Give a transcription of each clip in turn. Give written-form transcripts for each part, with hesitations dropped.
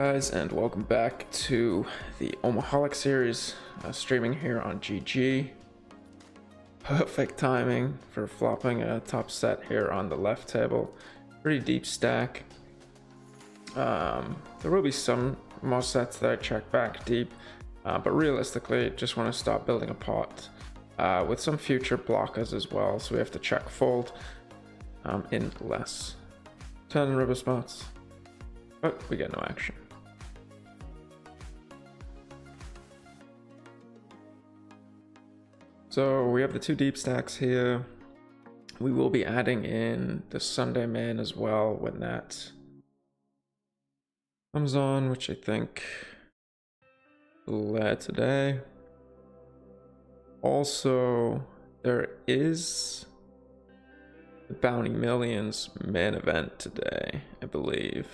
Guys, and welcome back to the Omaholic series, streaming here on GG. Perfect timing for flopping a top set here on the left table. Pretty deep stack. There will be some more sets that I check back deep, but realistically just want to start building a pot with some future blockers as well, so we have to check fold in less. 10 river spots, but we get no action. So we have the two deep stacks here. We will be adding in the Sunday man as well when that comes on, which I think later today. Also, there is the Bounty Millions main event today, I believe.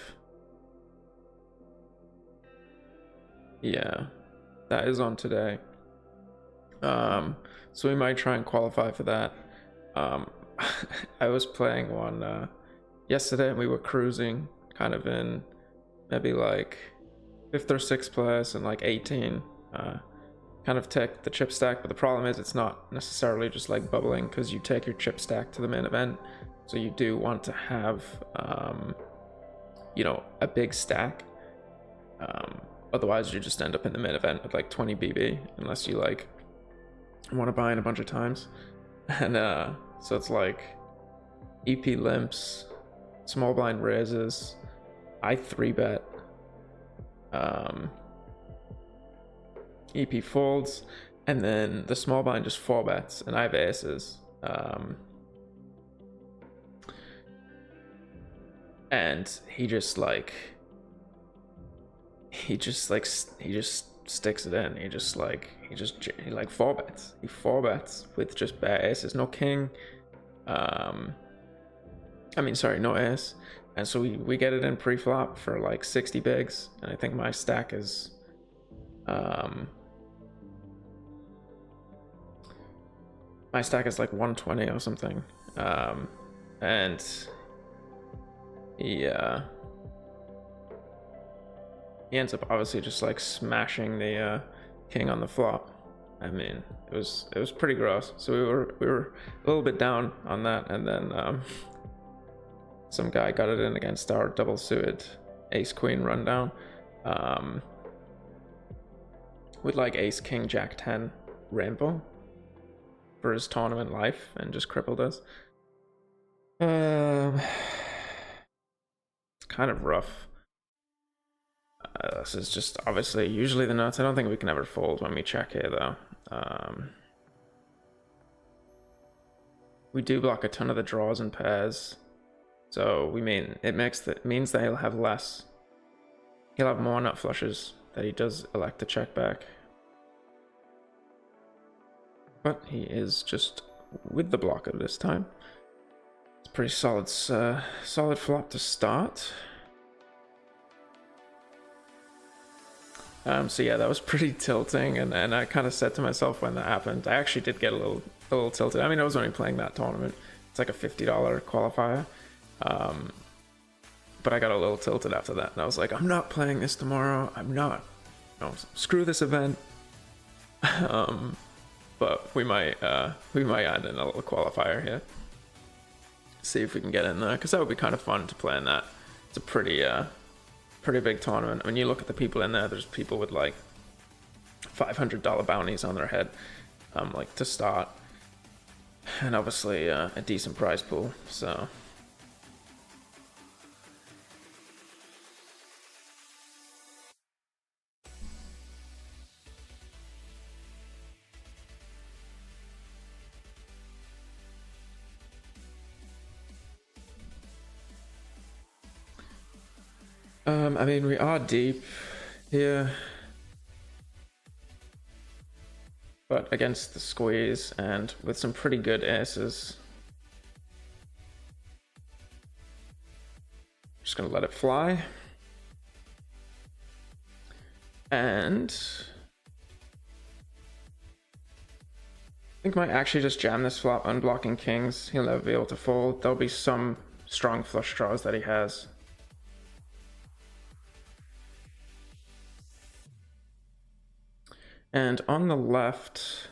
Yeah, that is on today. So we might try and qualify for that. I was playing one yesterday and we were cruising kind of in maybe like 5th or 6th place and like 18. Kind of take the chip stack, but the problem is it's not necessarily just like bubbling because you take your chip stack to the main event. So you do want to have, you know, a big stack. Otherwise you just end up in the main event with like 20 BB unless you like want to buy in a bunch of times. And so it's like EP limps, small blind raises, I 3-bet, EP folds, and then the small blind just 4-bets, and I have aces. And he just sticks it in. He like 4-bets. He 4-bets with just bare aces, no king. No ace. And so we get it in pre-flop for like 60 bigs, and I think my stack is like 120 or something. And yeah, he ends up obviously just like smashing the king on the flop. I mean, it was pretty gross. So we were a little bit down on that, and then some guy got it in against our double suited ace queen rundown with like ace king jack 10 rainbow for his tournament life and just crippled us. It's kind of rough. This is just obviously usually the nuts. I don't think we can ever fold when we check here though. We do block a ton of the draws and pairs, so it means that he'll have less. He'll have more nut flushes that he does elect to check back. But he is just with the blocker this time. It's a pretty solid flop to start. So yeah, that was pretty tilting, and I kind of said to myself when that happened, I actually did get a little tilted. I mean, I was only playing that tournament. It's like a $50 qualifier. But I got a little tilted after that, and I was like, I'm not playing this tomorrow. I'm not. No, screw this event. But we might add in a little qualifier here. See if we can get in there, because that would be kind of fun to play in that. It's a pretty big tournament. When you look at the people in there, there's people with like $500 bounties on their head, like to start, and obviously a decent prize pool. So I mean, we are deep here, but against the squeeze and with some pretty good aces. Just gonna let it fly. And I think might actually just jam this flop, unblocking kings. He'll never be able to fold. There'll be some strong flush draws that he has. And on the left,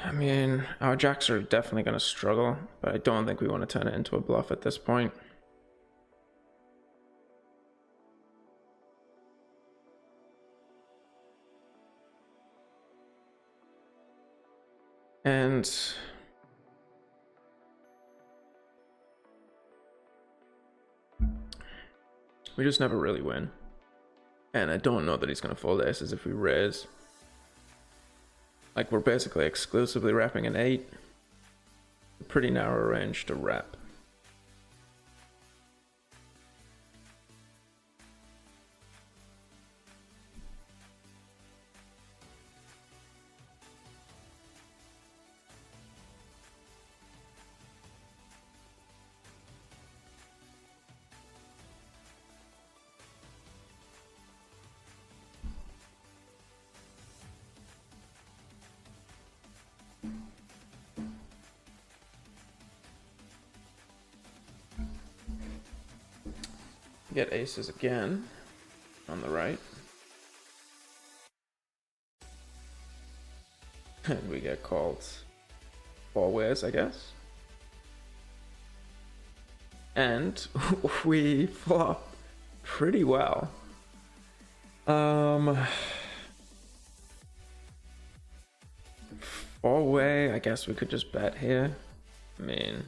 I mean, our jacks are definitely going to struggle, but I don't think we want to turn it into a bluff at this point. And we just never really win. And I don't know that he's going to fold aces if we raise. Like, we're basically exclusively wrapping an 8. A pretty narrow range to wrap. Get aces again on the right. And we get called 4 ways, I guess. And we flop pretty well. 4-way, I guess we could just bet here. I mean,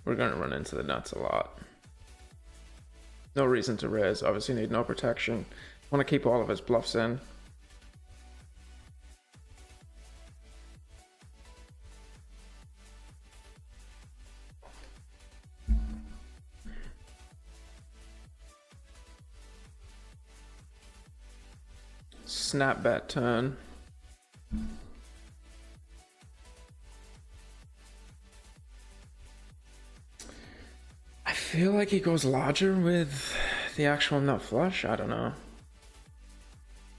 we're gonna run into the nuts a lot. No reason to raise, obviously need no protection. Want to keep all of his bluffs in. Snap bet turn. I feel like he goes larger with the actual nut flush. I don't know,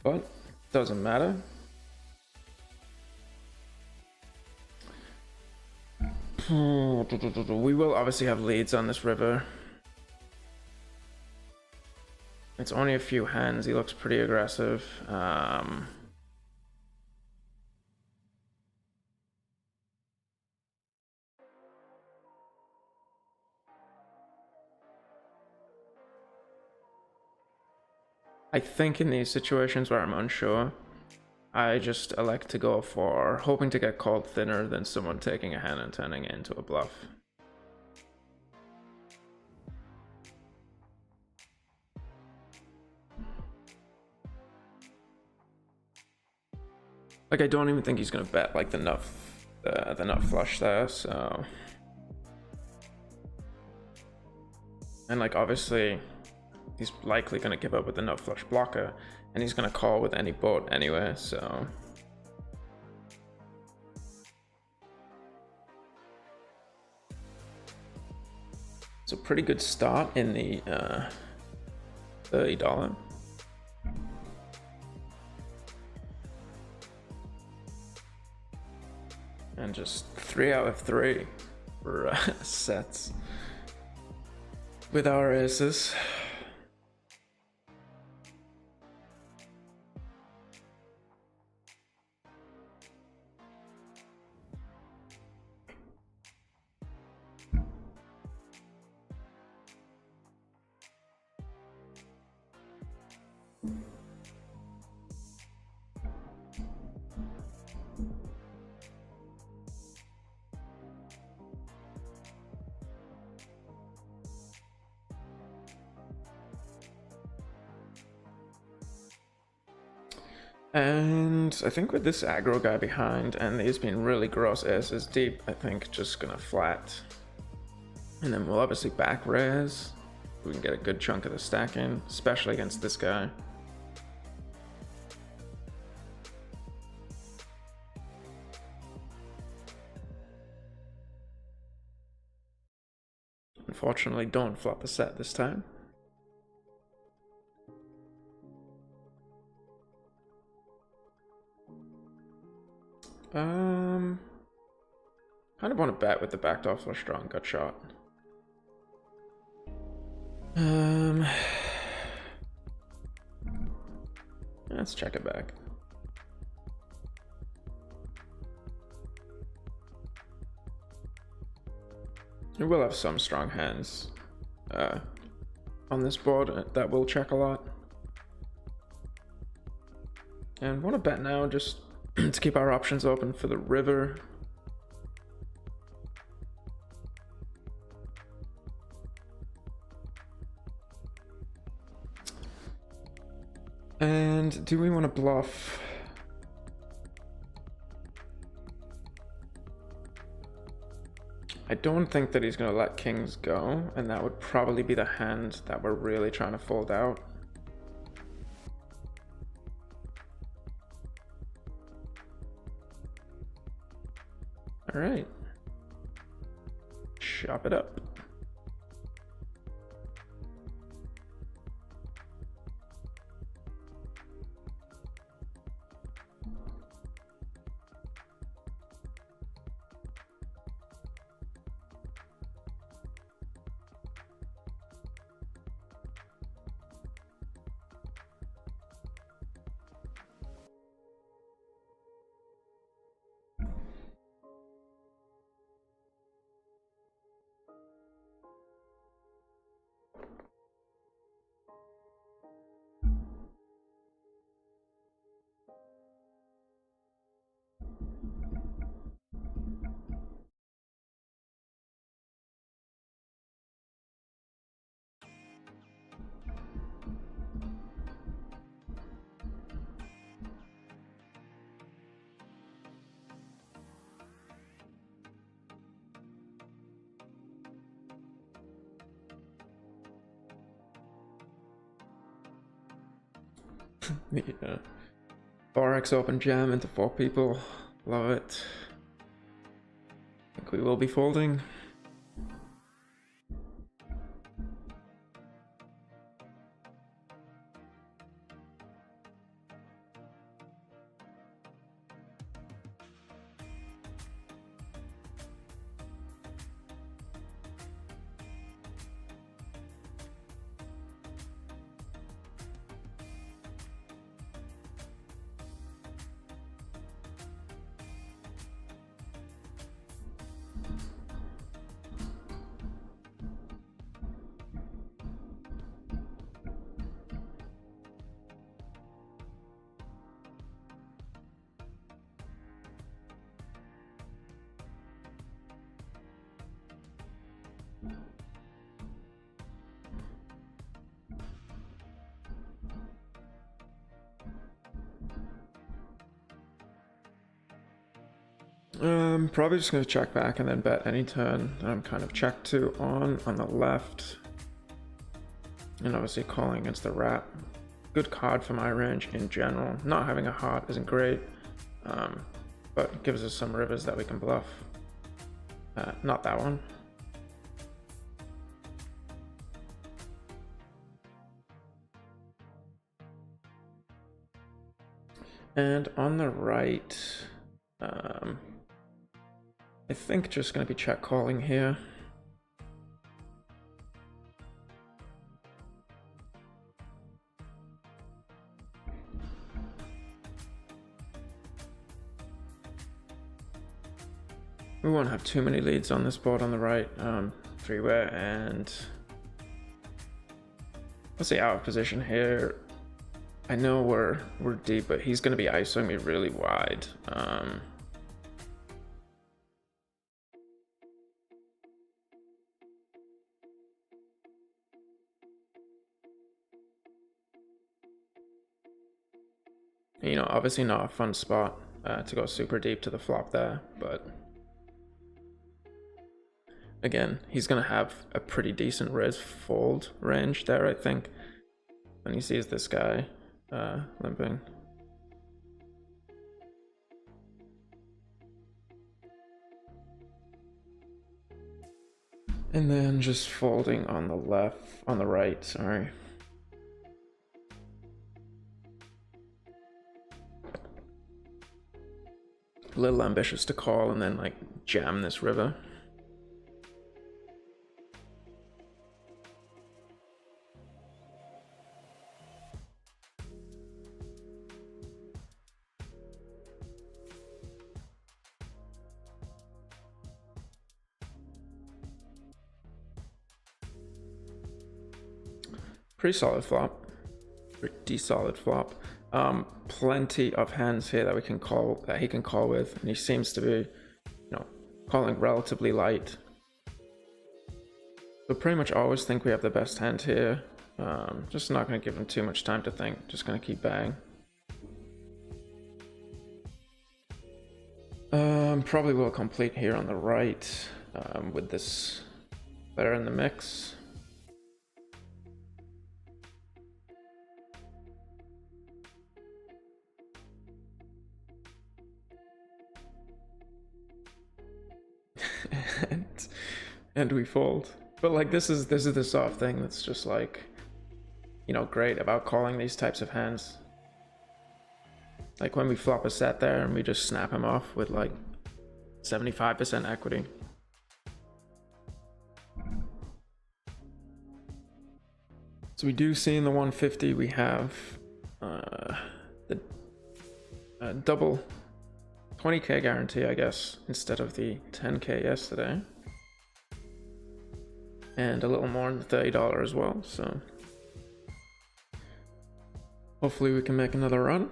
but doesn't matter. We will obviously have leads on this river. It's only a few hands. He looks pretty aggressive. I think in these situations where I'm unsure, I just elect to go for hoping to get called thinner than someone taking a hand and turning it into a bluff. Like, I don't even think he's gonna bet like the nut flush there, so. And like, obviously he's likely gonna give up with the nut flush blocker, and he's gonna call with any boat anyway, so. It's a pretty good start in the $30. And just 3 out of 3 for sets with our aces. And I think with this aggro guy behind and these being really gross aces deep, I think just gonna flat. And then we'll obviously back raise. We can get a good chunk of the stack in, especially against this guy. Unfortunately, don't flop a set this time. Kind of want to bet with the backdoor flush draw and gut shot. Let's check it back. We will have some strong hands on this board that will check a lot. And want to bet now just to keep our options open for the river. And do we want to bluff? I don't think that he's going to let kings go, and that would probably be the hand that we're really trying to fold out. All right. Chop it up. Yeah. 4x open jam into 4 people. Love it. I think we will be folding. Probably just going to check back and then bet any turn that I'm kind of checked to on the left. And obviously calling against the rat. Good card for my range in general. Not having a heart isn't great, but gives us some rivers that we can bluff. Not that one. And on the right, I think just going to be check calling here. We won't have too many leads on this board on the right. Three-way, and let's say out of position here. I know we're deep, but he's going to be ISOing me really wide. You know, obviously not a fun spot to go super deep to the flop there, but again, he's going to have a pretty decent raise fold range there, I think, when he sees this guy limping. And then just folding on the right, sorry. A little ambitious to call and then like jam this river. Pretty solid flop. Pretty solid flop. Plenty of hands here that we can call, that he can call with, and he seems to be, you know, calling relatively light. So pretty much always think we have the best hand here. Just not going to give him too much time to think. Just going to keep betting. Probably will complete here on the right with this better in the mix. and we fold. But like this is the soft thing that's just like, you know, great about calling these types of hands. Like when we flop a set there and we just snap him off with like 75% equity. So we do see in the 150 we have the double 20k guarantee, I guess, instead of the 10k yesterday. And a little more than $30 as well, so hopefully we can make another run.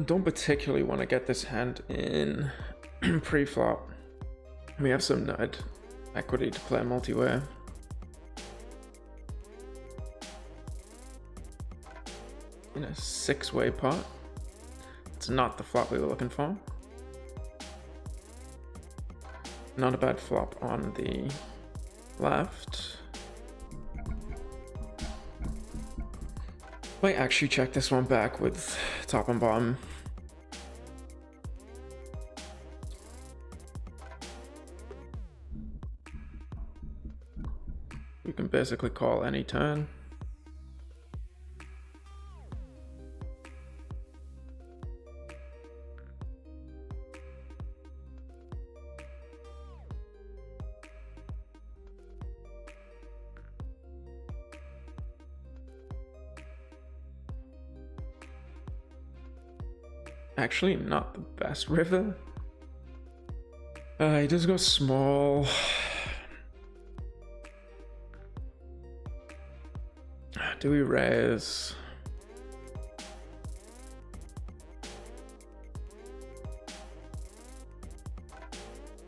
Don't particularly want to get this hand in pre-flop. We have some nut equity to play multi-way. In a 6-way pot. It's not the flop we were looking for. Not a bad flop on the left. Might actually check this one back with top and bottom. We can basically call any turn. Actually, not the best river. He does go small. Do we raise?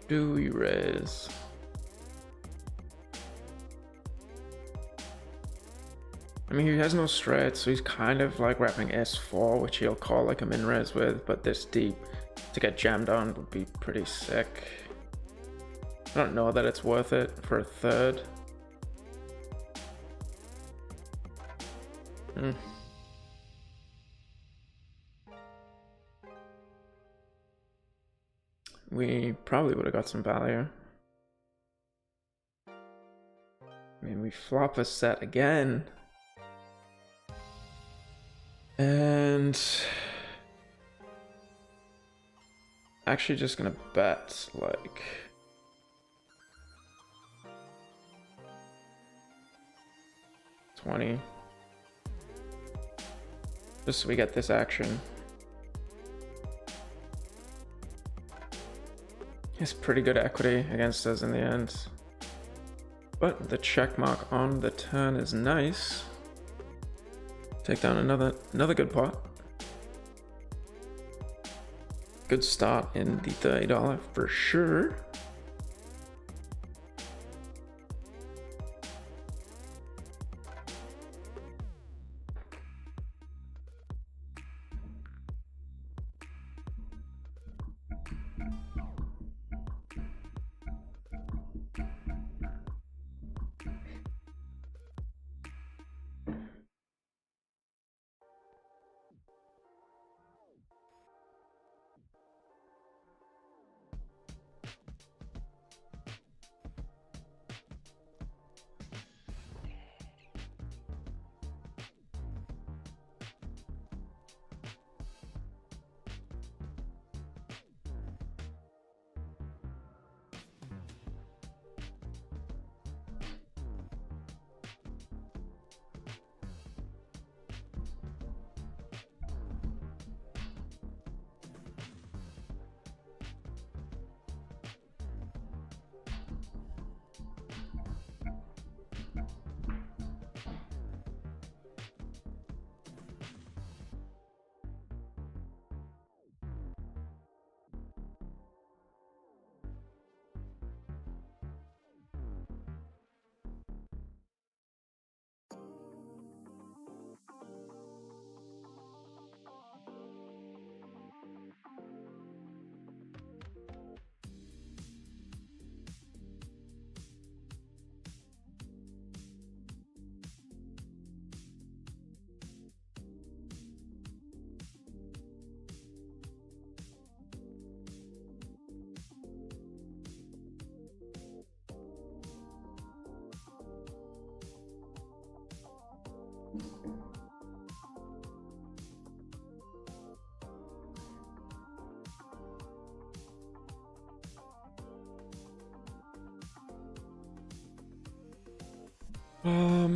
Do we raise? I mean, he has no straight, so he's kind of like wrapping S4, which he'll call like a min raise with, but this deep to get jammed on would be pretty sick. I don't know that it's worth it for a third. We probably would have got some value. I mean, we flop a set again. And actually just gonna bet like $20. Just so we get this action. It's pretty good equity against us in the end. But the check mark on the turn is nice. Take down another good pot. Good start in the $30 for sure.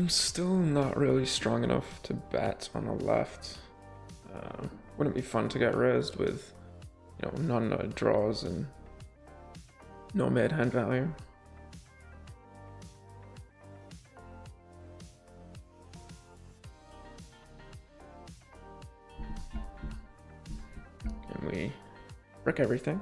Still not really strong enough to bet on the left. Wouldn't it be fun to get raised with, you know, non-node draws and no mid hand value? Can we brick everything?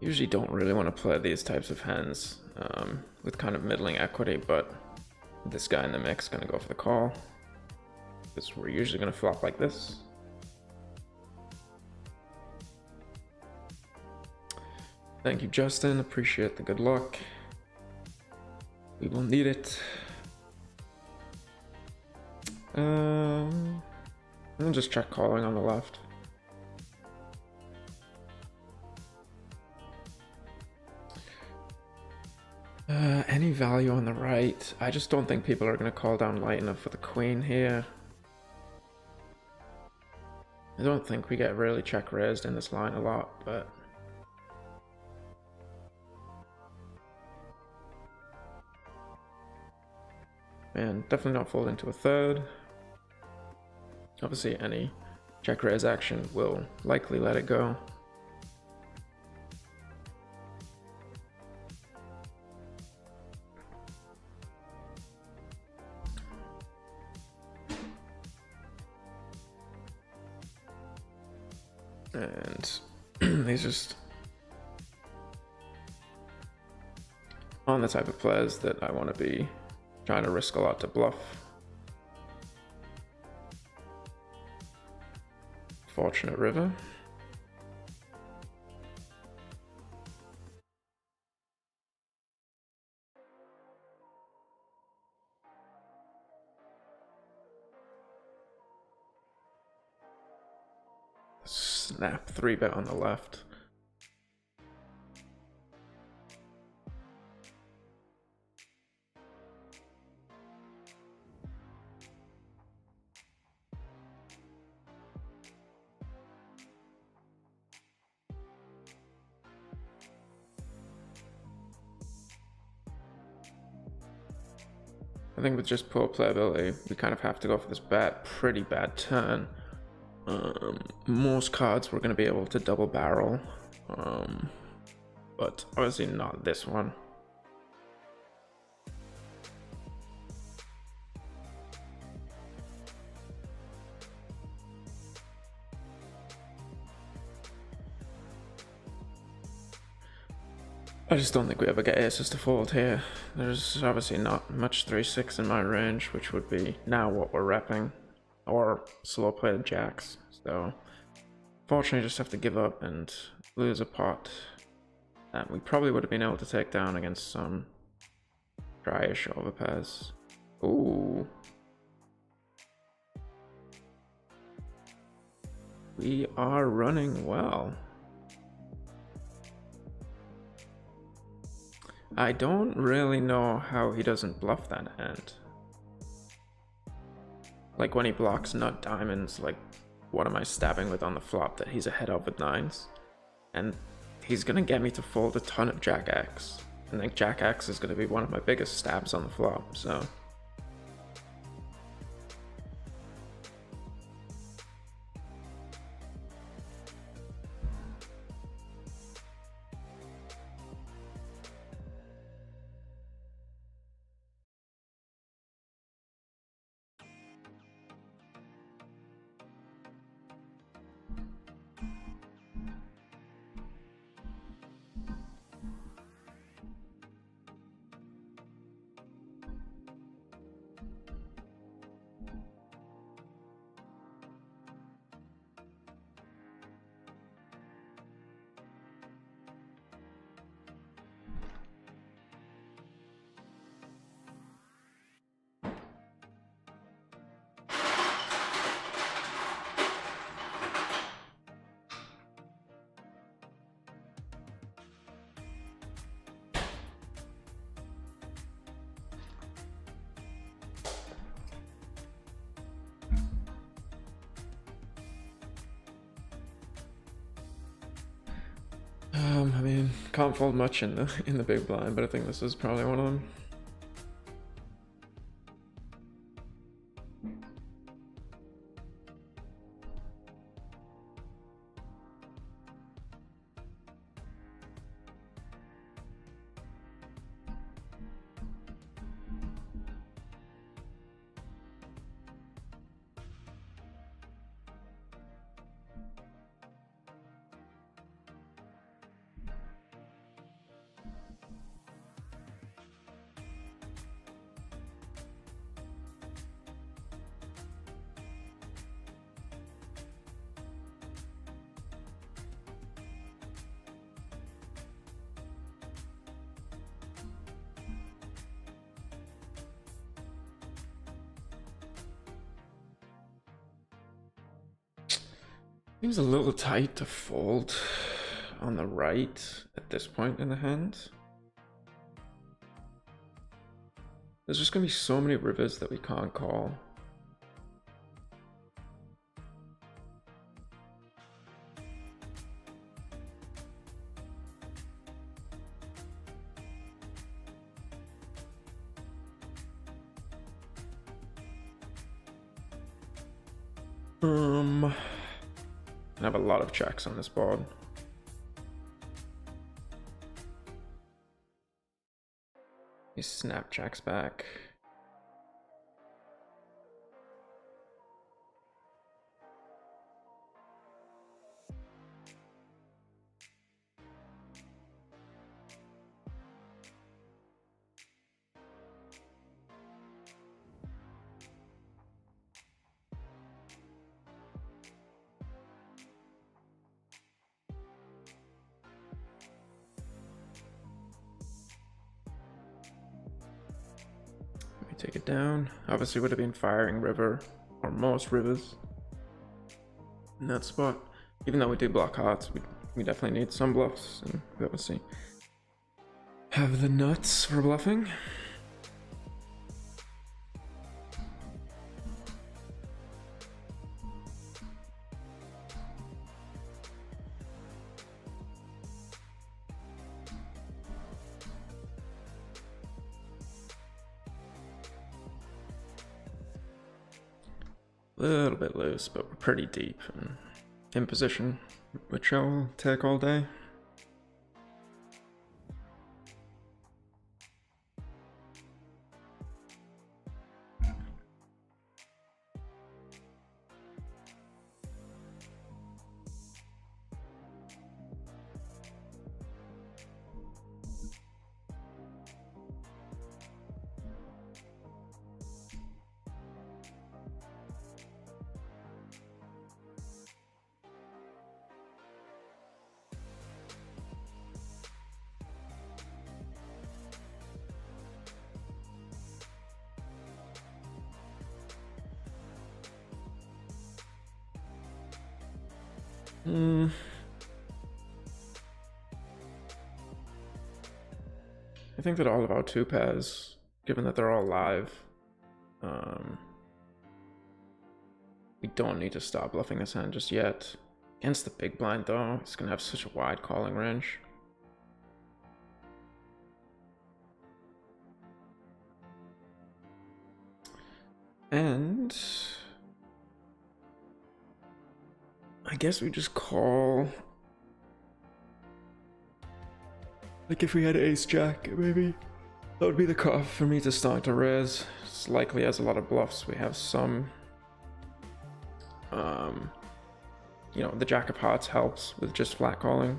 Usually don't really want to play these types of hands with kind of middling equity, but this guy in the mix is going to go for the call, because we're usually going to flop like this. Thank you, Justin. Appreciate the good luck. We will need it. I'll just check calling on the left. Any value on the right? I just don't think people are going to call down light enough for the queen here. I don't think we get really check raised in this line a lot, but... Man, definitely not folding to a third. Obviously any check raise action will likely let it go. And he's just on the type of players that I want to be trying to risk a lot to bluff. Fortunate river. Snap 3-bet on the left. I think with just poor playability, we kind of have to go for this pretty bad turn. Most cards we're going to be able to double barrel, but obviously not this one. I just don't think we ever get aces to fold here. There's obviously not much 3-6 in my range, which would be now what we're repping, or slow played jacks. So fortunately just have to give up and lose a pot that we probably would have been able to take down against some dryish overpairs. Ooh. We are running well. I don't really know how he doesn't bluff that hand. Like when he blocks nut diamonds, like what am I stabbing with on the flop that he's ahead of with nines? And he's gonna get me to fold a ton of jack X. And like jack X is gonna be one of my biggest stabs on the flop, so. I mean, can't fold much in the big blind, but I think this is probably one of them. Seems a little tight to fold on the right at this point in the hand. There's just gonna be so many rivers that we can't call. I have a lot of checks on this board. He snap checks back. Take it down. Obviously would have been firing river, or most rivers, in that spot. Even though we do block hearts, we definitely need some bluffs, and we obviously have the nuts for bluffing. little bit loose, but we're pretty deep and in position, which I'll take all day. I think that all of our two pairs, given that they're all live, we don't need to start bluffing this hand just yet. Against the big blind though, it's gonna have such a wide calling range. And I guess we just call. Like if we had ace jack, maybe that would be the cutoff for me to start to raise. It's likely has a lot of bluffs. We have some, you know, the jack of hearts helps with just flat calling.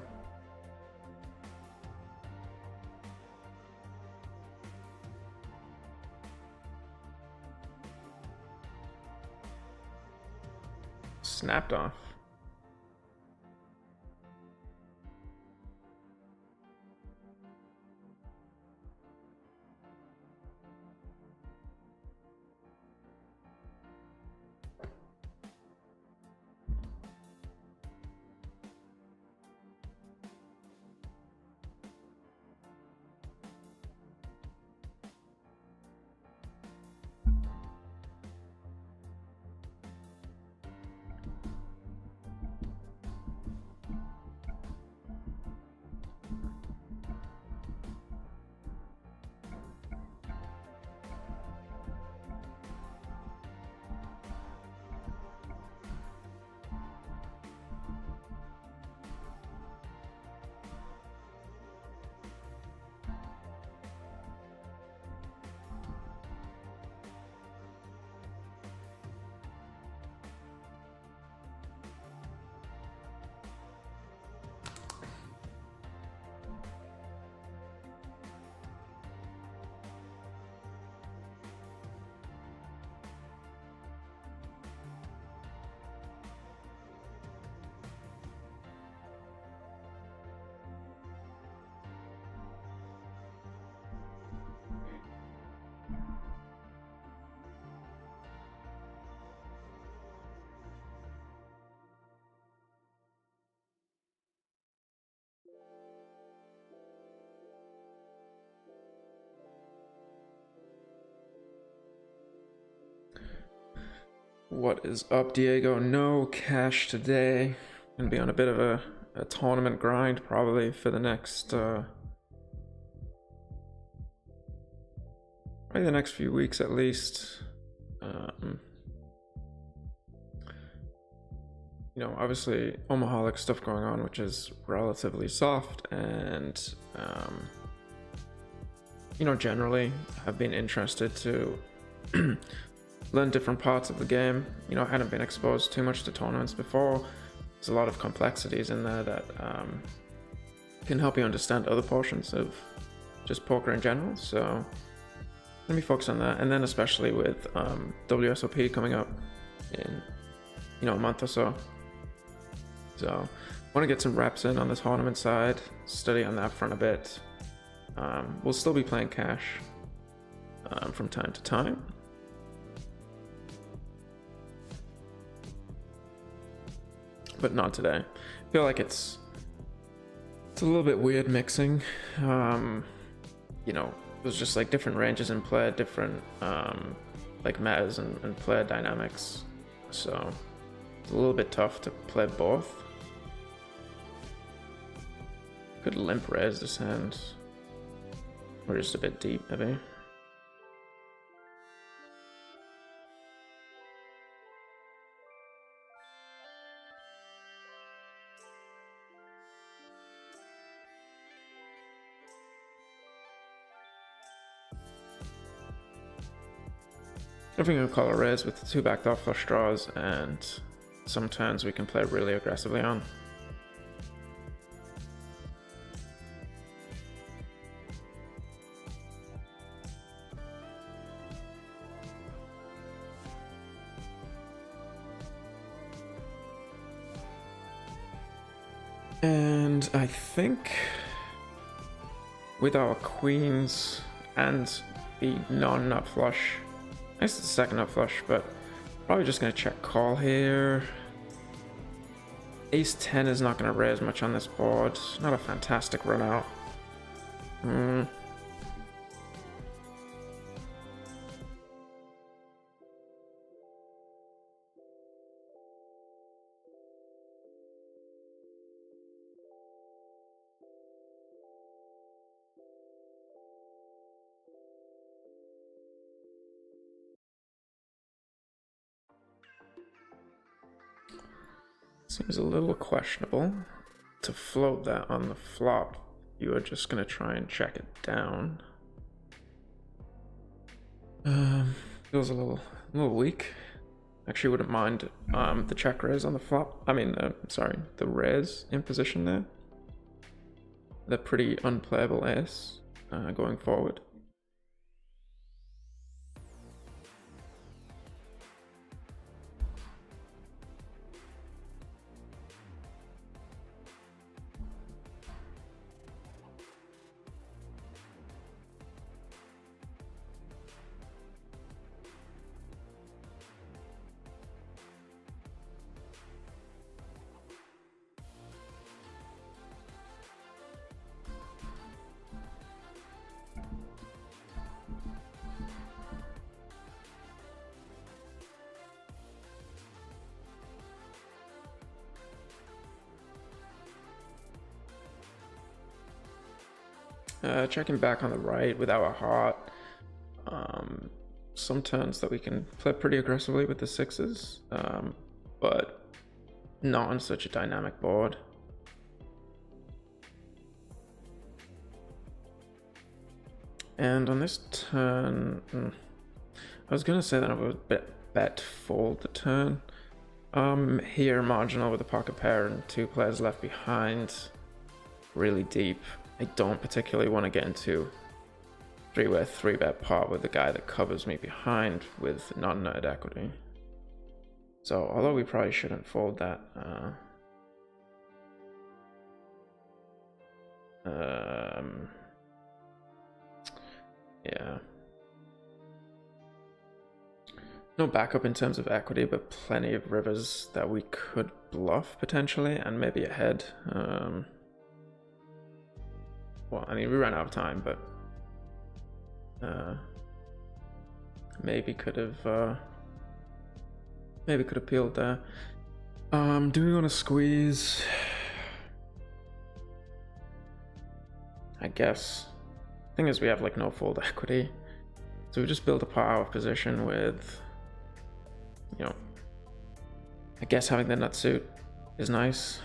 Snapped off. What is up, Diego? No cash today. Gonna be on a bit of a tournament grind probably for the next probably the next few weeks at least. You know, obviously Omaholic stuff going on, which is relatively soft, and you know, generally have been interested to learn different parts of the game. You know, I hadn't been exposed too much to tournaments before. There's a lot of complexities in there that can help you understand other portions of just poker in general. So let me focus on that, and then especially with WSOP coming up in, you know, a month or so. So I want to get some reps in on the tournament side, study on that front a bit. We'll still be playing cash from time to time. But not today. I feel like it's a little bit weird mixing. You know, there's just like different ranges in play, different like metas and player dynamics. So it's a little bit tough to play both. Could limp raise this hand. We're just a bit deep, maybe. I think I'll call a raise with the 2 backdoor flush draws, and some turns we can play really aggressively on. And I think with our queens and the non-nut flush, I guess it's the second nut flush, but probably just going to check call here. Ace 10 is not going to raise much on this board. Not a fantastic run out. Seems a little questionable to float that on the flop. You are just gonna try and check it down. Feels a little weak. Actually, wouldn't mind the check raise on the flop. I mean, sorry, the raise in position there. The pretty unplayable ace going forward. Checking back on the right with our heart. Some turns that we can play pretty aggressively with the 6s, but not on such a dynamic board. And on this turn, I was gonna say that I would bet fold the turn. Here marginal with a pocket pair and 2 players left behind, really deep. I don't particularly want to get into 3-way 3-bet pot with the guy that covers me behind with non-nutted equity. So, although we probably shouldn't fold that, yeah. No backup in terms of equity, but plenty of rivers that we could bluff potentially, and maybe a head. Well, I mean, we ran out of time, but maybe could have peeled there. Do we want to squeeze? I guess. Thing is, we have like no fold equity, so we just build a power position with, you know, I guess having the nut suit is nice.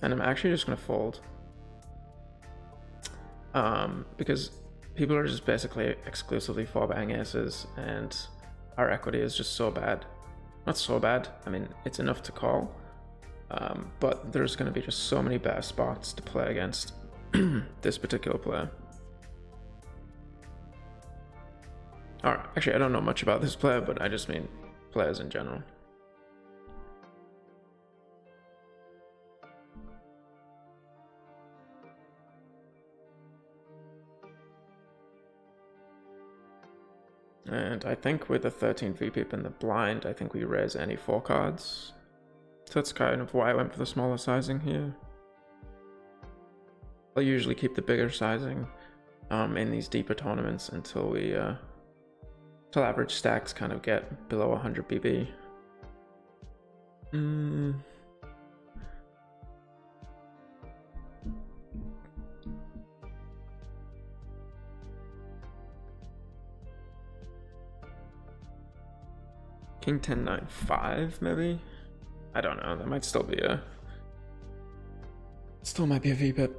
And I'm actually just gonna fold. Because people are just basically exclusively 4-betting aces, and our equity is just so bad. Not so bad, I mean, it's enough to call. But there's gonna be just so many bad spots to play against this particular player. Alright, actually I don't know much about this player, but I just mean players in general. And I think with the 13 VPip in the blind, I think we raise any 4 cards. So that's kind of why I went for the smaller sizing here. I'll usually keep the bigger sizing in these deeper tournaments until we until average stacks kind of get below 100 BB. King 10 9 5 maybe? I don't know, that might still be a... Still might be a VPip.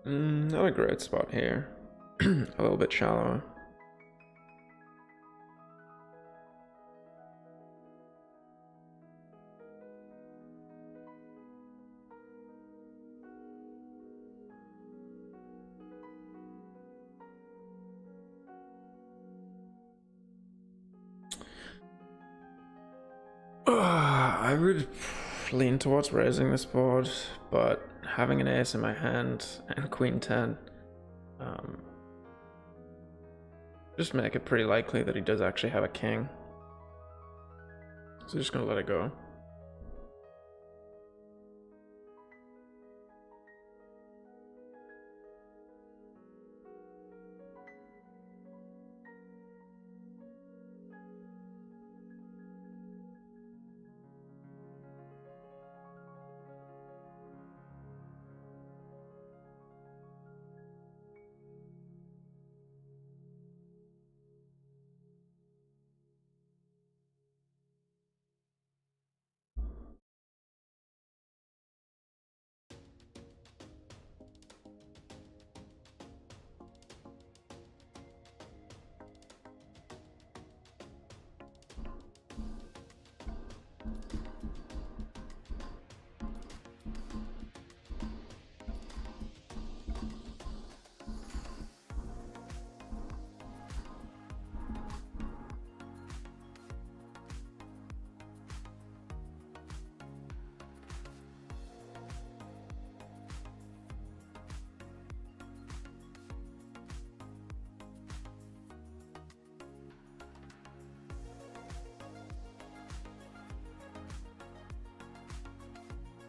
Not a great spot here. A little bit shallower. I would lean towards raising this board, but having an ace in my hand and queen 10 just make it pretty likely that he does actually have a king. So just gonna let it go.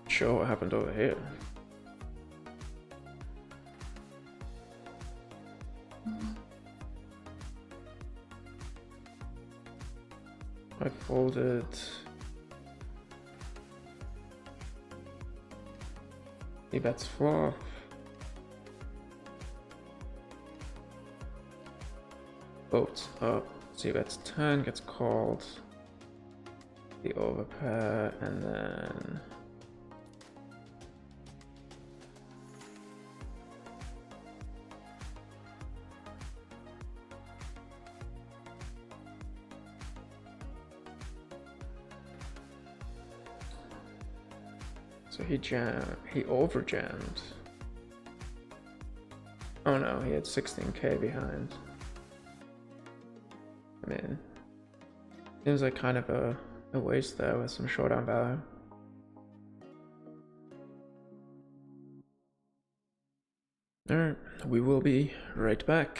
Sure, what happened over here? I folded. He bets flop. Boats up. So he bets 10, gets called. The overpair, and then so he over jammed. Oh no, he had 16k behind. I mean, seems like kind of a waste there with some showdown value. Alright, we will be right back.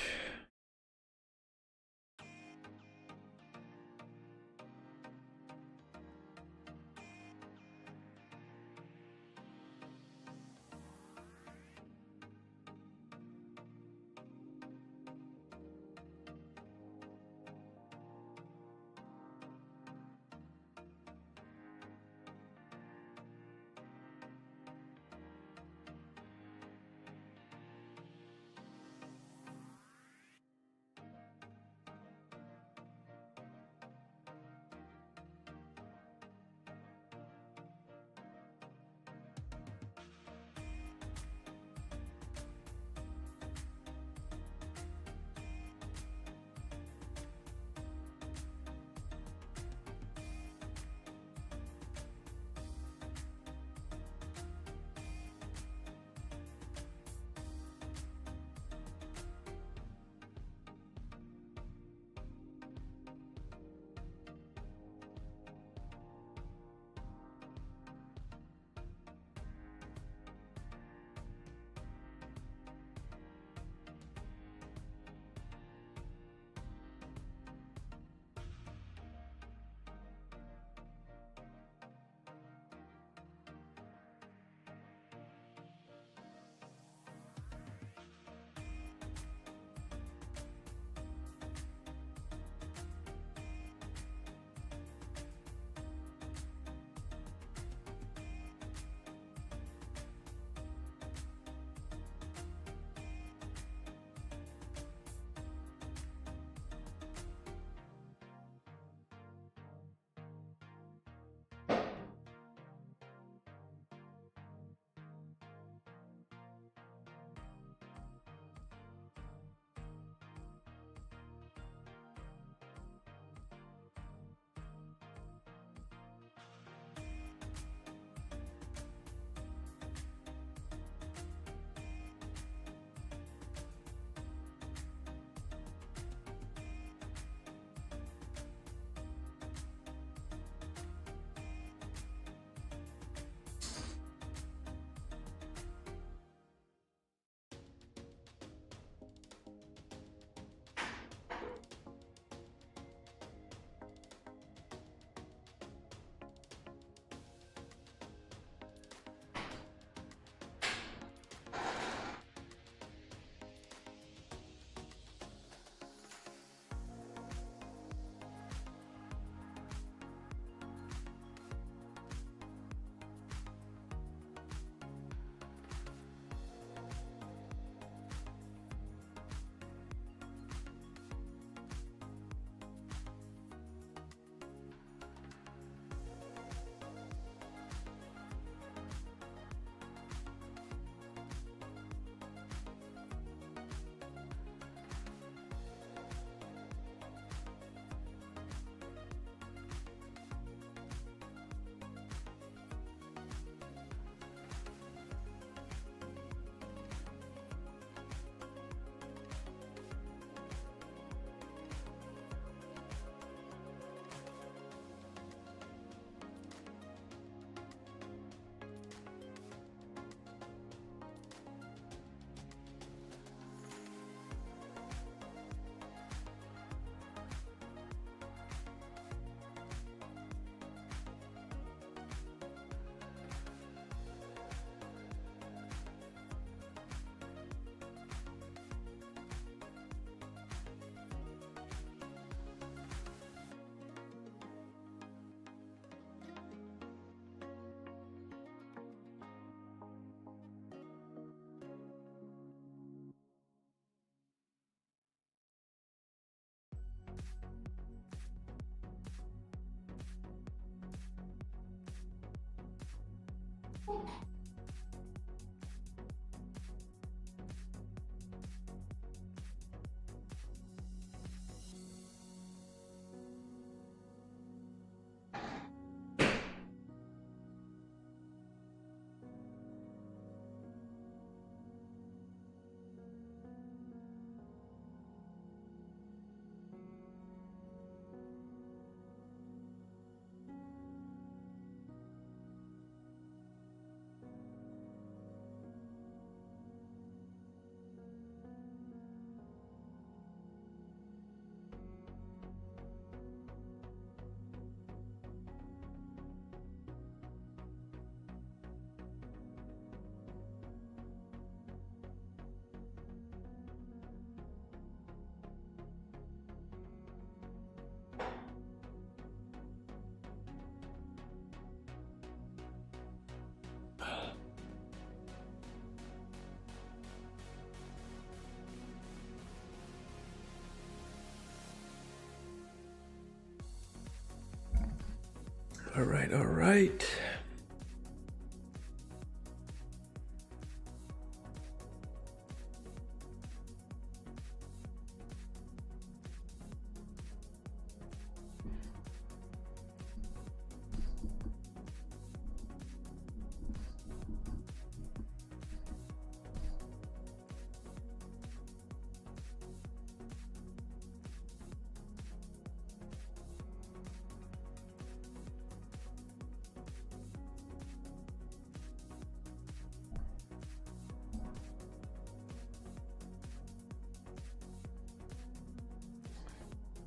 All right, all right.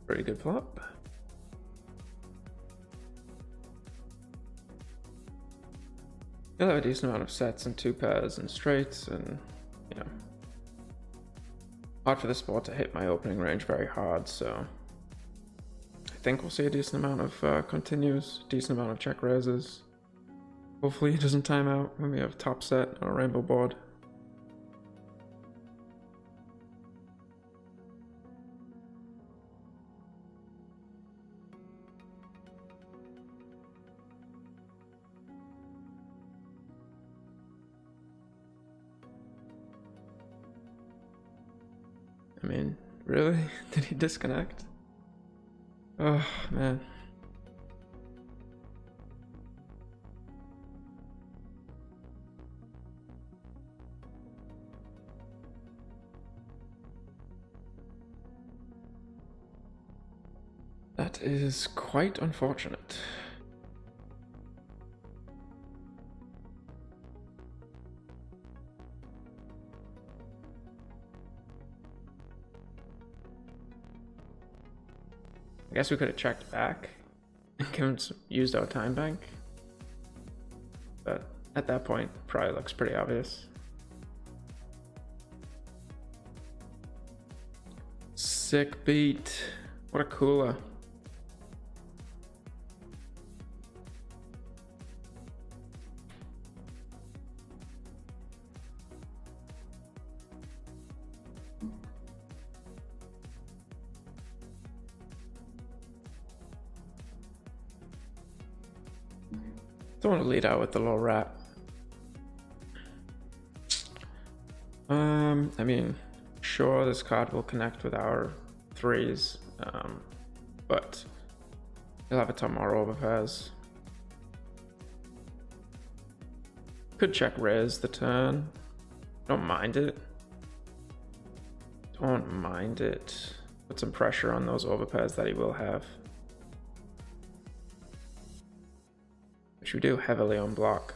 Pretty good flop. You'll have a decent amount of sets and two pairs and straights, and you know, hard for this board to hit my opening range very hard, so I think we'll see a decent amount of continues, decent amount of check raises. Hopefully it doesn't time out when we have top set or a rainbow board. I mean, really? Did he disconnect? Oh, man. That is quite unfortunate. I guess we could have checked back and used our time bank, but at that point, probably looks pretty obvious. Sick beat. What a cooler. Don't want to lead out with the low rat. I mean, sure, this card will connect with our threes, but he'll have a ton more overpairs. Could check raise the turn. Don't mind it. Don't mind it. Put some pressure on those overpairs that he will have, which we do heavily on block.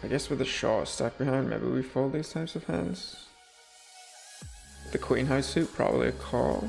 I guess with the short stack behind, maybe we fold these types of hands. The queen high suit, probably a call.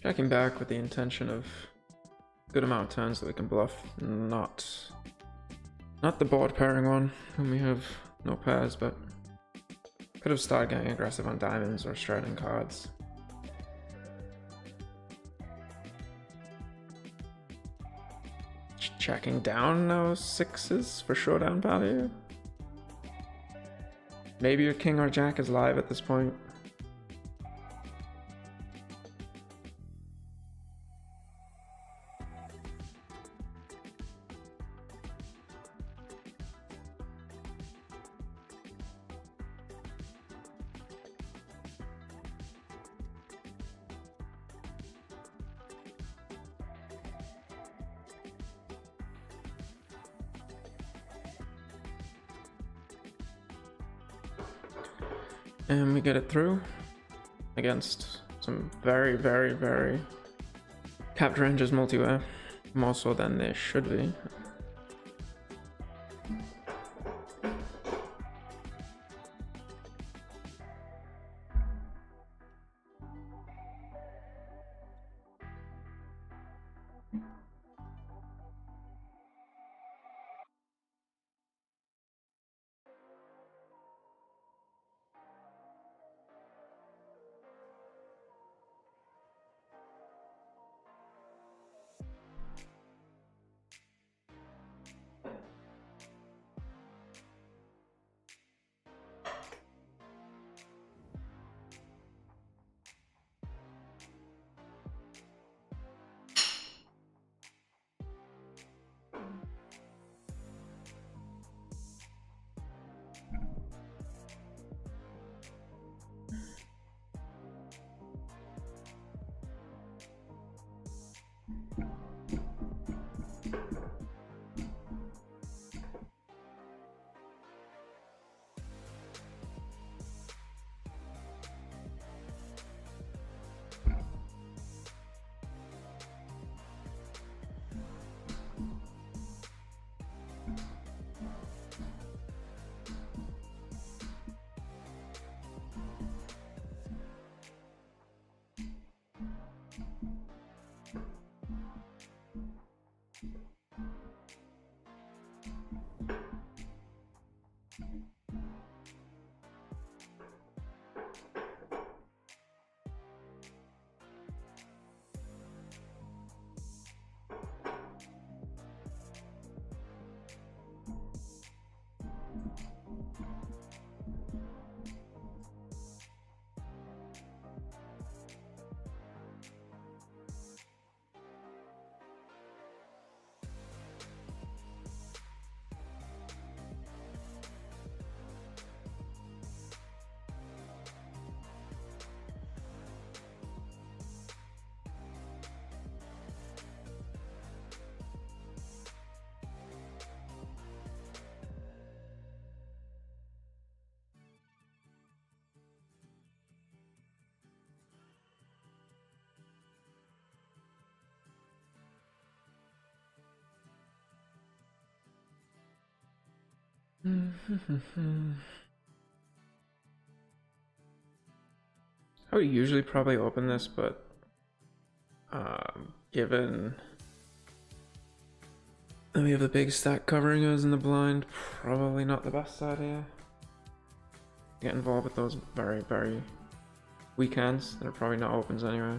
Checking back with the intention of good amount of turns that we can bluff, not the board pairing one when we have no pairs, but could have started getting aggressive on diamonds or straddling cards. Checking down those sixes for showdown value. Maybe your king or jack is live at this point. And we get it through against some very, very, very capped ranges multi-way, more so than they should be. I would usually probably open this, but given that we have the big stack covering us in the blind, probably not the best idea. Get involved with those very, very weak hands that are probably not opens anyway.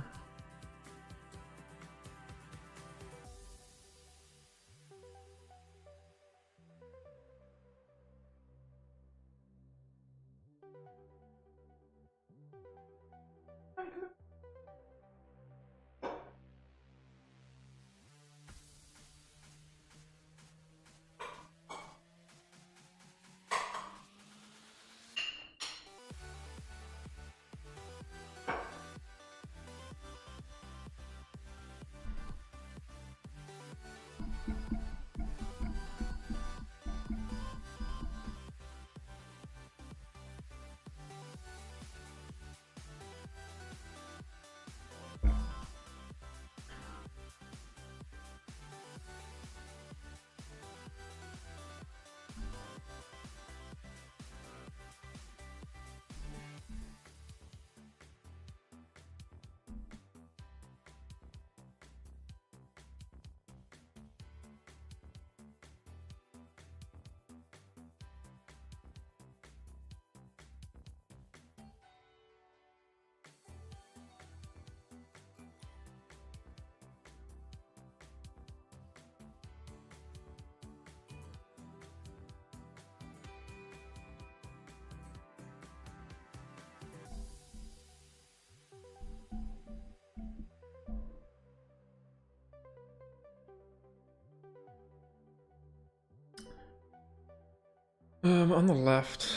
On the left,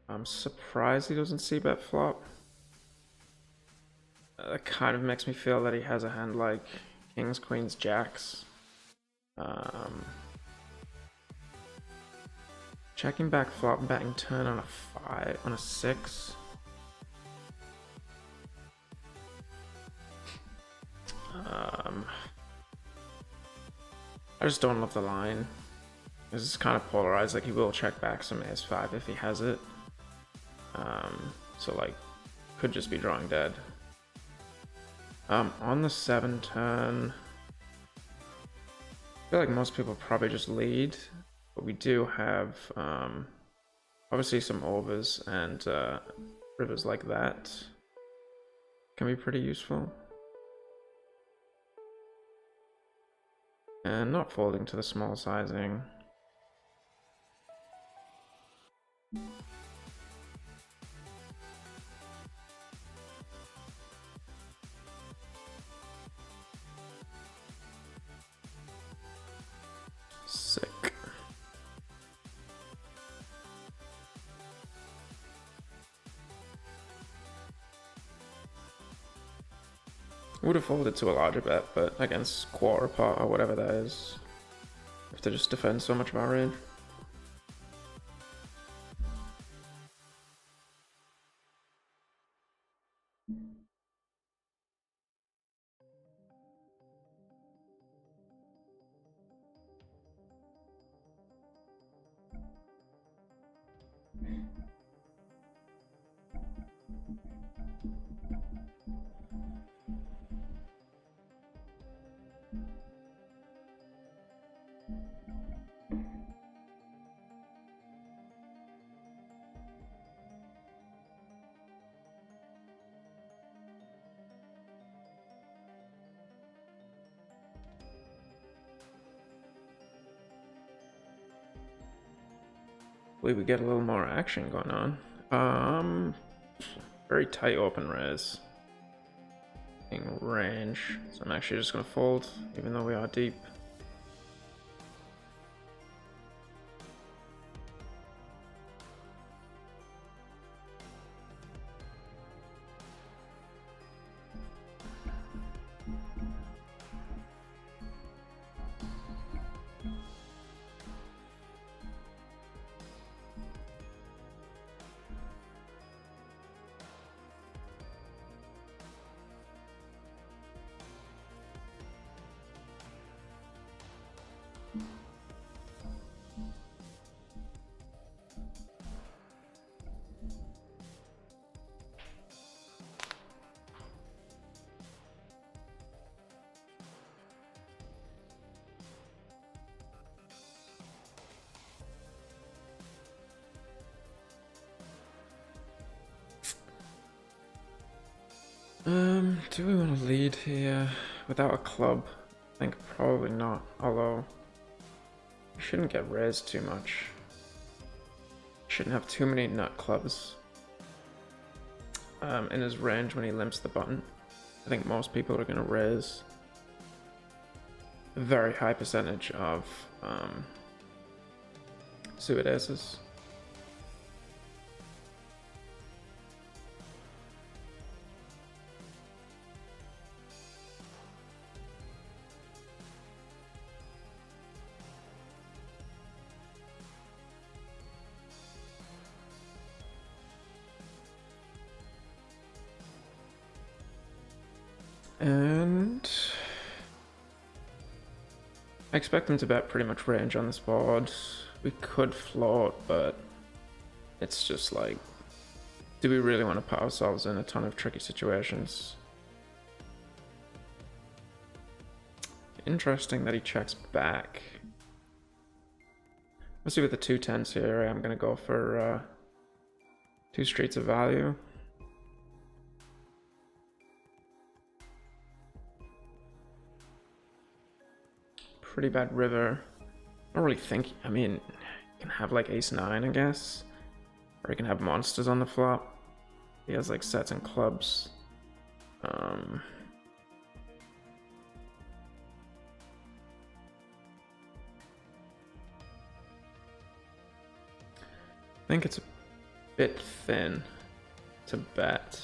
I'm surprised he doesn't see bet flop. That kind of makes me feel that he has a hand like kings, queens, jacks. Checking back flop and betting turn on a 5, on a 6. I just don't love the line. This is kind of polarized, like he will check back some ace-5 if he has it. So like, could just be drawing dead. On the 7 turn, I feel like most people probably just lead, but we do have obviously some overs and rivers like that can be pretty useful. And not folding to the small sizing. Sick. Would have folded to a larger bet, but against quarter pot or whatever that is, you have to just defend so much of our range. I believe we get a little more action going on. Very tight open raise. In range, so I'm actually just gonna fold, even though we are deep. Do we want to lead here without a club? I think probably not, although we shouldn't get raised too much. Shouldn't have too many nut clubs in his range when he limps the button. I think most people are going to raise a very high percentage of suited aces. And I expect him to bet pretty much range on this board. We could float, but it's just like, do we really want to put ourselves in a ton of tricky situations? Interesting that he checks back. Let's see with the 2 10s here. I'm going to go for 2 streets of value. Pretty bad river. I don't really think, I mean, you can have like ace-9, I guess. Or you can have monsters on the flop. He has like sets and clubs. I think it's a bit thin to bet.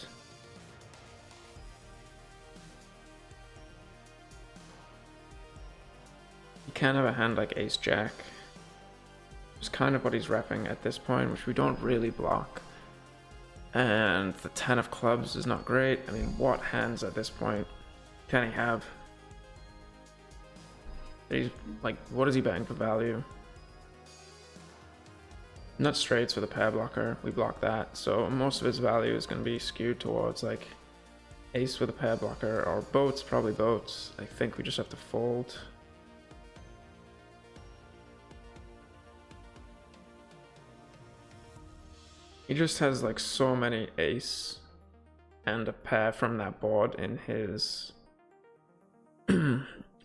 You can have a hand like ace-jack. It's kind of what he's repping at this point, which we don't really block. And the 10 of clubs is not great. I mean, what hands at this point can he have? He's like, what is he betting for value? Nut straights with a pair blocker, we block that. So most of his value is going to be skewed towards like ace with a pair blocker, or boats, probably boats. I think we just have to fold. He just has like so many ace and a pair from that board in his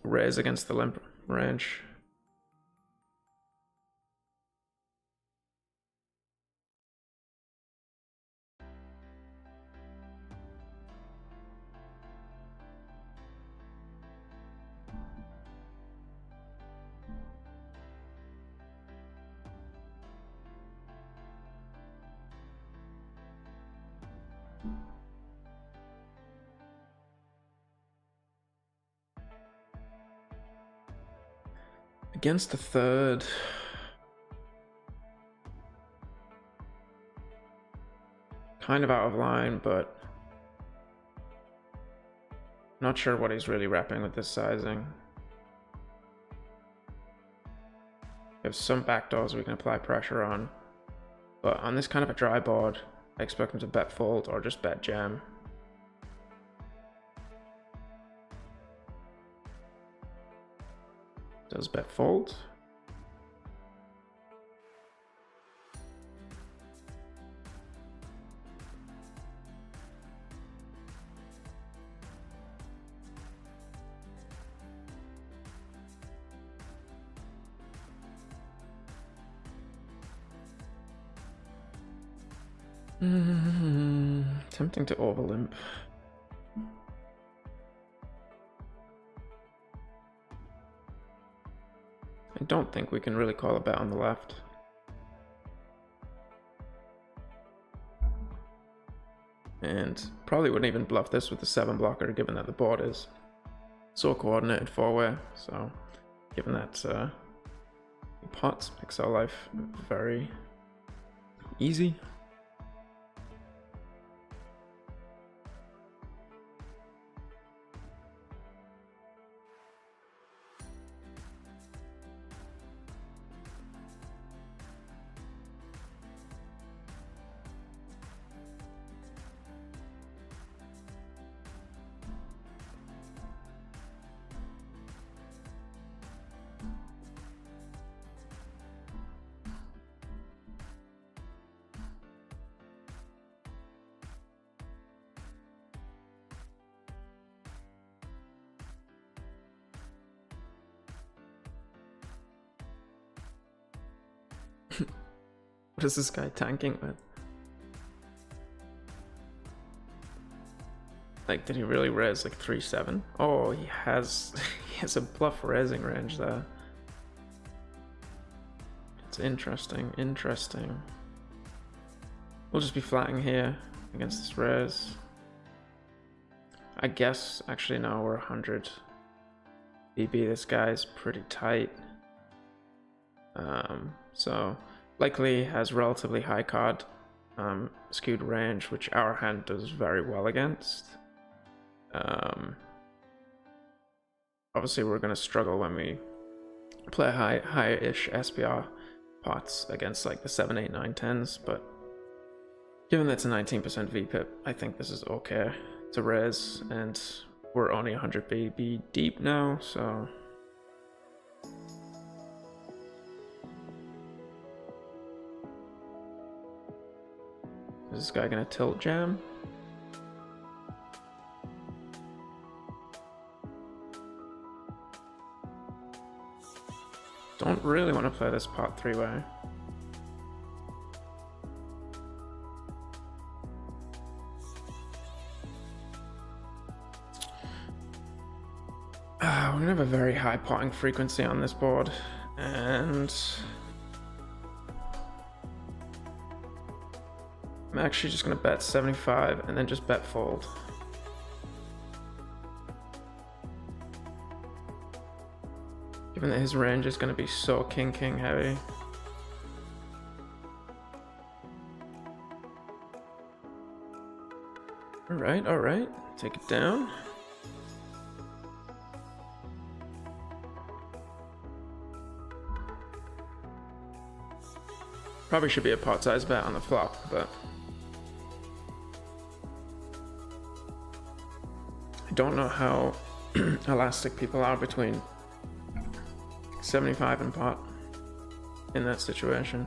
raise against the limp range. Against the third, kind of out of line, but not sure what he's really repping with this sizing. We have some backdoors we can apply pressure on, but on this kind of a dry board, I expect him to bet fold or just bet jam. Does bet fold? Tempting to overlimp. I don't think we can really call a bet on the left. And probably wouldn't even bluff this with the 7 blocker, given that the board is so coordinated 4-way. So given that pot makes our life very easy. What is this guy tanking with? Like, did he really res like 3-7? Oh, he has a bluff resing range there. It's interesting. We'll just be flatting here against this res. I guess actually now we're 100 BB. This guy's pretty tight. So likely has relatively high card skewed range, which our hand does very well against. Obviously we're going to struggle when we play high-ish SPR pots against like the 7, 8, 9, 10s, but given that it's a 19% VPIP, I think this is okay to res, and we're only 100 BB deep now, so is this guy gonna tilt jam? Don't really want to play this pot 3-way. We're gonna have a very high potting frequency on this board, and I'm actually just gonna bet 75 and then just bet fold. Given that his range is gonna be so king heavy. Alright, take it down. Probably should be a pot size bet on the flop, but I don't know how elastic people are between 75 and pot in that situation.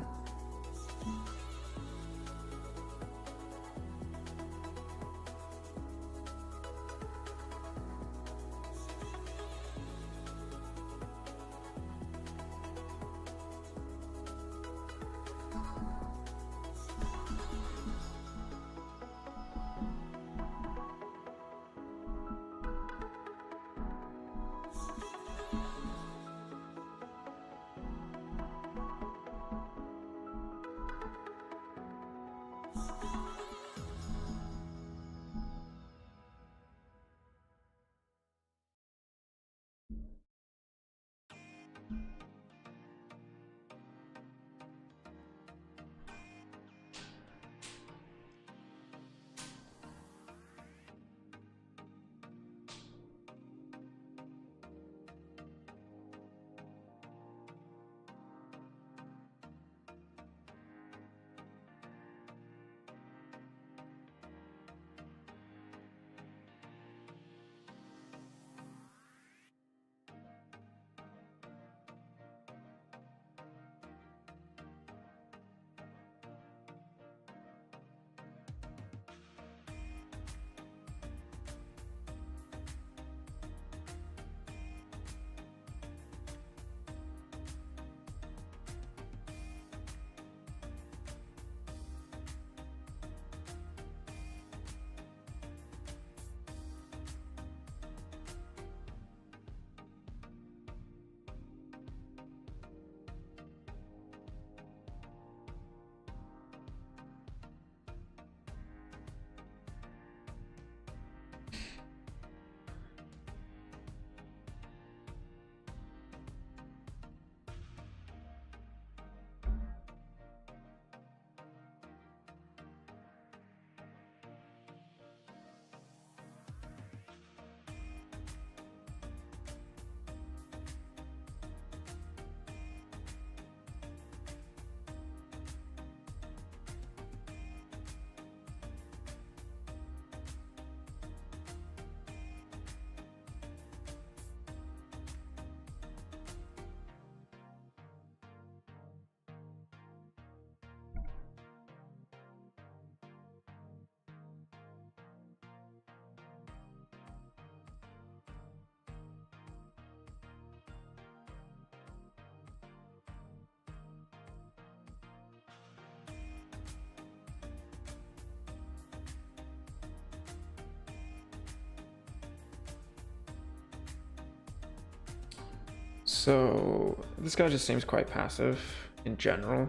So this guy just seems quite passive in general,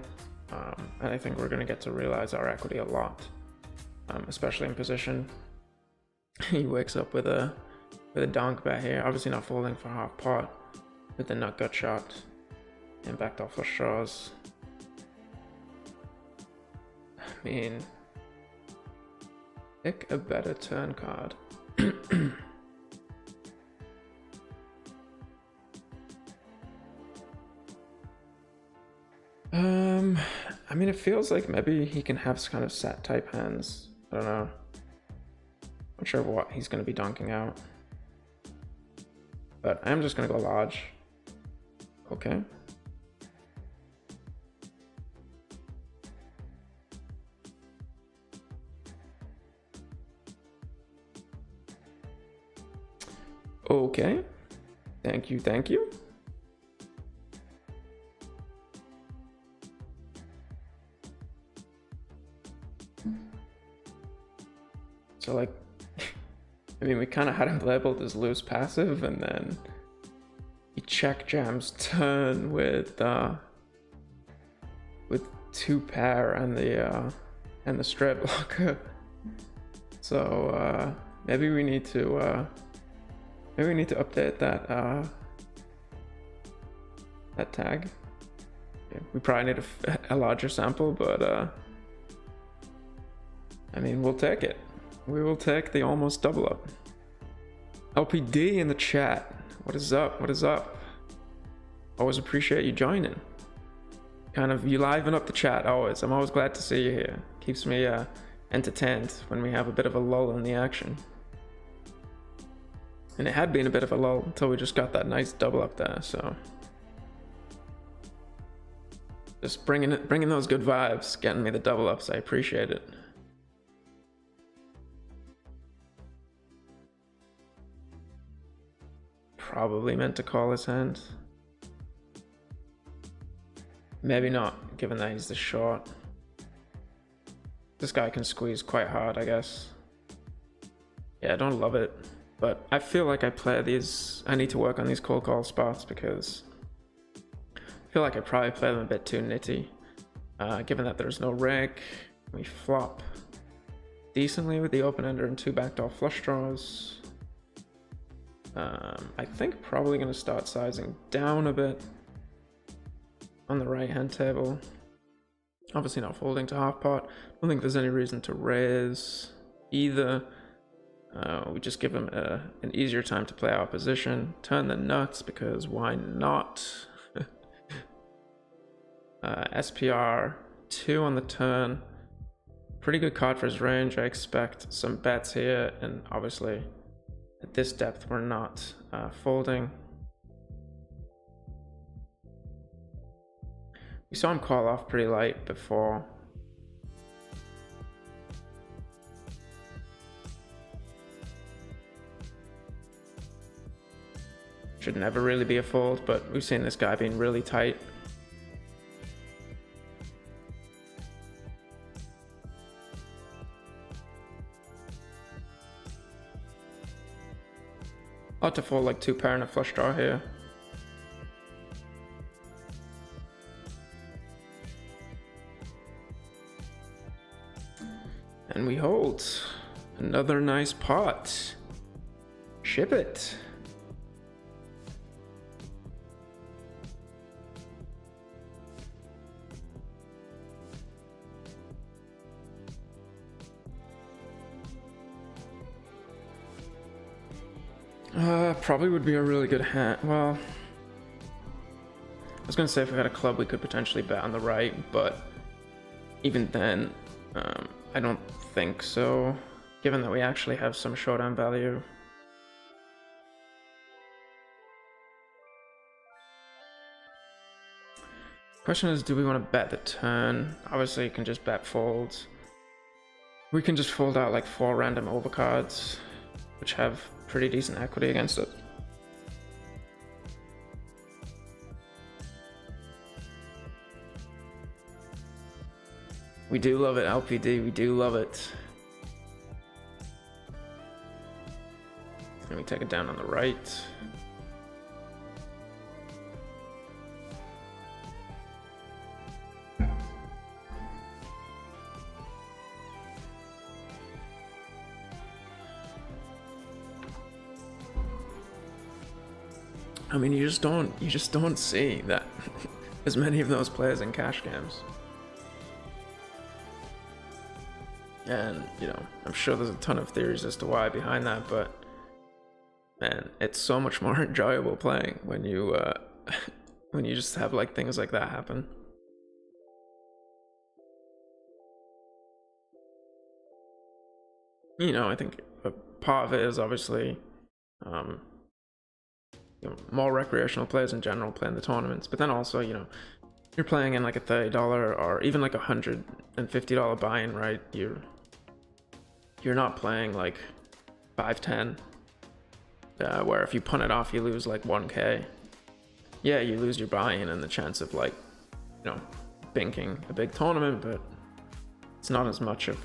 and I think we're going to get to realize our equity a lot, especially in position. He wakes up with a donk bet here, obviously not folding for half pot, with the nut gut shot and backdoor flush draws. I mean, pick a better turn card. I mean, it feels like maybe he can have kind of set type hands. I don't know. Not sure what he's going to be donking out. But I'm just going to go large. Okay. Okay. Thank you, thank you. So like, I mean, we kind of had him labeled as loose passive, and then he check jams turn with 2-pair and the straight blocker. So maybe we need to update that tag. Yeah, we probably need a larger sample, but I mean, we'll take it. We will take the almost double up. LPD in the chat. What is up? What is up? Always appreciate you joining. Kind of, you liven up the chat always. I'm always glad to see you here. Keeps me entertained when we have a bit of a lull in the action. And it had been a bit of a lull until we just got that nice double up there, so. Just bringing those good vibes, getting me the double ups. I appreciate it. Probably meant to call his hand. Maybe not, given that he's the short. This guy can squeeze quite hard, I guess. Yeah, I don't love it, but I feel like I need to work on these cold call spots because I feel like I probably play them a bit too nitty. Given that there's no rake, we flop decently with the open ender and 2 backdoor flush draws. I think probably going to start sizing down a bit on the right hand table. Obviously not folding to half pot. Don't think there's any reason to raise either. We just give him an easier time to play our position. Turn the nuts because why not? SPR 2 on the turn. Pretty good card for his range. I expect some bets here, and obviously at this depth we're not folding. We saw him call off pretty light before. Should never really be a fold, but we've seen this guy being really tight. Ought to fold like 2-pair and a flush draw here. And we hold. Another nice pot. Ship it. Probably would be a really good hand. Well, I was gonna say if we had a club we could potentially bet on the right, but even then, I don't think so, given that we actually have some showdown value. Question is, do we want to bet the turn? Obviously you can just bet folds. We can just fold out like 4 random overcards, which have pretty decent equity against it. We do love it, LPD, we do love it. And we take it down on the right. I mean, you just don't see that as many of those players in cash games. And, you know, I'm sure there's a ton of theories as to why behind that, but man, it's so much more enjoyable playing when you when you just have like things like that happen. You know, I think a part of it is obviously you know, more recreational players in general playing the tournaments, but then also, you know, you're playing in like a $30 or even like $150 buy-in, right? You're not playing like 5-10, where if you punt it off, you lose like 1K. Yeah, you lose your buy-in and the chance of like, you know, binking a big tournament, but it's not as much of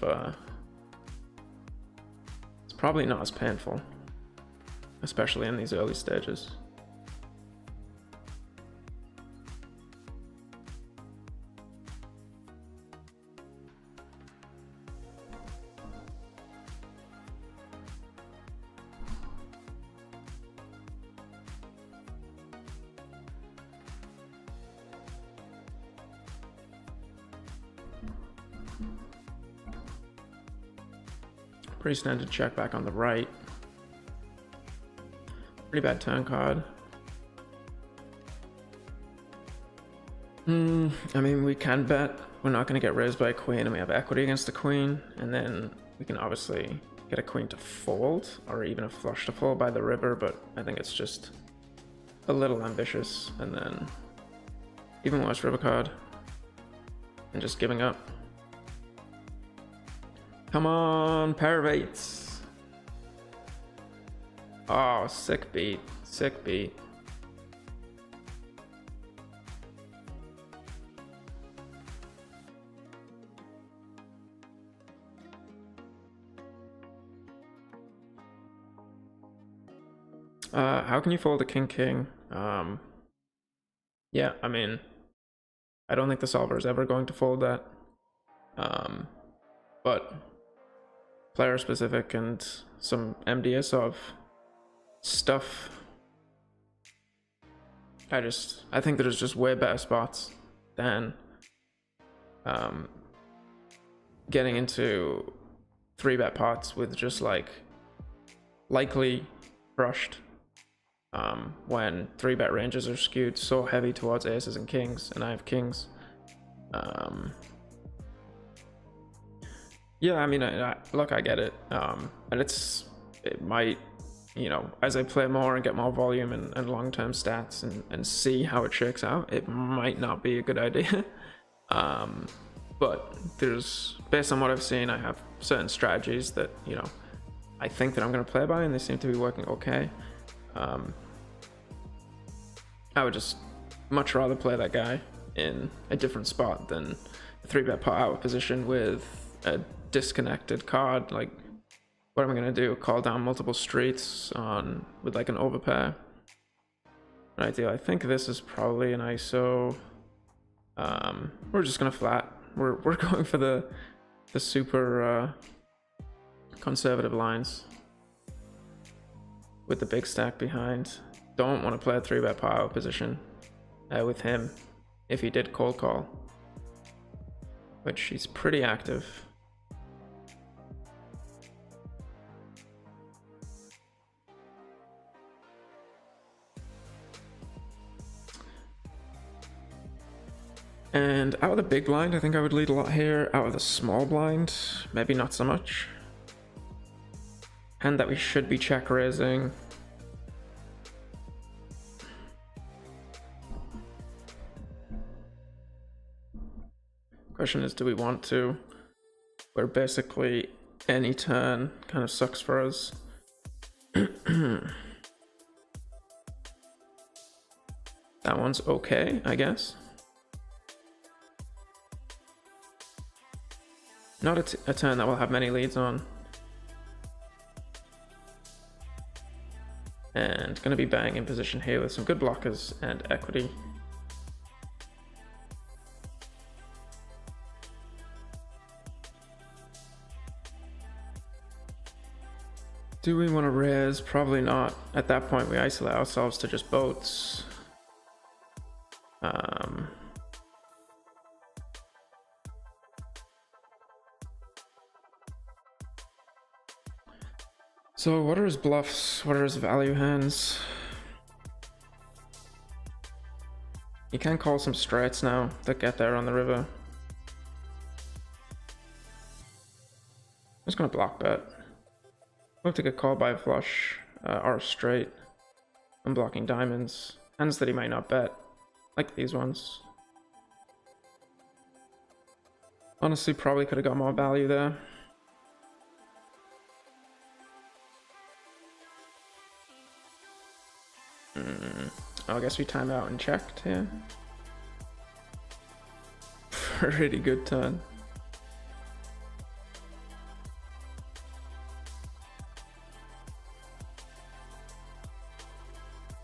it's probably not as painful, especially in these early stages. Pretty standard check back on the right. Pretty bad turn card. I mean, we can bet we're not going to get raised by a queen and we have equity against the queen, and then we can obviously get a queen to fold or even a flush to fold by the river, but I think it's just a little ambitious. And then even worse, river card and just giving up. Come on, pair of eights. Oh, sick beat, sick beat. How can you fold a king-king? Yeah, I mean, I don't think the solver is ever going to fold that. But player specific and some MDS of stuff. I think there's just way better spots than getting into 3-bet pots with just like likely crushed when 3-bet ranges are skewed so heavy towards aces and kings, and I have kings. Yeah, I mean, look, I get it, and it might, you know, as I play more and get more volume and long-term stats and see how it shakes out, it might not be a good idea. But there's, based on what I've seen, I have certain strategies that, you know, I think that I'm going to play by, and they seem to be working okay. I would just much rather play that guy in a different spot than a 3-bet pot out position with a disconnected card. Like, what am I going to do? Call down multiple streets on with like an overpair? Right, I think this is probably an ISO. We're just gonna flat. We're going for the super conservative lines with the big stack behind. Don't want to play a 3-bet pot out position with him if he did cold call, which he's pretty active. And out of the big blind, I think I would lead a lot here. Out of the small blind, maybe not so much. And that we should be check raising. Question is, do we want to? Where basically any turn kind of sucks for us. That one's okay, I guess. Not a turn that we'll have many leads on. And gonna be bang in position here with some good blockers and equity. Do we want to raise? Probably not. At that point, we isolate ourselves to just boats. So what are his bluffs? What are his value hands? You can call some straights now that get there on the river. I'm just gonna block bet. Look to get called by a flush or a straight. I'm blocking diamonds. Hands that he might not bet, like these ones. Honestly, probably could have got more value there. I guess we timed out and checked here. Pretty good turn.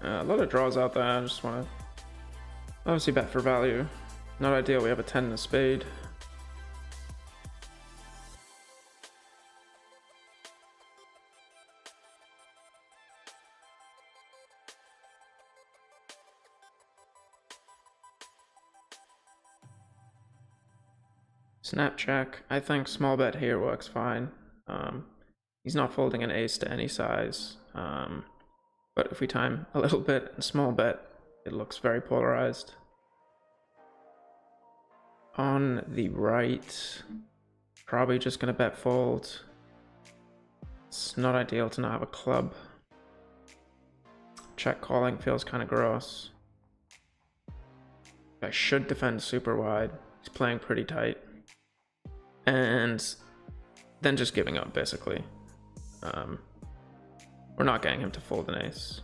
A lot of draws out there. I just want to obviously bet for value. Not ideal. We have a 10 and a spade. Snap check. I think small bet here works fine. He's not folding an ace to any size. But if we time a little bit and small bet, it looks very polarized. On the right, probably just gonna bet fold. It's not ideal to not have a club. Check calling feels kind of gross. I should defend super wide. He's playing pretty tight. And then just giving up, basically. We're not getting him to fold an ace.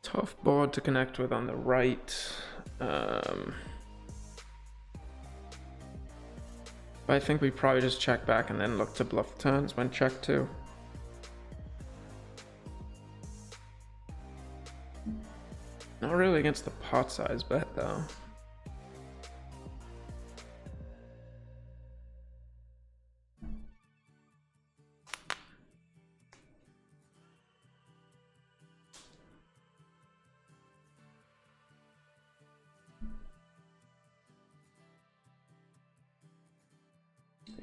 Tough board to connect with on the right. But I think we probably just check back and then look to bluff turns when check too. Not really against the pot size bet though.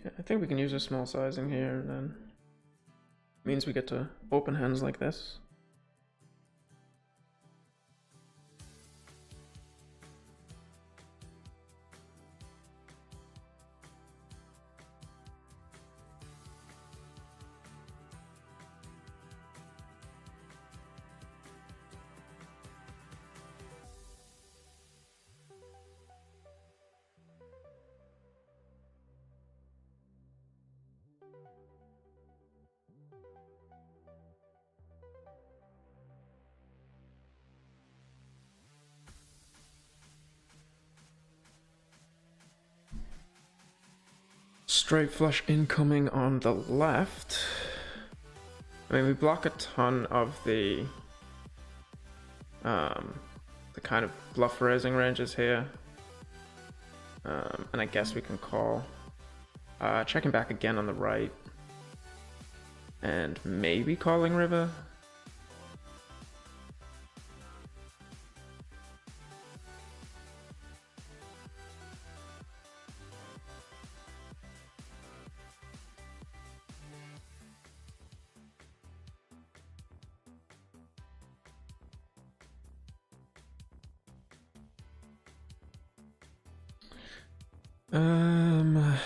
Yeah, I think we can use a small sizing here, and then means we get to open hands like this. Straight flush incoming on the left. I mean, we block a ton of the kind of bluff raising ranges here. And I guess we can call. Checking back again on the right. And maybe calling river. Do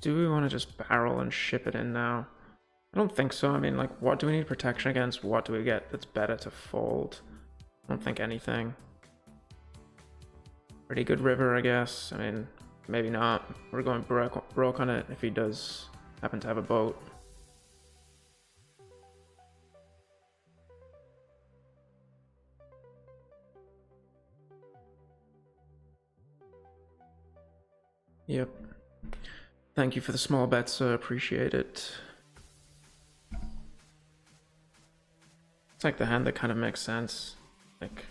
we want to just barrel and ship it in now? I don't think so. I mean, like, what do we need protection against? What do we get that's better to fold? I don't think anything. Pretty good river, I guess. I mean, maybe not. We're going broke on it if he does happen to have a boat. Yep. Thank you for the small bets, sir. Appreciate it. It's like the hand that kind of makes sense. Like,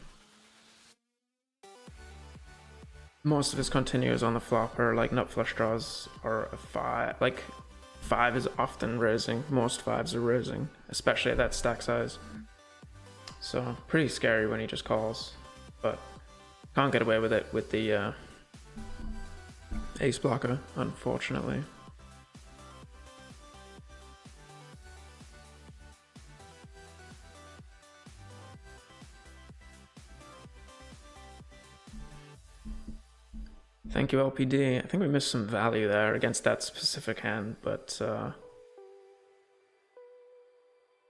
most of his continues on the flop are like nut flush draws or a 5. Like, 5 is often raising. Most 5s are raising, especially at that stack size. So, pretty scary when he just calls. But can't get away with it with the ace blocker, unfortunately. Thank you, LPD. I think we missed some value there against that specific hand, but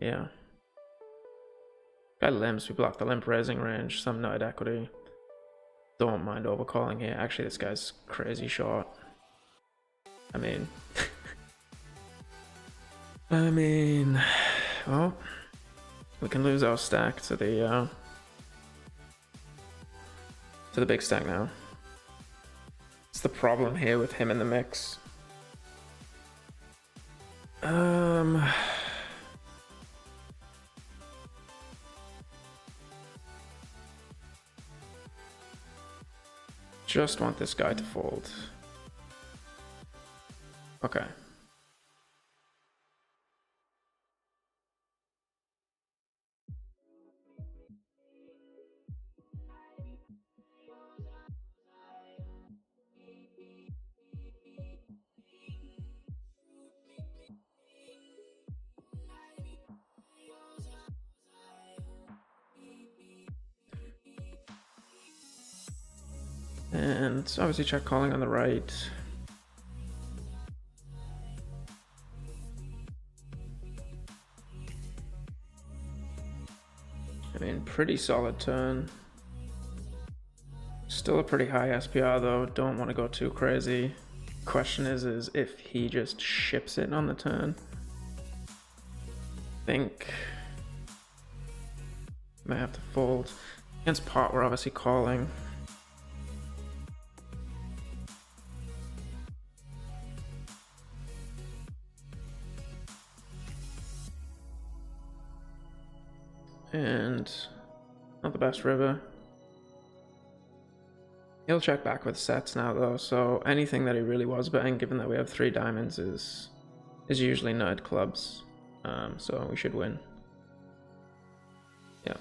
yeah. Guy limps, we block the limp raising range, some nut equity. Don't mind overcalling here. Actually, this guy's crazy short. I mean... well, we can lose our stack to the big stack now. It's the problem here with him in the mix. Just want this guy to fold. Okay. And obviously check calling on the right. I mean, pretty solid turn. Still a pretty high SPR though, don't want to go too crazy. Question is if he just ships it on the turn. I think may have to fold. Against pot, we're obviously calling. And not the best river. He'll check back with sets now though, so anything that he really was betting, given that we have 3 diamonds, is usually nut clubs. So we should win. Yeah.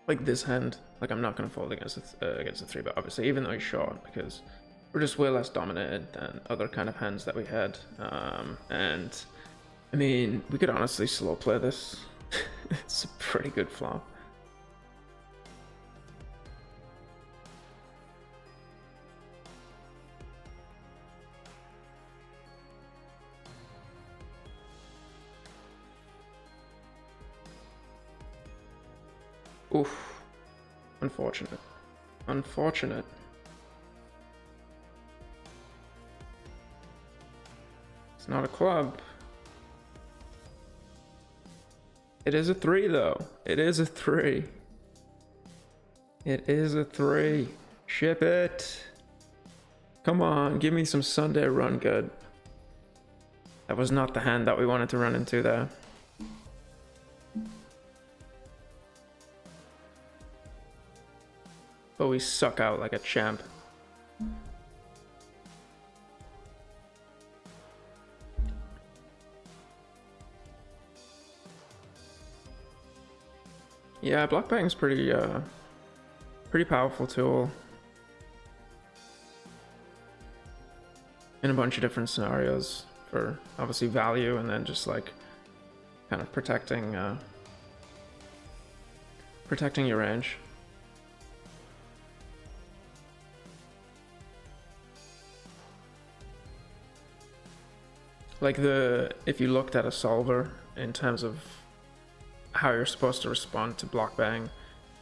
like this hand, like I'm not going to fold against a 3-bet, obviously, even though he's short, because we're just way less dominated than other kind of hands that we had. And I mean, we could honestly slow play this. It's a pretty good flop. Oof. Unfortunate. Unfortunate. It's not a club. It is a 3 though. It is a 3. It is a 3. Ship it. Come on, give me some Sunday run good. That was not the hand that we wanted to run into there. But we suck out like a champ. Yeah, block betting's pretty powerful tool in a bunch of different scenarios for obviously value, and then just like kind of protecting your range. Like if you looked at a solver in terms of how you're supposed to respond to block bang,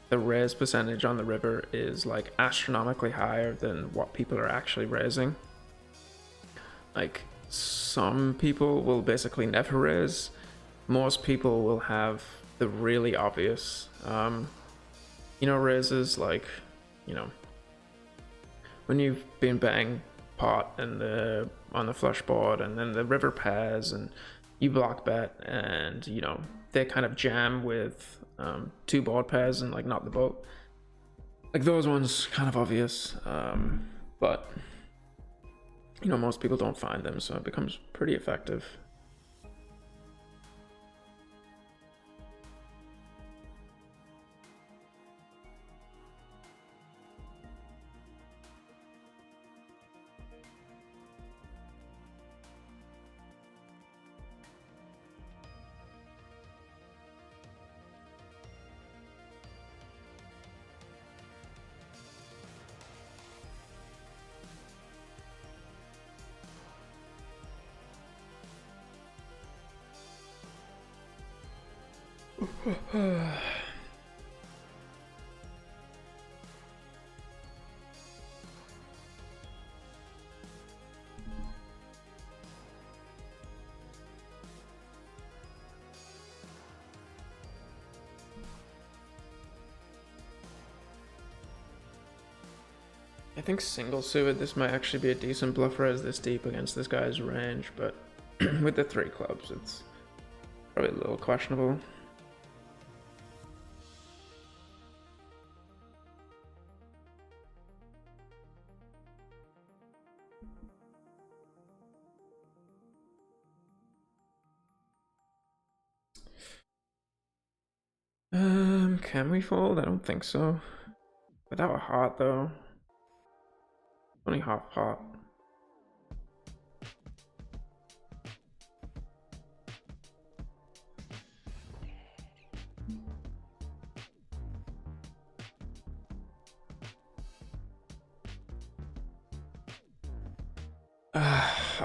the raise percentage on the river is like astronomically higher than what people are actually raising. Like some people will basically never raise. Most people will have the really obvious, raises, like, when you've been betting pot and on the flush board, and then the river pairs, and you block bet, and they kind of jam with 2 board pairs and like not the boat. Like those ones kind of obvious, but most people don't find them, so it becomes pretty effective. I think single suited, this might actually be a decent bluff raise this deep against this guy's range, but with the 3 clubs, it's probably a little questionable. Can we fold? I don't think so. Without a heart though. Only half pot.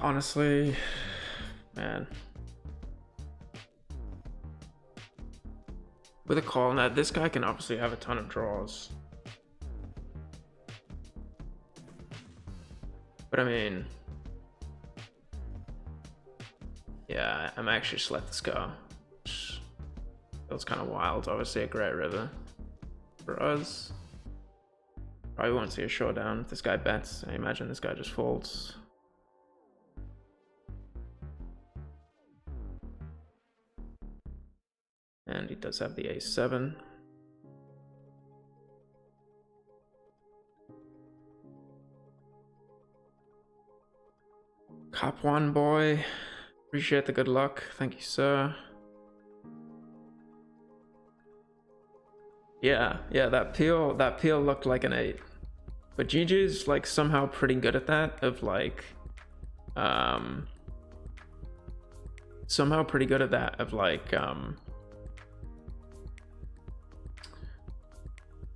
Honestly, man. With a call net, this guy can obviously have a ton of draws. But I mean, yeah, I'm actually just let this go. Feels kind of wild. Obviously a great river for us. Probably won't see a showdown if this guy bets. I imagine this guy just folds. And he does have the ace-7. Cop 1, boy. Appreciate the good luck. Thank you, sir. Yeah, yeah, that peel looked like an 8. But GG's like somehow pretty good at that, of like um somehow pretty good at that of like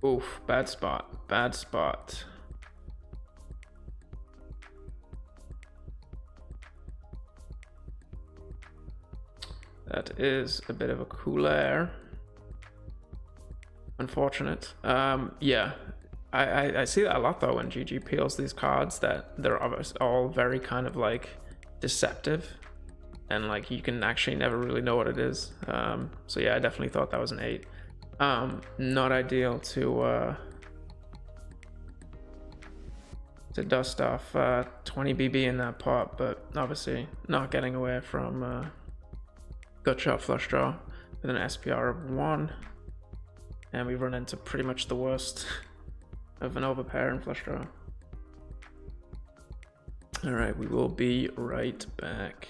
oof, bad spot. Bad spot. That is a bit of a cool air. Unfortunate. Yeah. I see that a lot though when GG peels these cards, that they're all very kind of like deceptive, and like you can actually never really know what it is. So yeah, I definitely thought that was an 8. Not ideal to dust off 20 BB in that pot, but obviously not getting away from gut shot flush draw with an SPR of 1, and we run into pretty much the worst of an overpair and flush draw. All right, we will be right back.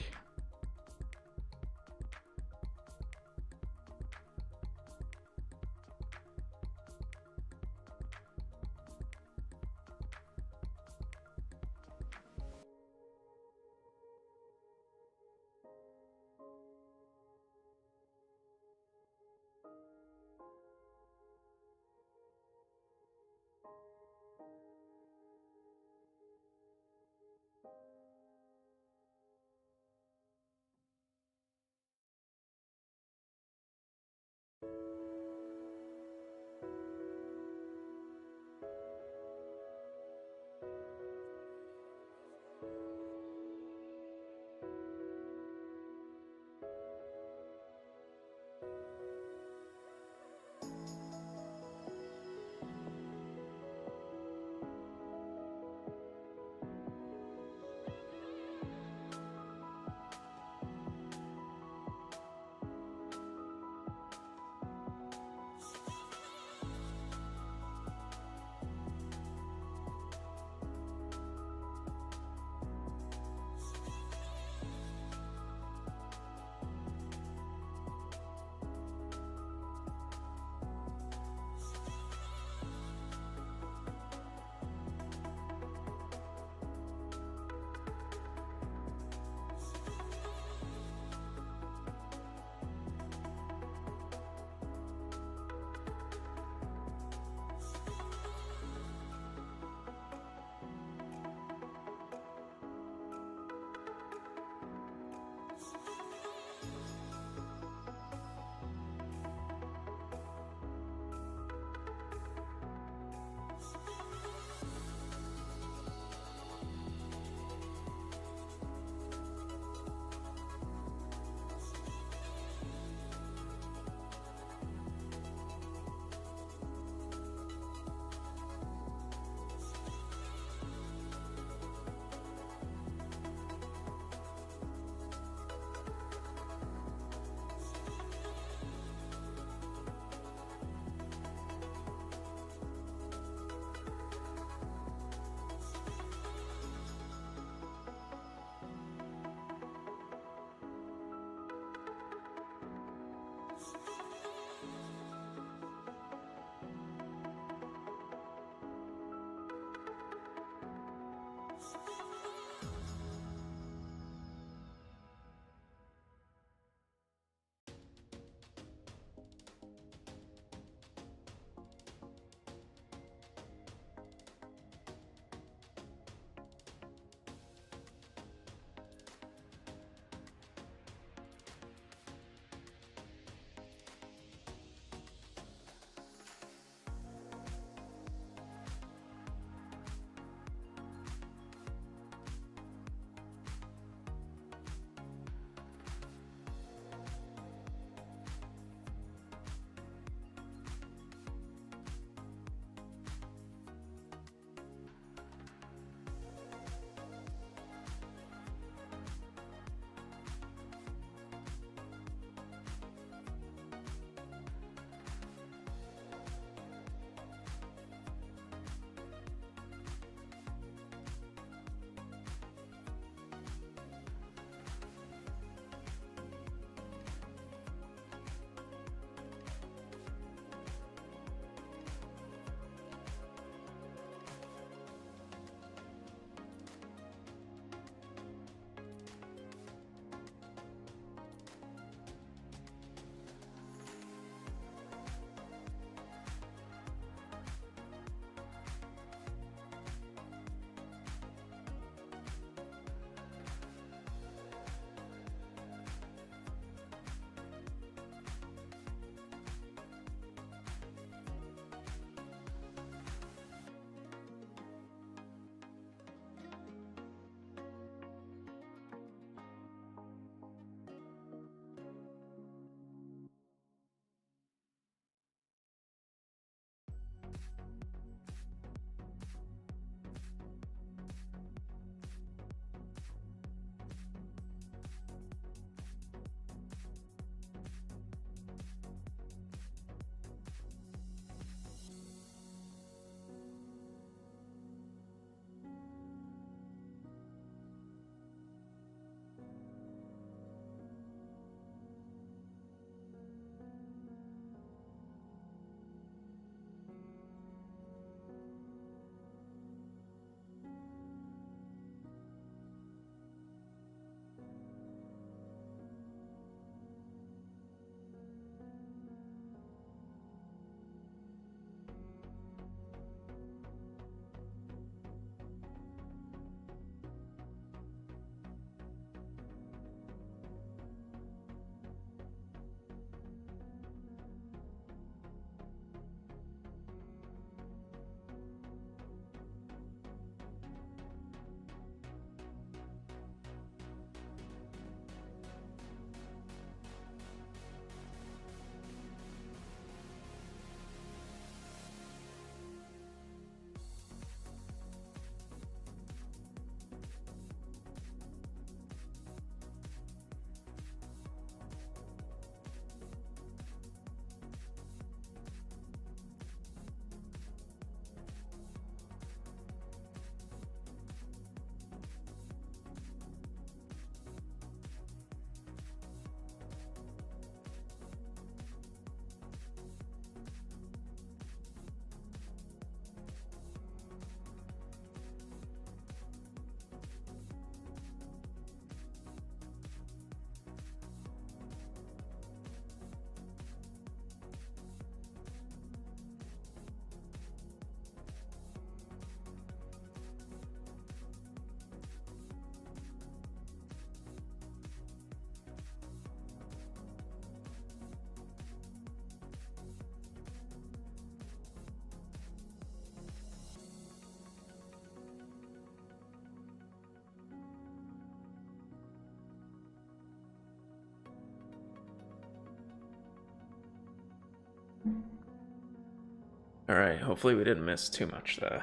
Alright, hopefully we didn't miss too much there.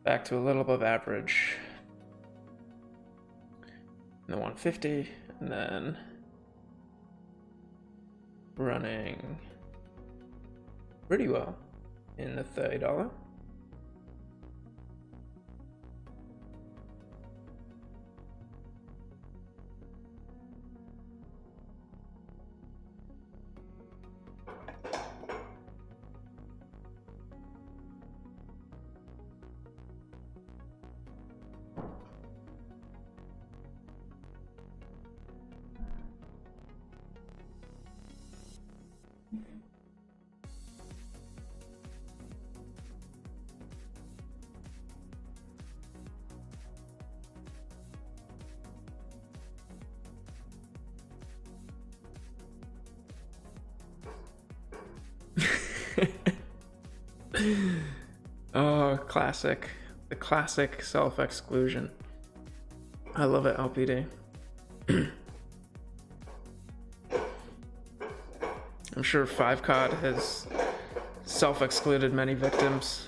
Back to a little above average. In the 150, and then running pretty well in the $30. Oh, classic. The classic self-exclusion. I love it, LPD. I'm sure 5COD has self-excluded many victims.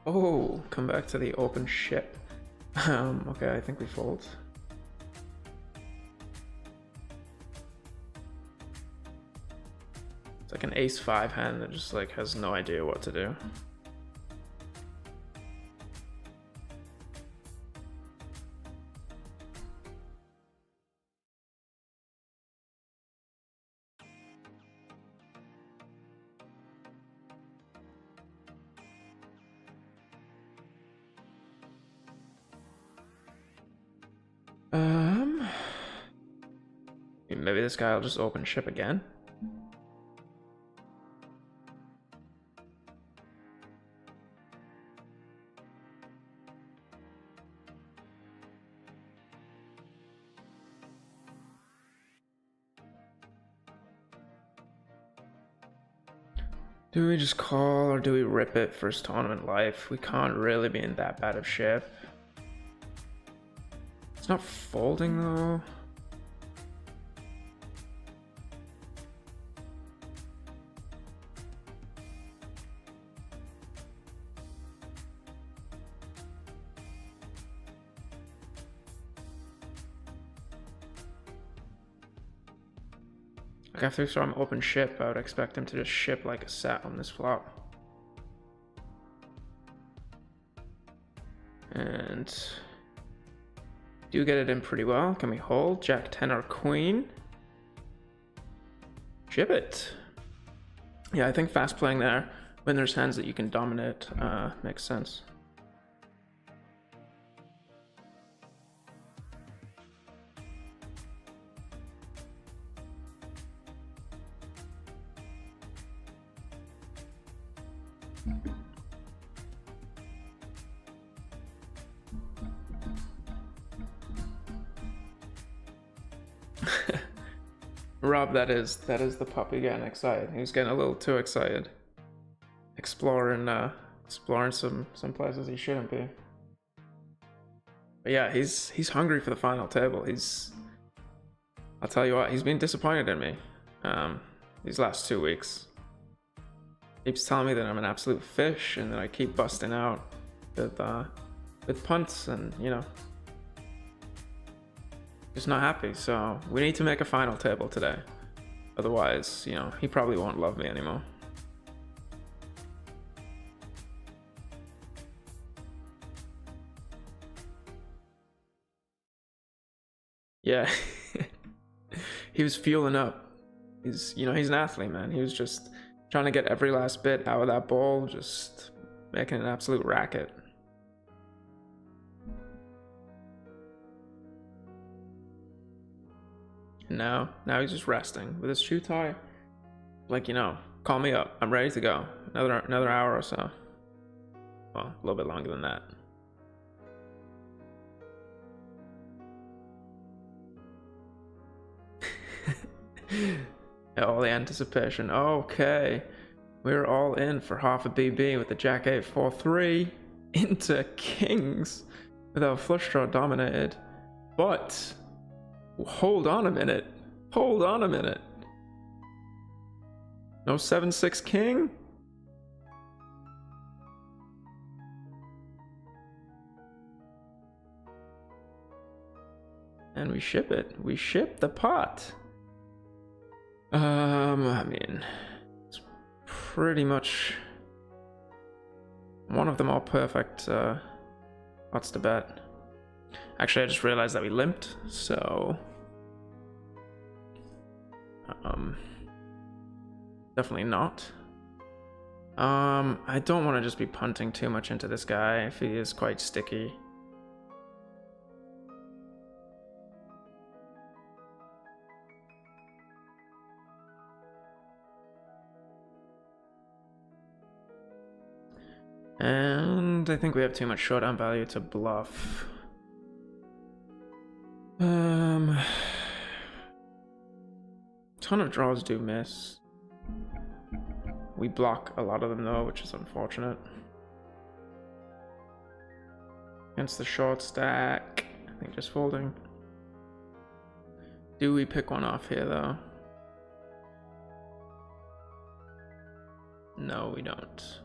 Oh, come back to the open ship. Okay, I think we fold. It's like an ace-5 hand that just like has no idea what to do. Maybe this guy will just open ship again. Do we just call or do we rip it first tournament life? We can't really be in that bad of shape. It's not folding though. Like after we saw him open ship, I would expect him to just ship like a set on this flop. And do get it in pretty well. Can we hold? Jack 10 or queen? Ship it. Yeah, I think fast playing there when there's hands that you can dominate makes sense. Rob, that is the puppy getting excited. He was getting a little too excited. Exploring some places he shouldn't be. But yeah, he's hungry for the final table. I'll tell you what, he's been disappointed in me these last 2 weeks. Keeps telling me that I'm an absolute fish and that I keep busting out with punts, and you know, just not happy. So we need to make a final table today. Otherwise, you know, he probably won't love me anymore. Yeah. He was fueling up. He's an athlete, man. He was just trying to get every last bit out of that ball, just making an absolute racket. And now he's just resting with his shoe tie. Like, you know, call me up. I'm ready to go. Another hour or so. Well, a little bit longer than that. All the anticipation. Okay. We're all in for half a BB with the Jack 8 4-3 into kings with our flush draw dominated. But hold on a minute. Hold on a minute. No 7-6 king? And we ship it. We ship the pot. I mean, it's pretty much one of them all perfect. What's the bet? Actually, I just realized that we limped, so definitely not. I don't want to just be punting too much into this guy if he is quite sticky. And I think we have too much showdown value to bluff. Ton of draws do miss. We block a lot of them though, which is unfortunate. Against the short stack, I think just folding. Do we pick one off here though? No, we don't.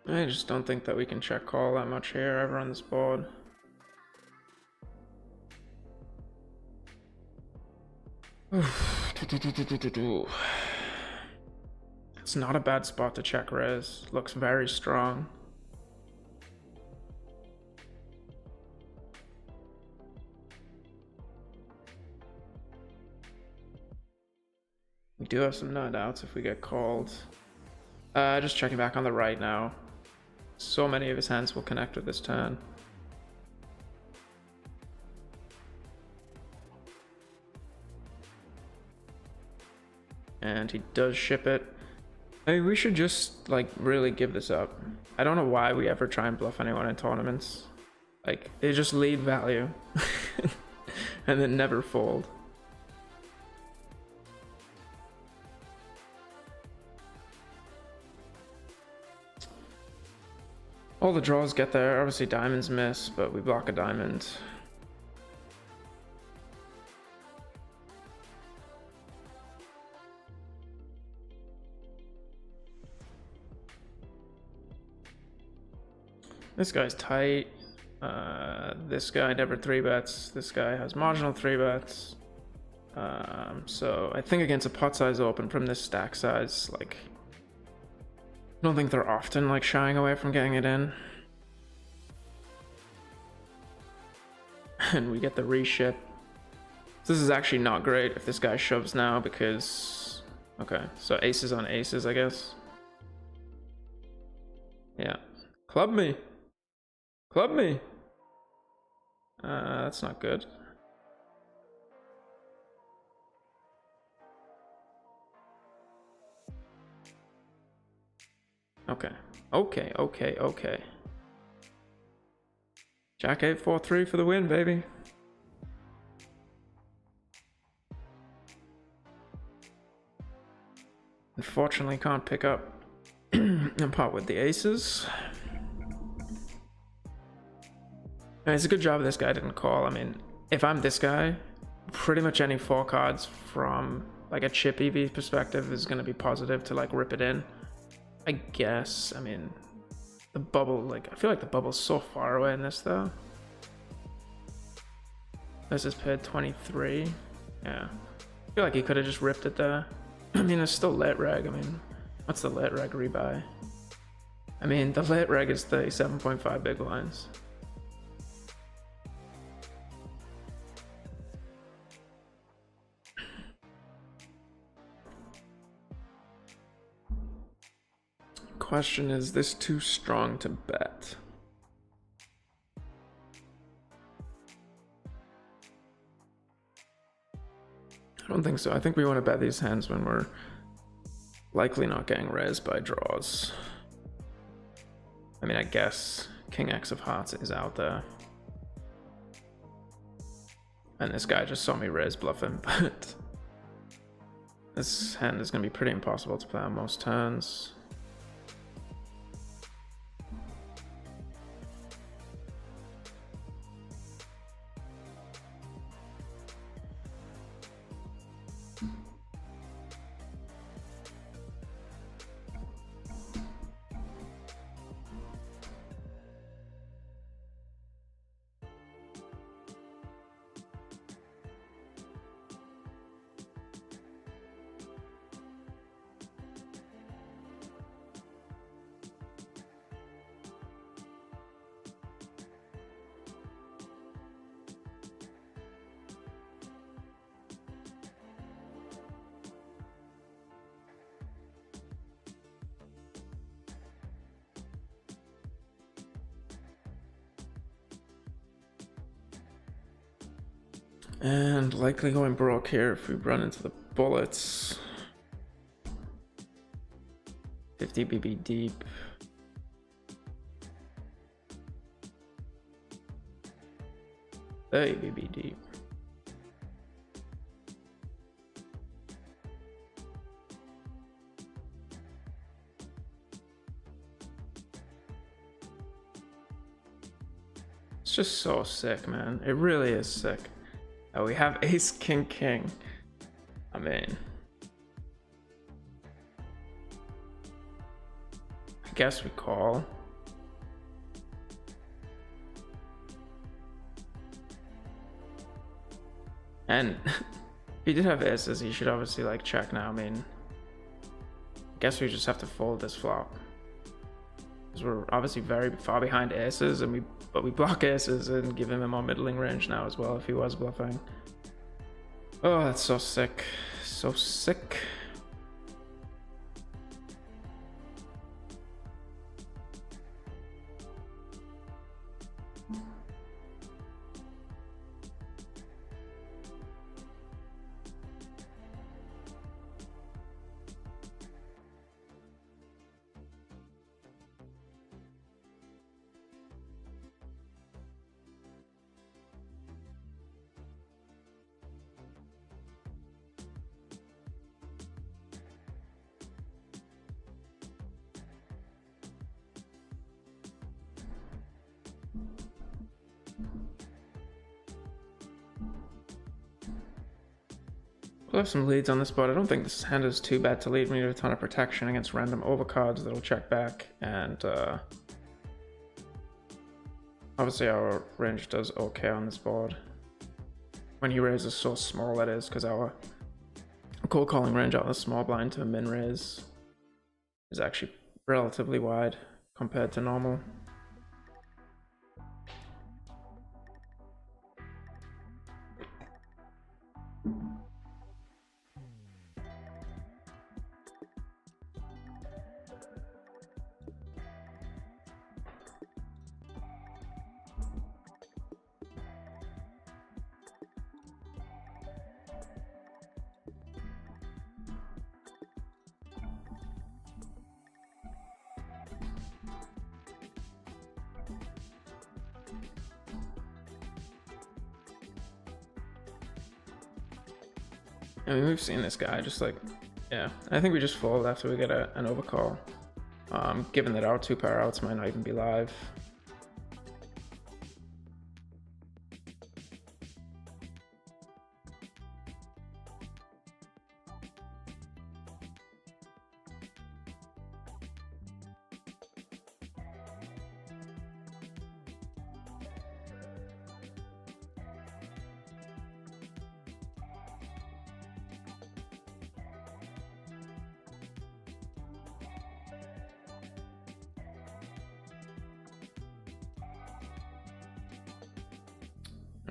I just don't think that we can check call that much here ever on this board. It's not a bad spot to check raise. Looks very strong. We do have some nut outs if we get called. Just checking back on the right now. So many of his hands will connect with this turn. And he does ship it. I mean, we should just, like, really give this up. I don't know why we ever try and bluff anyone in tournaments. Like, they just lead value. And then never fold. All the draws get there. Obviously diamonds miss, but we block a diamond. This guy's tight. This guy never 3-bets. This guy has marginal 3-bets. So I think against a pot size open from this stack size, like, I don't think they're often like shying away from getting it in. And we get the reship. This is actually not great if this guy shoves now because, okay, so aces on aces, I guess. Yeah, club me. Club me. That's not good. Okay. Jack 8-4-3 for the win, baby. Unfortunately, can't pick up and pot with the aces. It's a good job this guy didn't call. I mean, if I'm this guy, pretty much any 4 cards from like a chip EV perspective is going to be positive to like rip it in, I guess. I mean, the bubble, like, I feel like the bubble's so far away in this though. This is paired 23. Yeah, I feel like he could have just ripped it there. I mean, it's still lit reg. I mean, what's the lit reg rebuy? I mean, the lit reg is 37.5 big blinds. Question, is this too strong to bet? I don't think so. I think we want to bet these hands when we're likely not getting raised by draws. I mean, I guess King X of Hearts is out there. And this guy just saw me raise bluff him, but this hand is going to be pretty impossible to play on most turns. And likely going broke here if we run into the bullets. 50 BB deep. Hey, BB deep. It's just so sick, man. It really is sick. Oh, we have ace, king, king. I mean, I guess we call. And if he did have aces, he should obviously like check now. I mean, I guess we just have to fold this flop. Because we're obviously very far behind aces, and but we block aces and give him a more middling range now as well if he was bluffing. Oh, that's so sick. So sick. We'll have some leads on this board. I don't think this hand is too bad to lead. We need a ton of protection against random overcards that'll check back, and obviously our range does okay on this board. When he raises so small, that is, because our cold calling range out of the small blind to a min raise is actually relatively wide compared to normal. I mean, we've seen this guy just like, yeah, I think we just fold after we get an overcall. Given that our 2 pair outs might not even be live.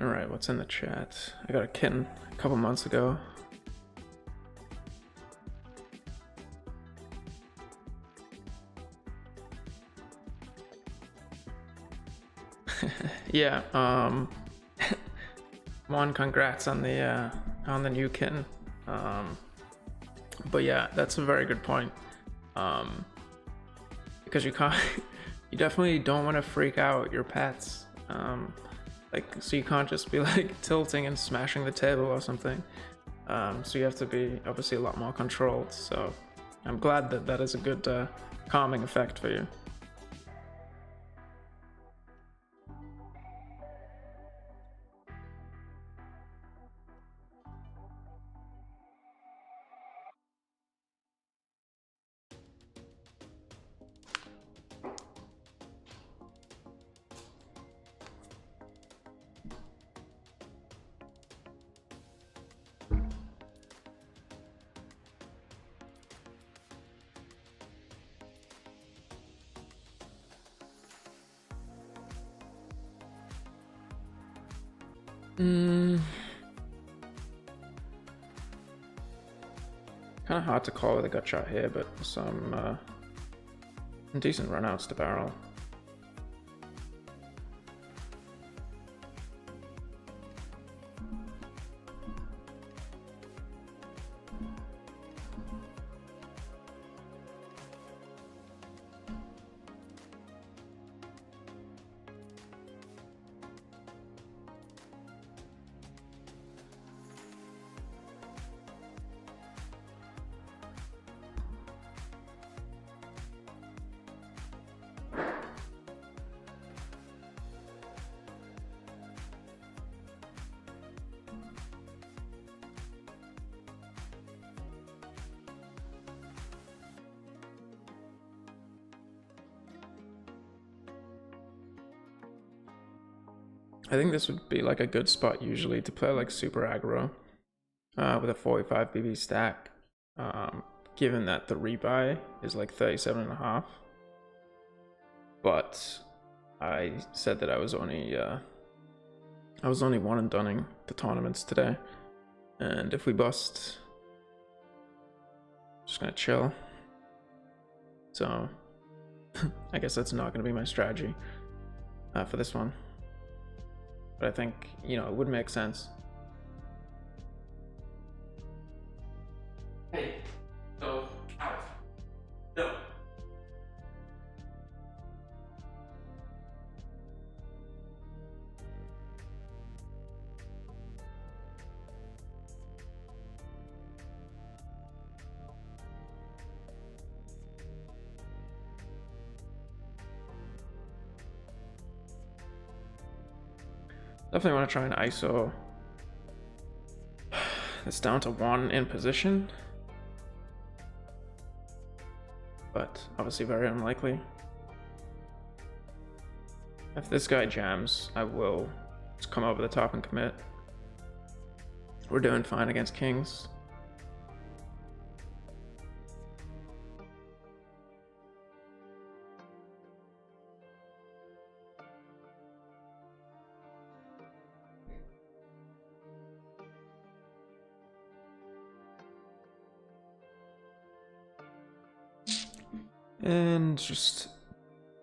All right, what's in the chat? I got a kitten a couple months ago. Yeah, one, congrats on the new kitten. But yeah, that's a very good point. Because you can't, you definitely don't want to freak out your pets. Like, so you can't just be like tilting and smashing the table or something. So you have to be obviously a lot more controlled. So I'm glad that that is a good calming effect for you. Kind of hard to call with a gut shot here, but some decent runouts to barrel. I think this would be like a good spot usually to play like super aggro with a 45 BB stack, given that the rebuy is like 37.5. But I said that I was only one and doneing the tournaments today, and if we bust, I'm just gonna chill. So I guess that's not gonna be my strategy for this one. But I think, you know, it would make sense. Hey, go out. No. Definitely want to try and ISO It's down to 1 in position, but obviously very unlikely. If this guy jams, I will just come over the top and commit. We're doing fine against kings. And just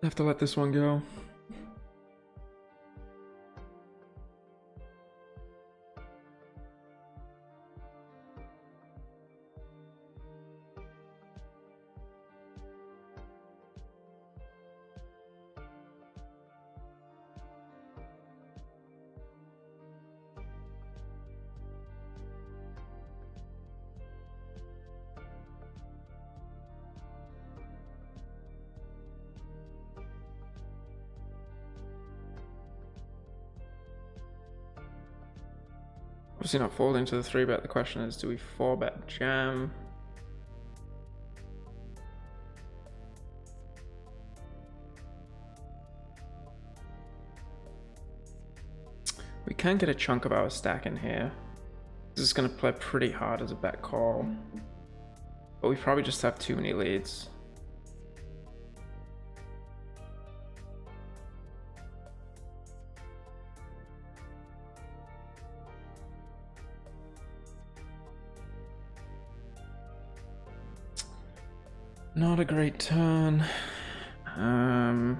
have to let this one go. Obviously not folding to the 3-bet. The question is, do we 4-bet jam? We can get a chunk of our stack in here. This is going to play pretty hard as a bet call, but we probably just have too many leads. Not a great turn. I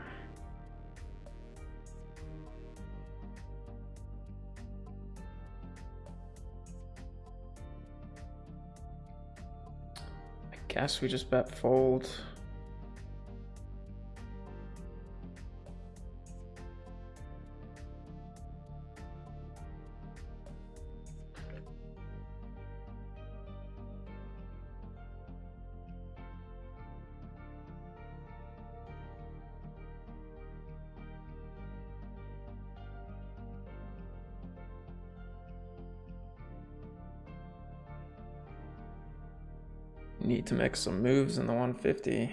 guess we just bet fold. Need to make some moves in the 150.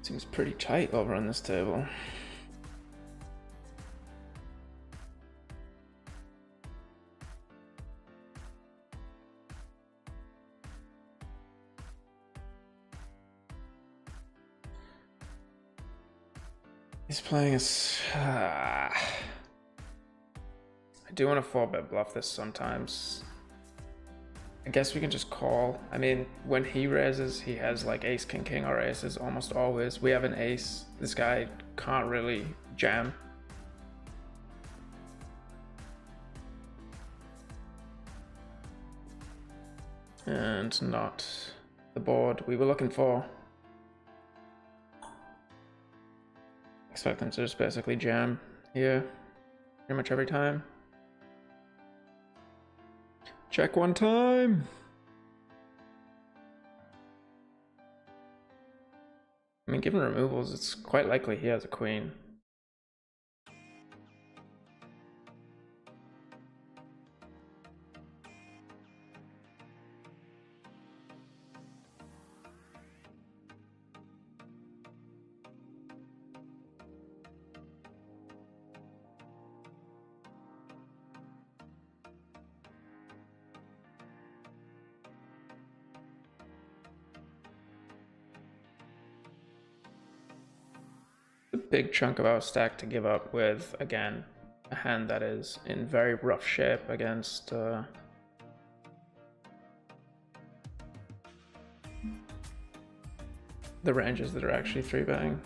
Seems pretty tight over on this table. He's playing us. I do want to 4-bet bluff this sometimes. I guess we can just call. I mean, when he raises, he has like ace, king, king, or aces almost always. We have an ace. This guy can't really jam. And not the board we were looking for. Expect them to just basically jam here pretty much every time. Check one time. I mean, given removals, it's quite likely he has a queen. Big chunk of our stack to give up with, again, a hand that is in very rough shape against the ranges that are actually 3-betting.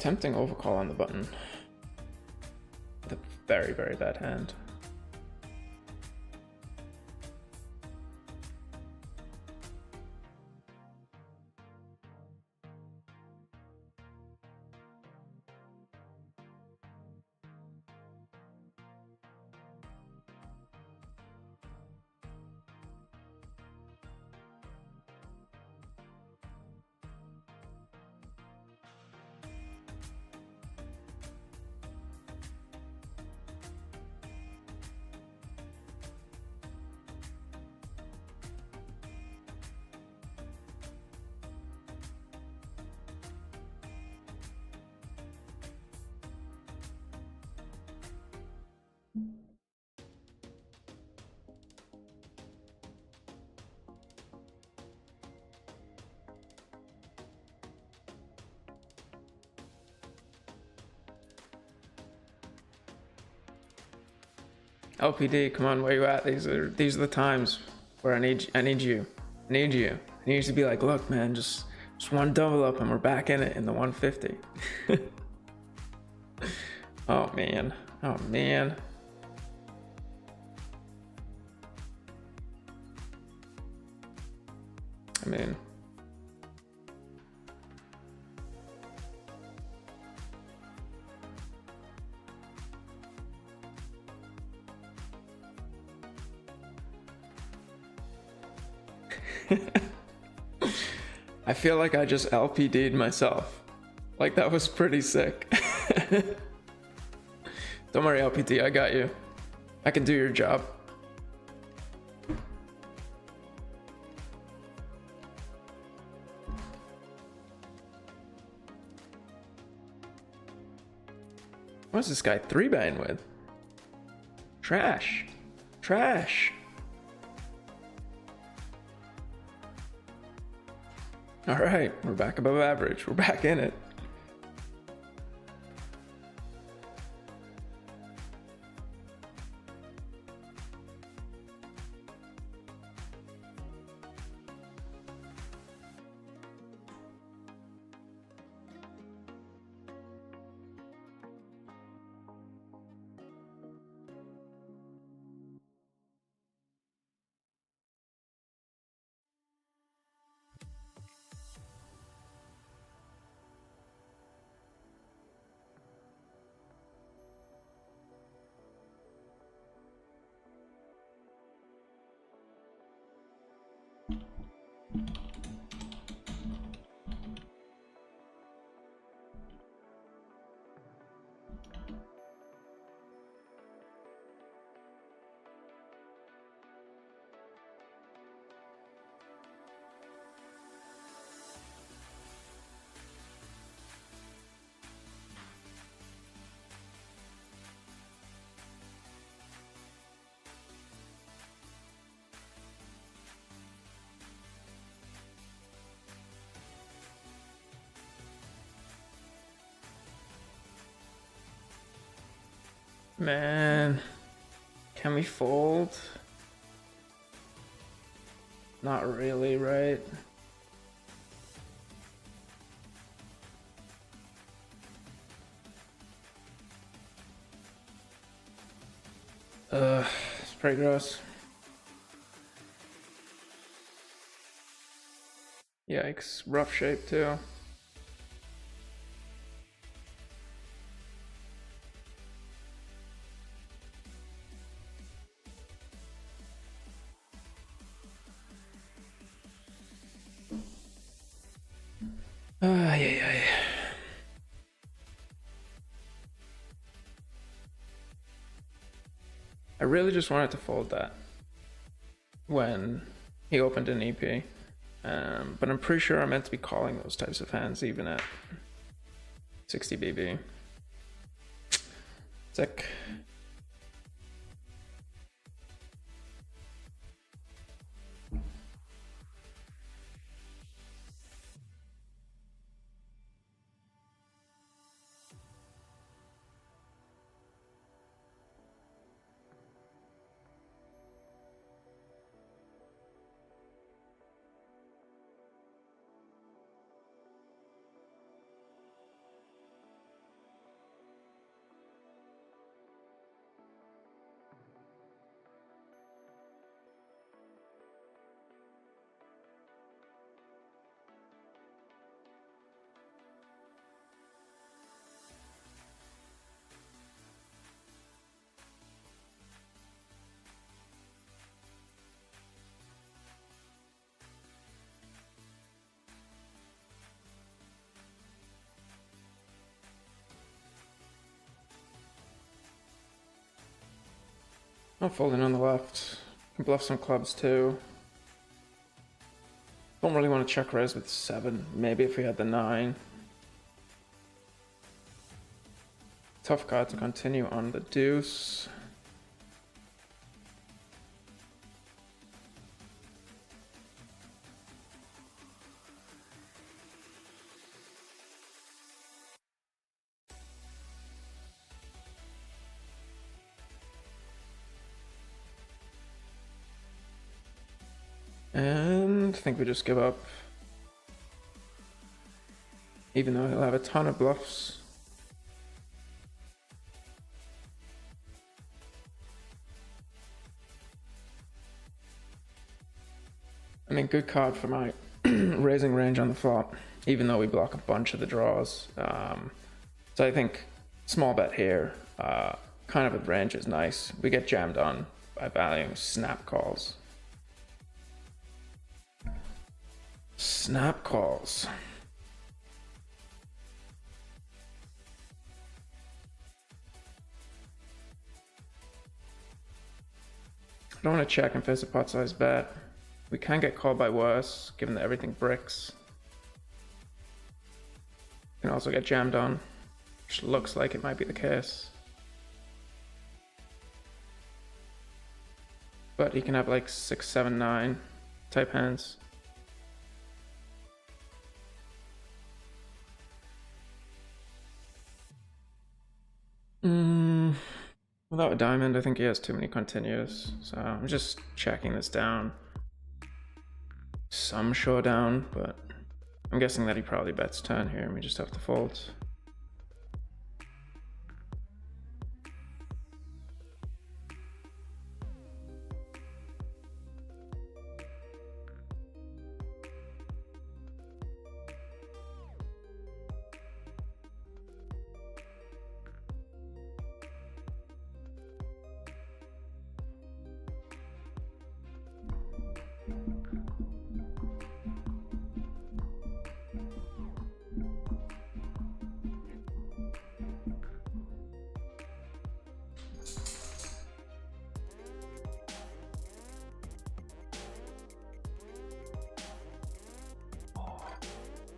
Tempting overcall on the button. With a very, very bad hand. LPD, come on, where you at? These are the times where I need you. I need you. I need you to be like, look, man, just one double up and we're back in it in the 150. Oh man. Oh man. I mean, I feel like I just LPD'd myself. Like, that was pretty sick. Don't worry, LPD, I got you. I can do your job. What's this guy 3-betting with? Trash. Trash. All right, we're back above average. We're back in it. Man, can we fold? Not really, right? It's pretty gross. Yikes, rough shape too. Yeah. I really just wanted to fold that when he opened an EP. But I'm pretty sure I'm meant to be calling those types of hands even at 60 BB. Sick. I'm folding on the left. Can bluff some clubs too. Don't really want to check raise with 7. Maybe if we had the 9. Tough card to continue on the deuce. And I think we just give up. Even though he'll have a ton of bluffs. I mean, good card for my raising range on the flop, even though we block a bunch of the draws. So I think small bet here, kind of a range is nice. We get jammed on by valuing snap calls. Snap calls. I don't want to check and face a pot size bet. We can get called by worse, given that everything bricks. Can also get jammed on, which looks like it might be the case. But he can have like 6, 7, 9 type hands. Without a diamond, I think he has too many continues. So I'm just checking this down. Some showdown, but I'm guessing that he probably bets turn here and we just have to fold.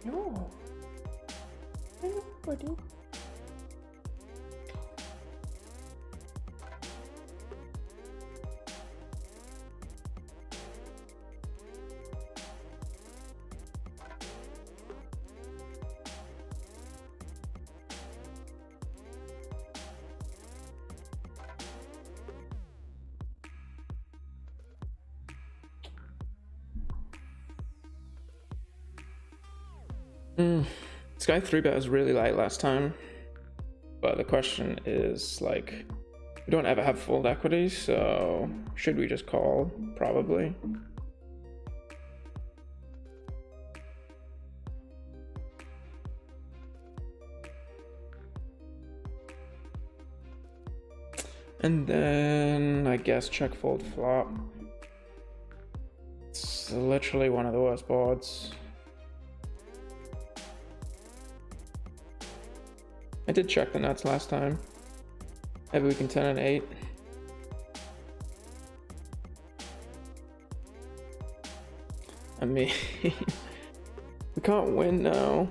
No. Hello, buddy. This guy 3-bet was really light last time, but the question is, like, we don't ever have fold equity, so should we just call? Probably. And then I guess check fold flop. It's literally one of the worst boards. I did check the nuts last time. Maybe we can 10 and 8. I mean, we can't win now.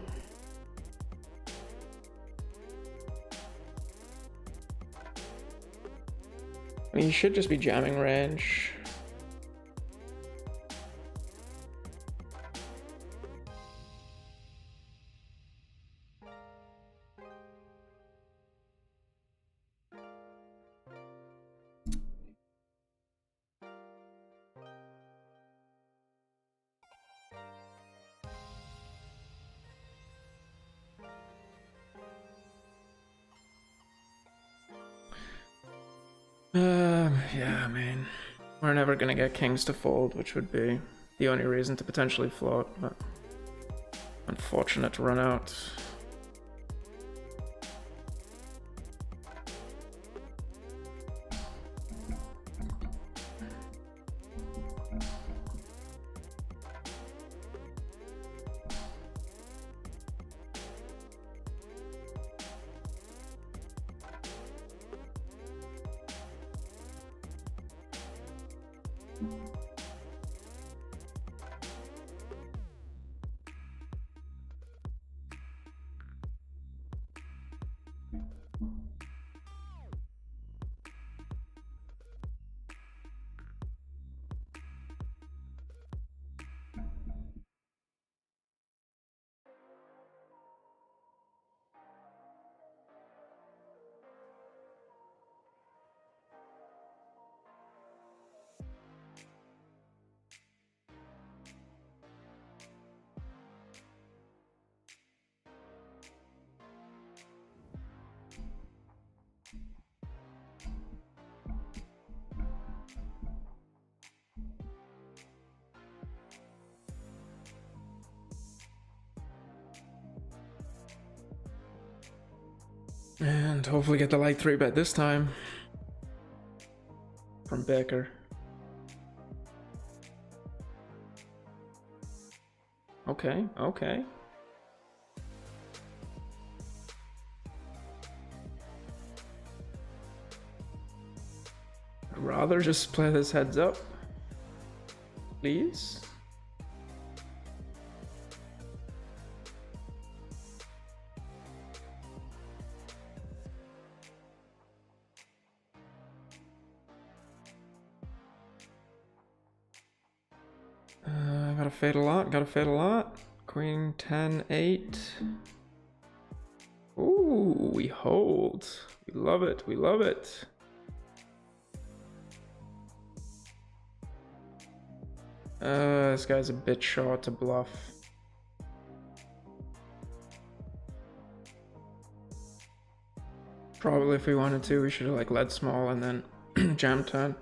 I mean, you should just be jamming range. Yeah, I mean, we're never gonna get kings to fold, which would be the only reason to potentially float, but unfortunate to run out. And hopefully get the light 3-bet this time from Baker. Okay, okay. I'd rather just play this heads up, please. Gotta fade a lot, gotta fade a lot. Queen 10, 8. Ooh, we hold. We love it, we love it. This guy's a bit short to bluff. Probably if we wanted to, we should have like led small and then jam 10.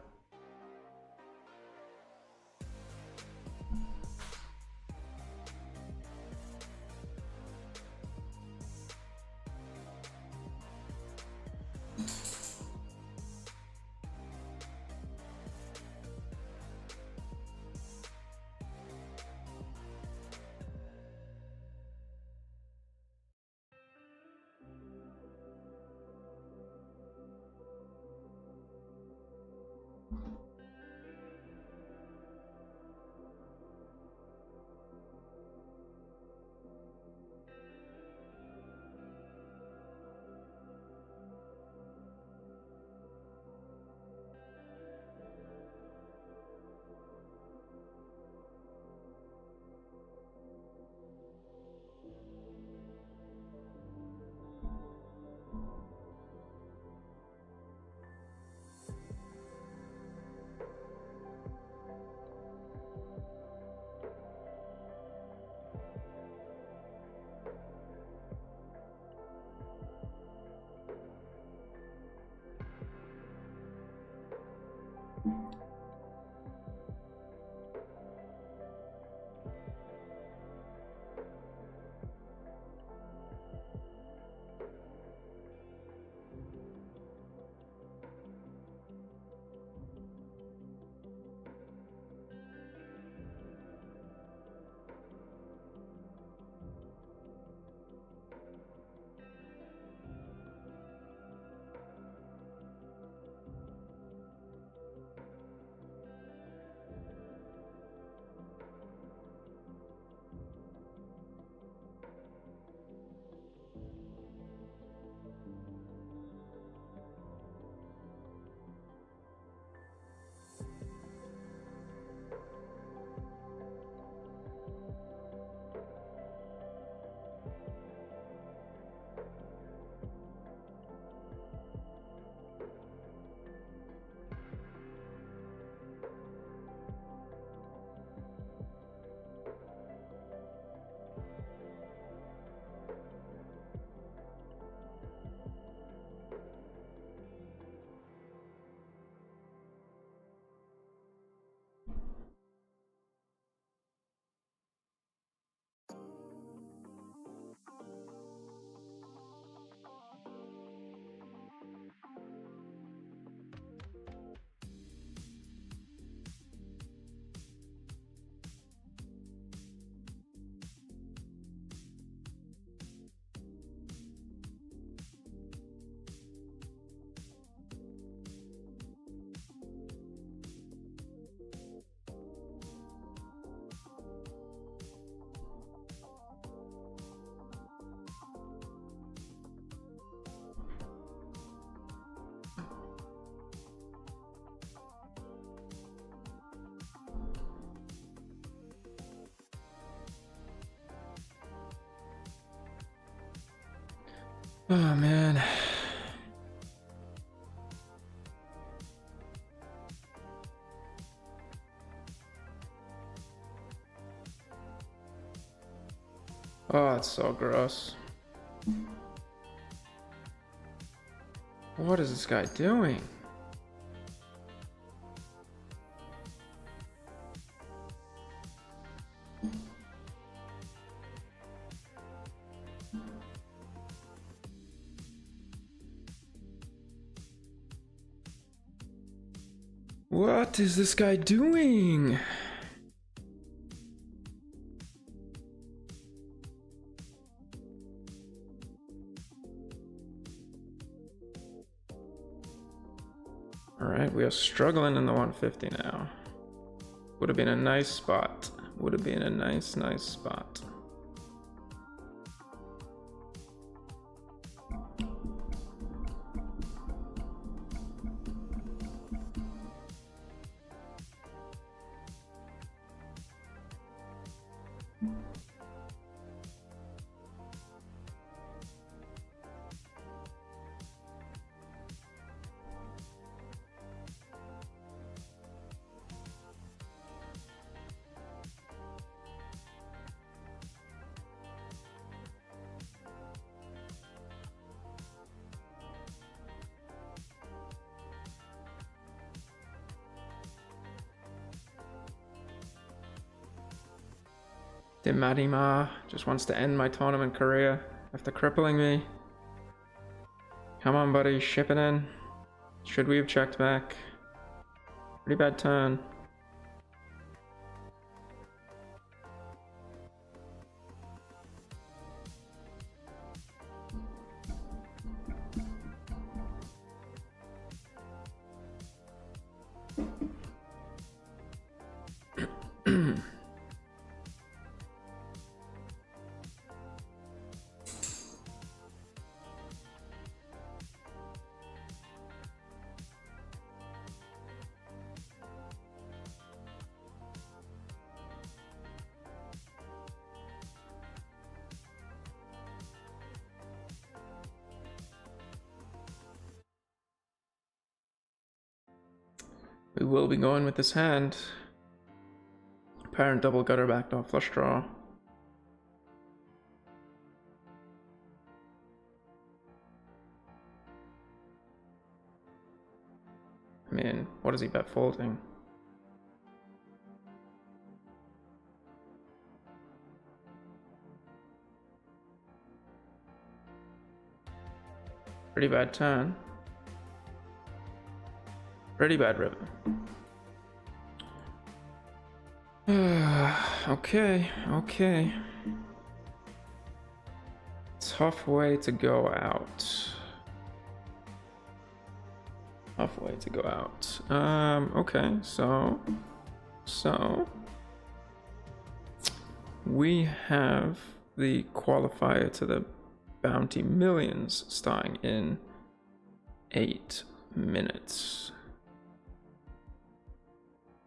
Oh man. Oh, it's so gross. What is this guy doing? What is this guy doing? Alright, we are struggling in the 150 now. Would have been a nice spot. Would have been a nice spot. Dimadima just wants to end my tournament career after crippling me. Come on, buddy, ship it in. Should we have checked back? Pretty bad turn. We will be going with this hand. Parent double gutter backed off flush draw. I mean, what does he bet folding? Pretty bad turn. Pretty bad river. Okay. Tough way to go out. Okay, so we have the qualifier to the bounty millions starting in 8 minutes.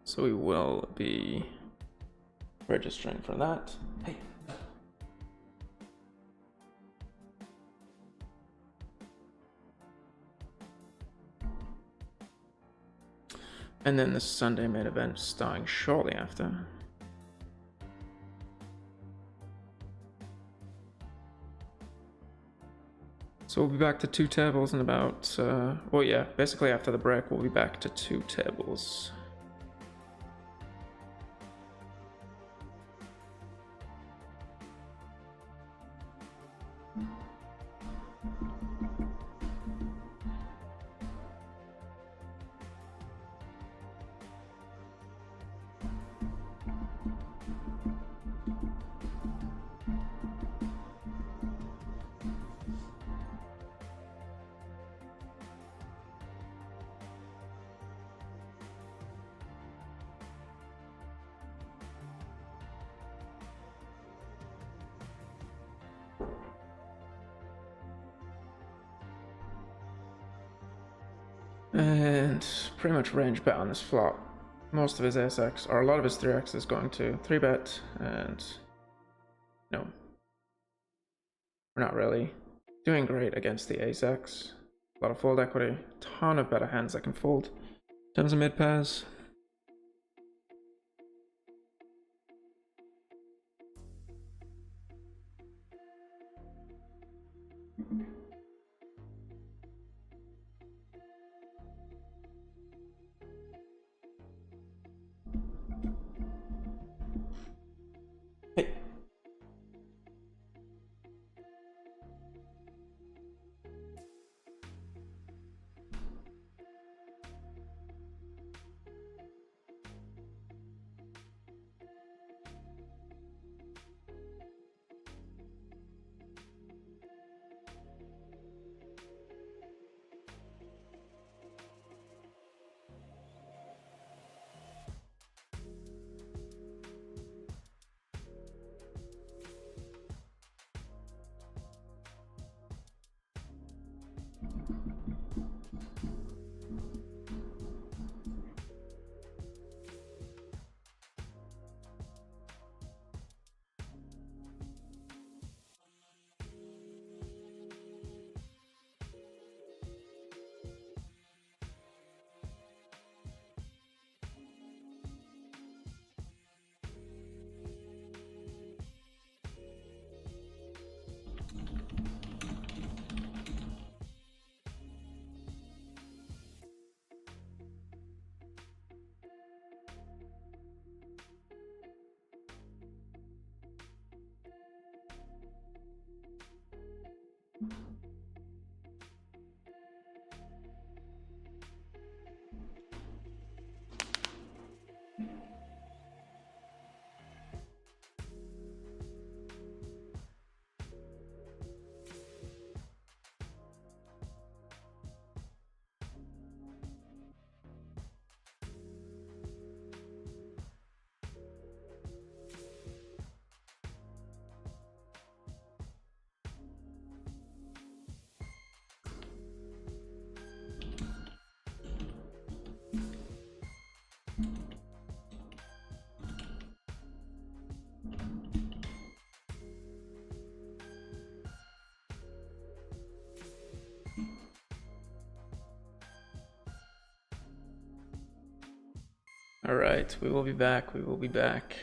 So we will be registering for that. Hey. And then the Sunday main event starting shortly after. So we'll be back to 2 tables in about, well yeah, basically after the break we'll be back to 2 tables. And pretty much range bet on this flop. Most of his ASX, or a lot of his 3x is going to 3-bet, and no, we're not really Doing great against the ace-x. A lot of fold equity. Ton of better hands that can fold. In terms of mid pairs. Hey. All right, we will be back. We will be back.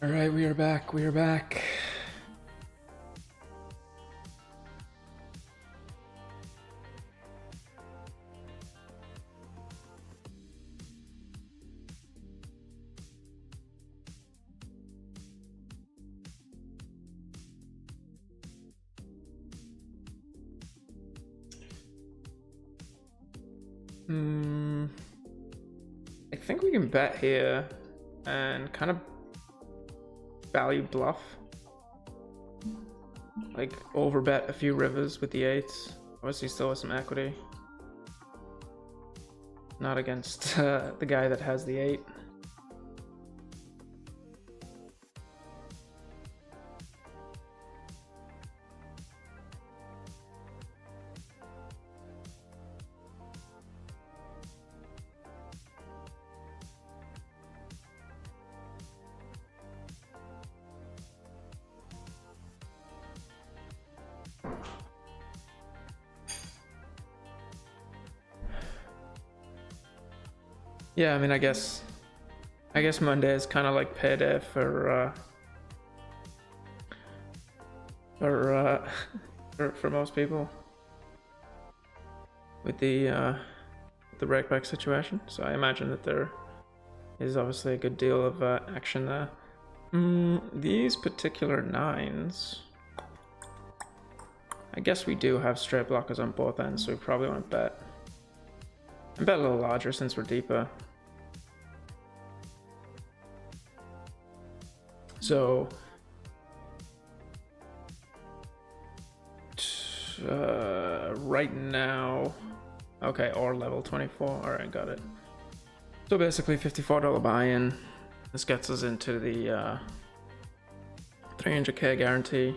All right, we are back. We are back. I think we can bet here and kind of value bluff. Like overbet a few rivers with the 8s. Obviously still has some equity. Not against the guy that has the 8. Yeah, I mean, I guess Monday is kind of like payday for for most people with the rakeback situation. So I imagine that there is obviously a good deal of action there. These particular 9s, I guess we do have straight blockers on both ends, so we probably want to bet. And bet a little larger since we're deeper. So right now, okay, or level 24. All right, got it. So basically $54 buy-in. This gets us into the 300k guarantee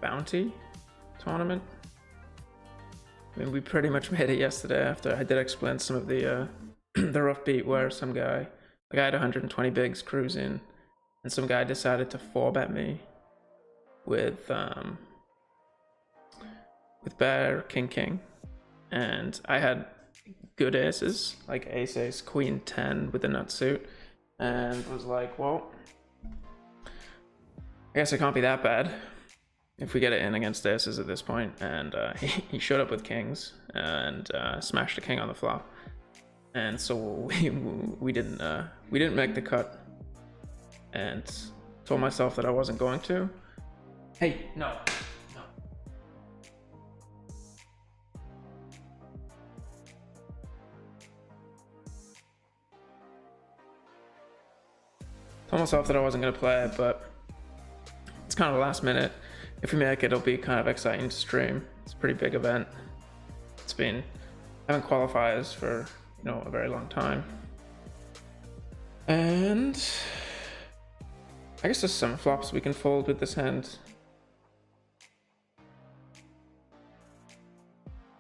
bounty tournament. I mean, we pretty much made it yesterday after I did explain some of the the rough beat where some guy, like I had 120 bigs cruising, and some guy decided to 4-bet me with bear king, and I had good aces like ace queen 10 with the nut suit, and was like, well, I guess it can't be that bad if we get it in against aces at this point. And he showed up with kings and smashed a king on the flop, and so we didn't make the cut, and told myself that I wasn't going to. Hey, no. Told myself that I wasn't going to play it, but it's kind of last minute. If we make it, it'll be kind of exciting to stream. It's a pretty big event. It's been having qualifiers for, you know, a very long time. And I guess there's some flops we can fold with this hand.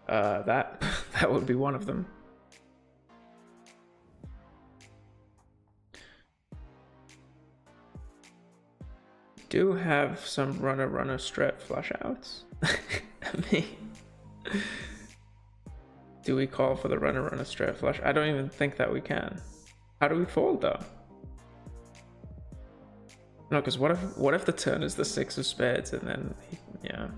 That would be one of them. Do have some runner strat flush outs. I mean, Do we call for the runner on a straight flush? I don't even think that we can. How do we fold though? No, because what if the turn is the 6 of spades and then yeah.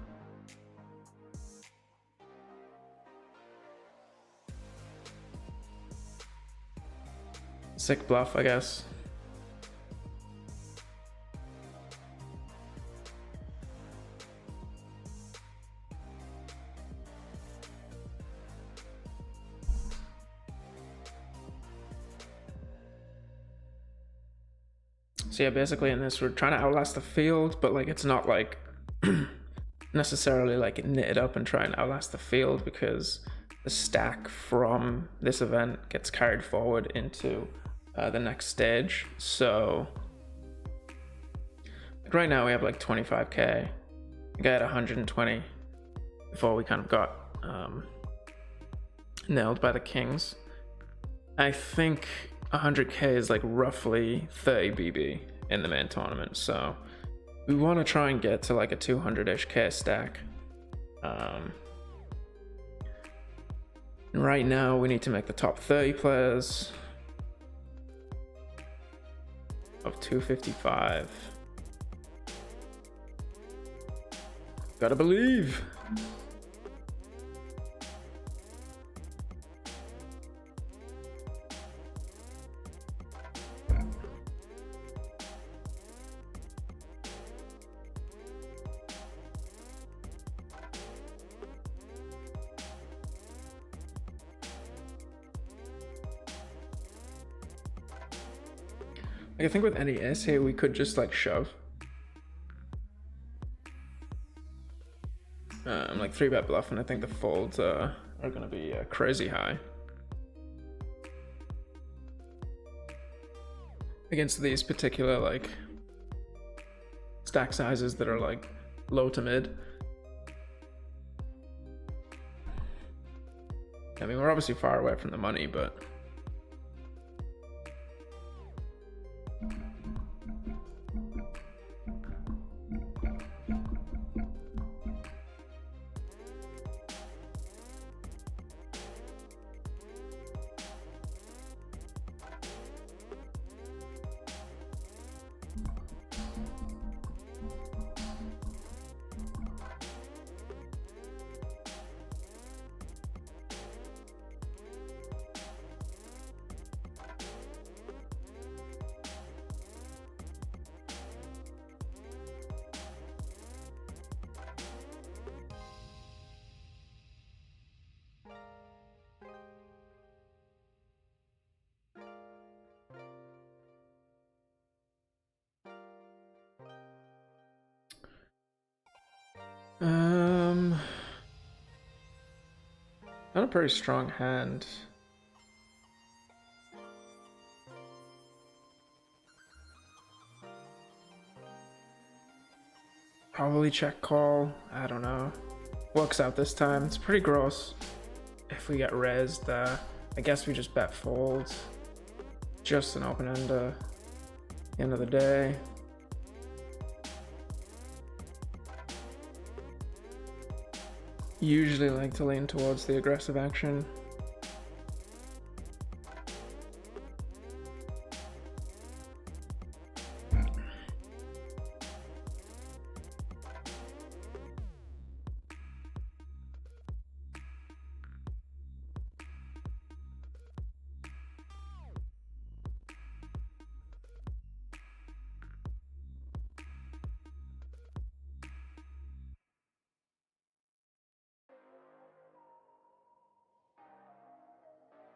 Sick bluff, I guess. So yeah, basically in this we're trying to outlast the field, but like it's not like necessarily like knitted up and try and outlast the field, because the stack from this event gets carried forward into the next stage. So like right now we have like 25k. I got 120 before we kind of got nailed by the kings. I think 100k is like roughly 30 BB in the main tournament, so we want to try and get to like a 200-ish k stack. Right now we need to make the top 30 players of 255. Gotta believe. Like, I think with any ace here, we could just like shove. Like 3-bet bluff, and I think the folds are gonna be crazy high against these particular like stack sizes that are like low to mid. I mean, we're obviously far away from the money, but not a pretty strong hand. Probably check call. I don't know. Works out this time. It's pretty gross. If we get rezzed, I guess we just bet fold. Just an open end. End of the day. Usually like to lean towards the aggressive action.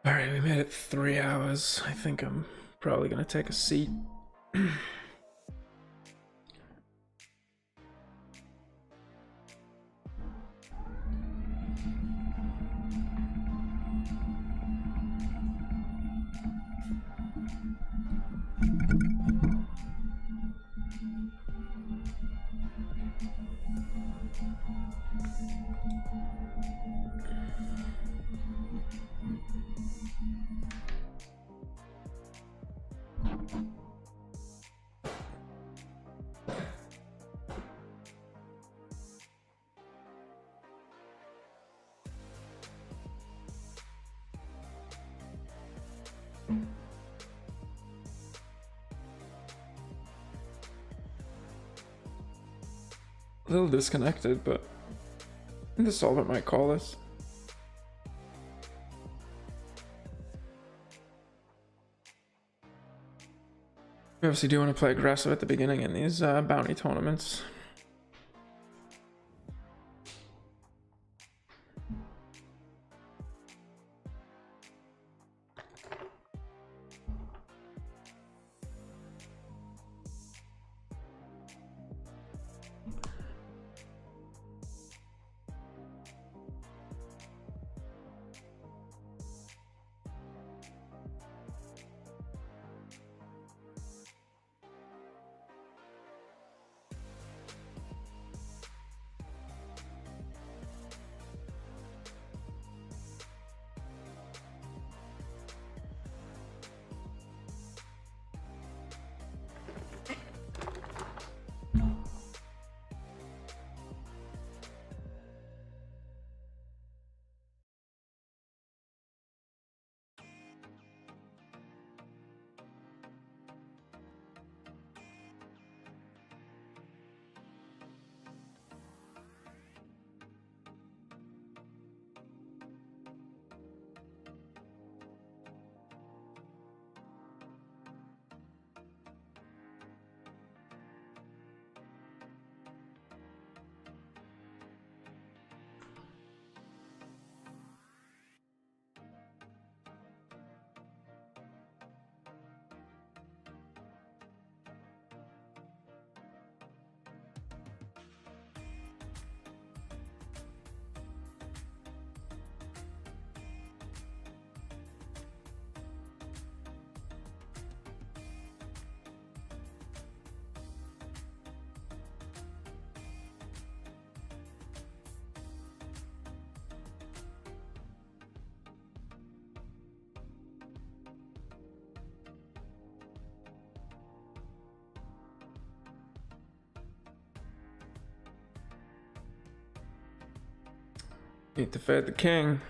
All right, we made it 3 hours. I think I'm probably gonna take a seat. A little disconnected, but I think the solver might call us. We obviously do want to play aggressive at the beginning in these bounty tournaments. Need to fade the king.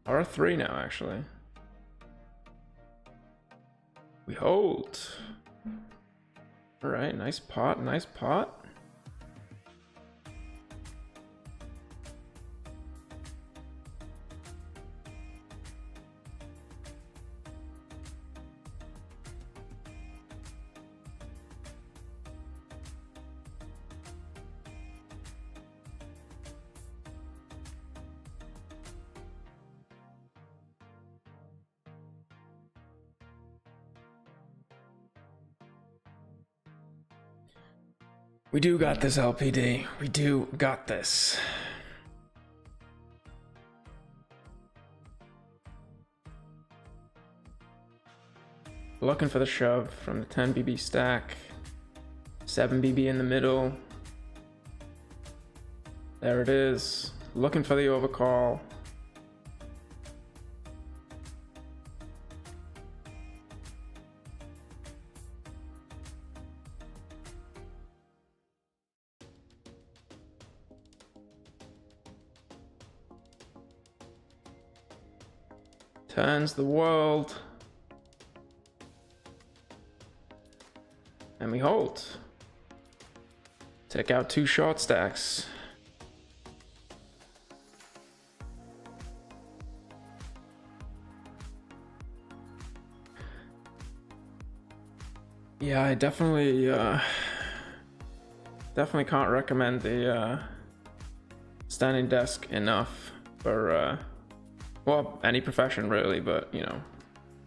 R3 now, actually. We hold. Alright, nice pot, nice pot. We do got this, LPD. We do got this. Looking for the shove from the 10 BB stack. 7 BB in the middle. There it is. Looking for the overcall. Turns the world. And we hold. Take out 2 short stacks. Yeah, I definitely can't recommend the standing desk enough for well, any profession really, but you know,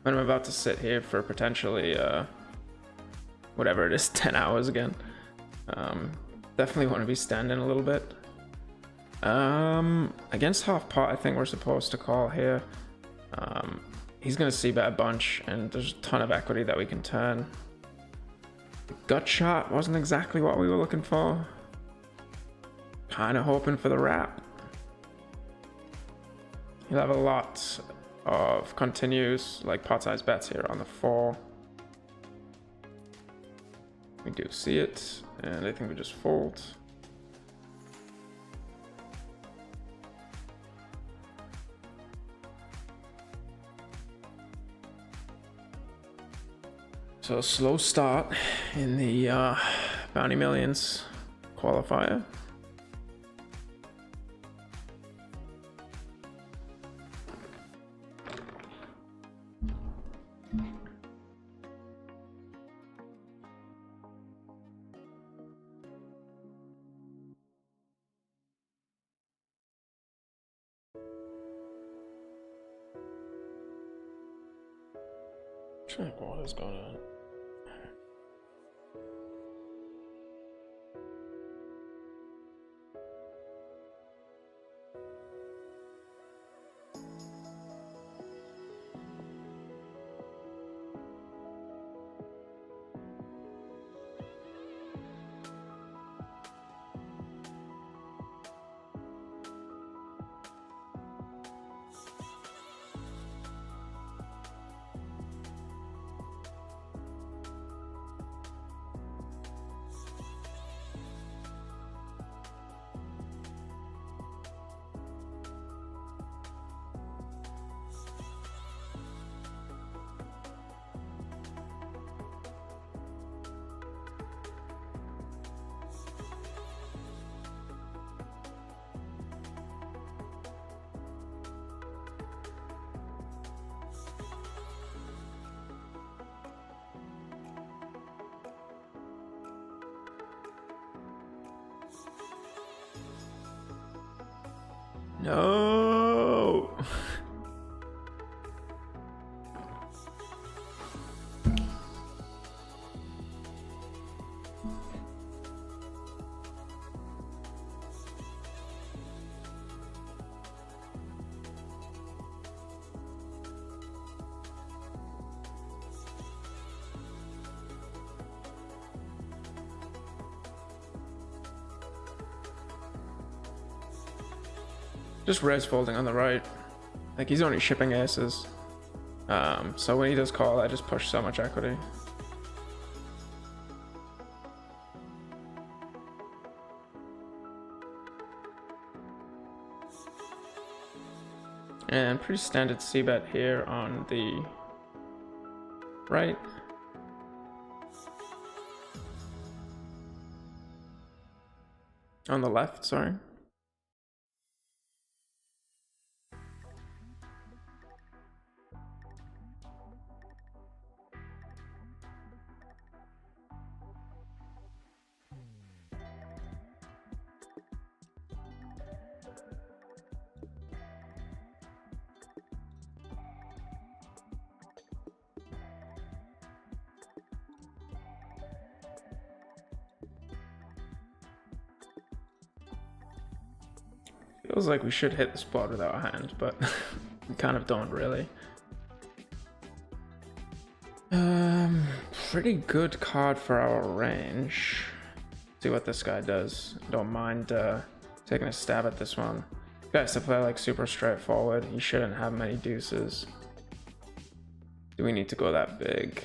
when I'm about to sit here for potentially whatever it is, 10 hours again, definitely want to be standing a little bit. Against half pot, I think we're supposed to call here. He's gonna see bet a bunch, and there's a ton of equity that we can turn. Gut shot wasn't exactly what we were looking for. Kind of hoping for the wrap. He'll have a lot of continues, like pot size bets here on the 4. We do see it, and I think we just fold. So slow start in the Bounty Millions qualifier. What is going on? No. Just res folding on the right. Like, he's only shipping aces. So when he does call, I just push so much equity. And pretty standard c-bet here on the right. On the left, sorry. Feels like we should hit the spot with our hand, but we kind of don't really. Pretty good card for our range. See what this guy does. Don't mind taking a stab at this one. Guys to play like super straightforward. He shouldn't have many deuces. Do we need to go that big?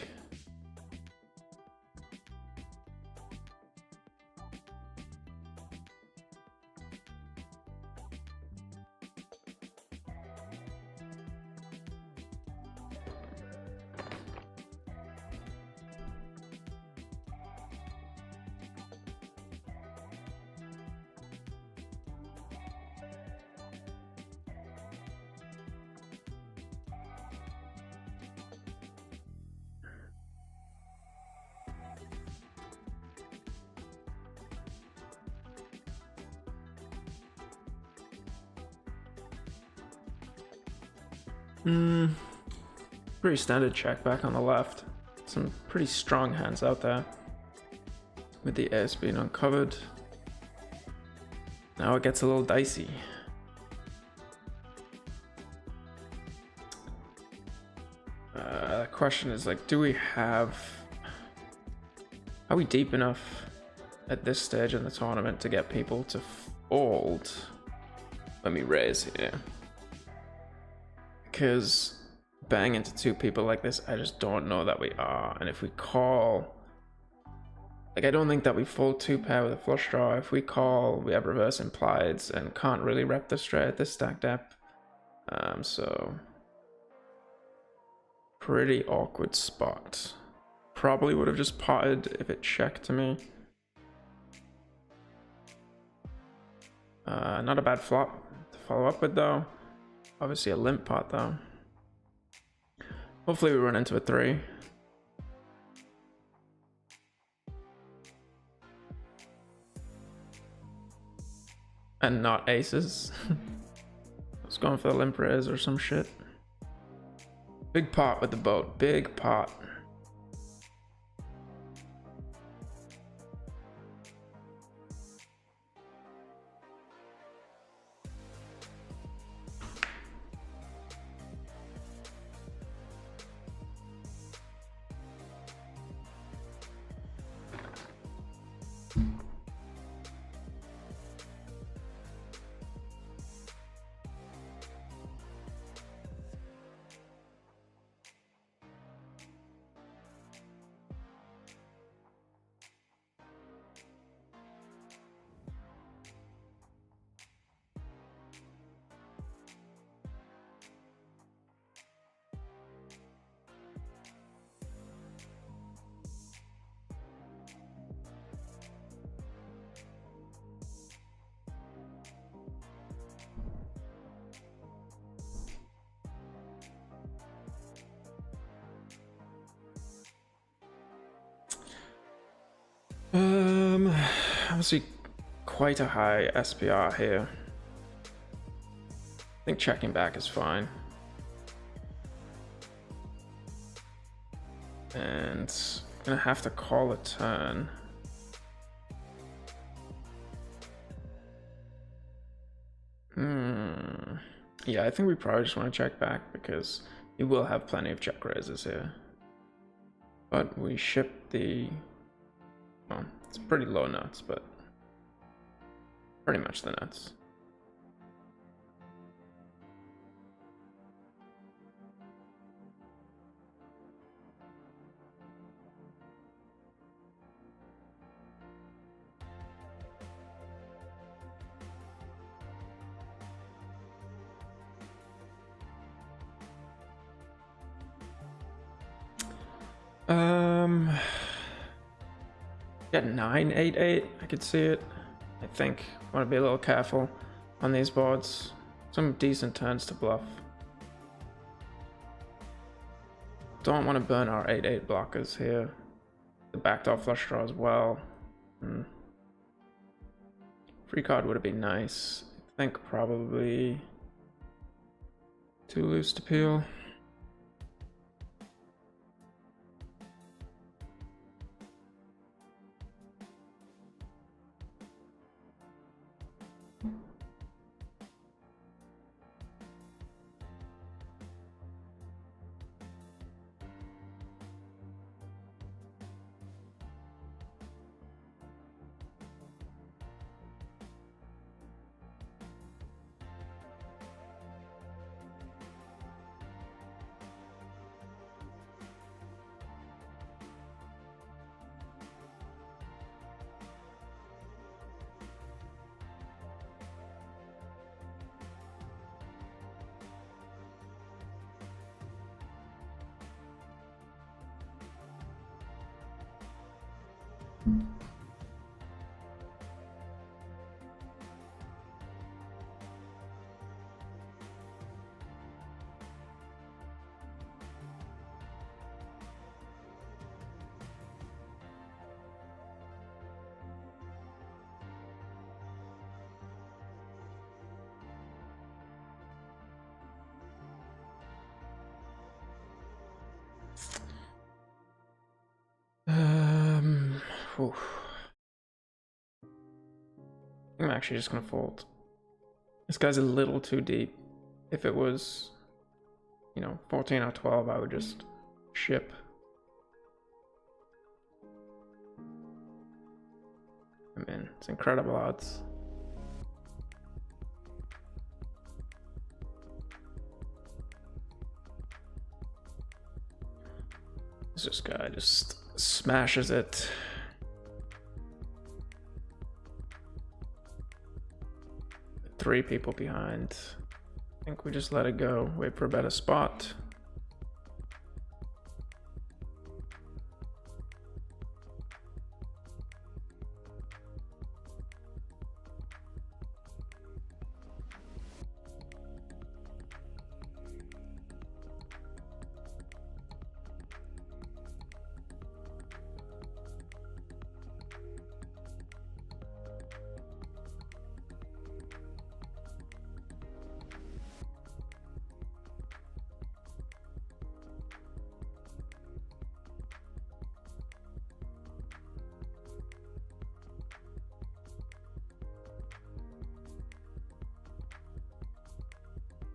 Pretty standard check back on the left. Some pretty strong hands out there. With the ace being uncovered. Now it gets a little dicey. The question is, like, do we have... Are we deep enough at this stage in the tournament to get people to fold when we raise here? Because bang into two people like this, I just don't know that we are. And if we call, like, I don't think that we fold two pair with a flush draw. If we call, we have reverse implieds and can't really rep the straight at this stack depth. So pretty awkward spot. probably would have just potted if it checked to me. Not a bad flop to follow up with though. Obviously a limp pot though. Hopefully we run into a 3. And not aces. I was going for the limp raise or some shit. Big pot with the boat. Big pot. Obviously quite a high SPR here. I think checking back is fine. And gonna have to call a turn. Yeah, I think we probably just want to check back because we will have plenty of check raises here. But we ship the... well, it's pretty low nuts, but pretty much the nuts. Got 9-8-8. I could see it. I think want to be a little careful on these boards. Some decent turns to bluff. Don't want to burn our 8-8 blockers here. The backdoor flush draw as well. Free card would have been nice. I think probably too loose to peel. Oof. I'm actually just gonna fold. This guy's a little too deep. If it was, 14 or 12, I would just ship. I mean, it's incredible odds. This guy just smashes it. Three people behind. I think we just let it go. Wait for a better spot.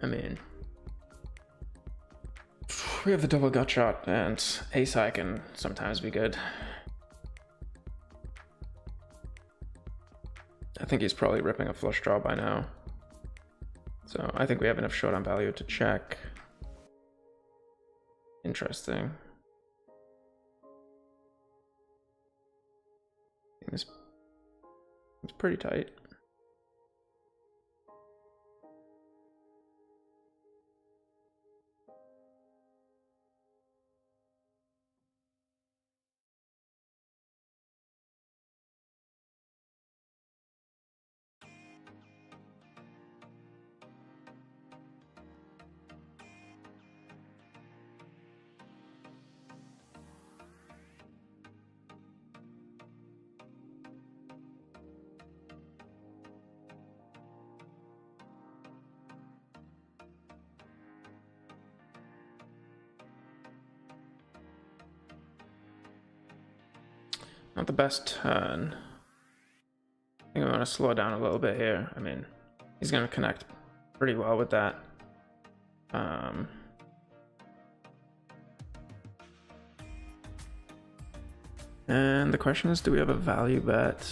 I mean, we have the double gut shot, and ace high can sometimes be good. I think he's probably ripping a flush draw by now. So I think we have enough showdown value to check. Interesting. It's pretty tight. Not the best turn. I think we want to slow down a little bit here. I mean, he's going to connect pretty well with that. And the question is, do we have a value bet?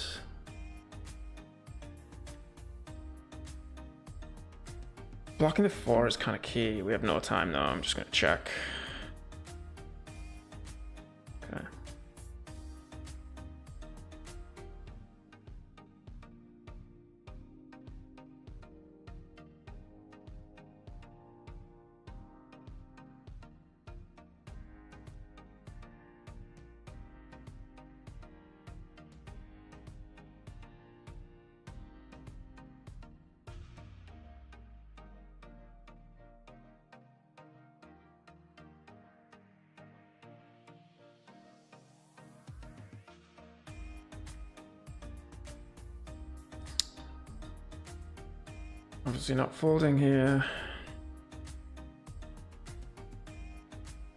Blocking the 4 is kind of key. We have no time though. I'm just going to check. Okay. Obviously not folding here.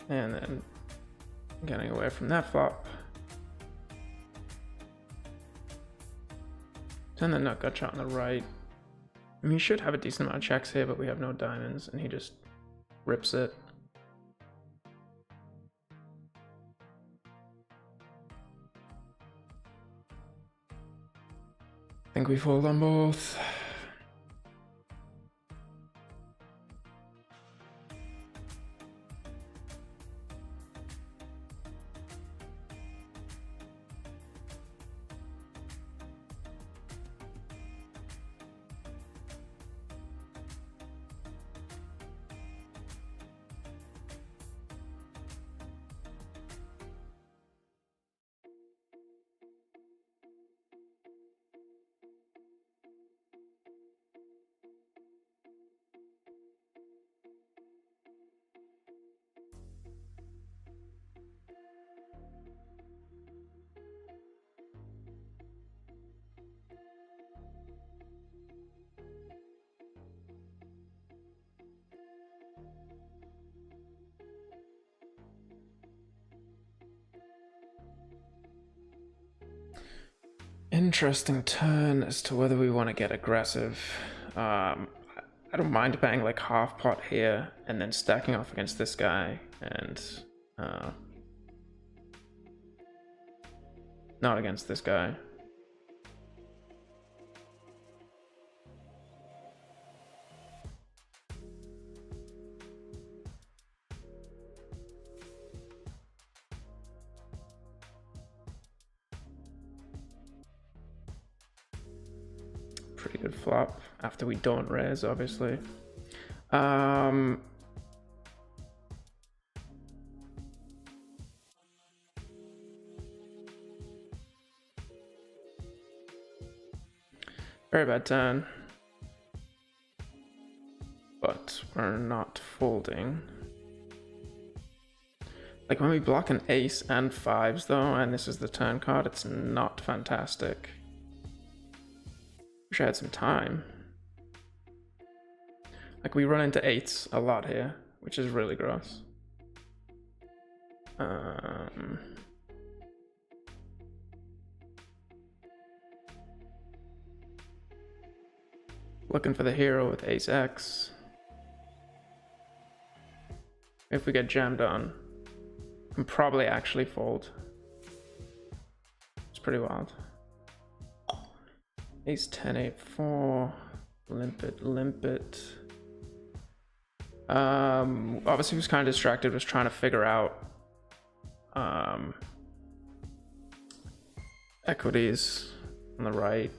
And then getting away from that flop. Turn the nut gut shot on the right. I mean, he should have a decent amount of checks here, but we have no diamonds, and he just rips it. I think we fold on both. Interesting turn as to whether we want to get aggressive. I don't mind paying like half pot here and then stacking off against this guy and not against this guy. Pretty good flop after we don't raise, obviously. Very bad turn, but we're not folding. Like when we block an ace and fives though, and this is the turn card, it's not fantastic. Wish I had some time. Like we run into eights a lot here, which is really gross. Looking for the hero with ace X. If we get jammed on, can probably actually fold. It's pretty wild. Ace 10, 8, 4. Limp it. Obviously was kind of distracted, was trying to figure out equities on the right.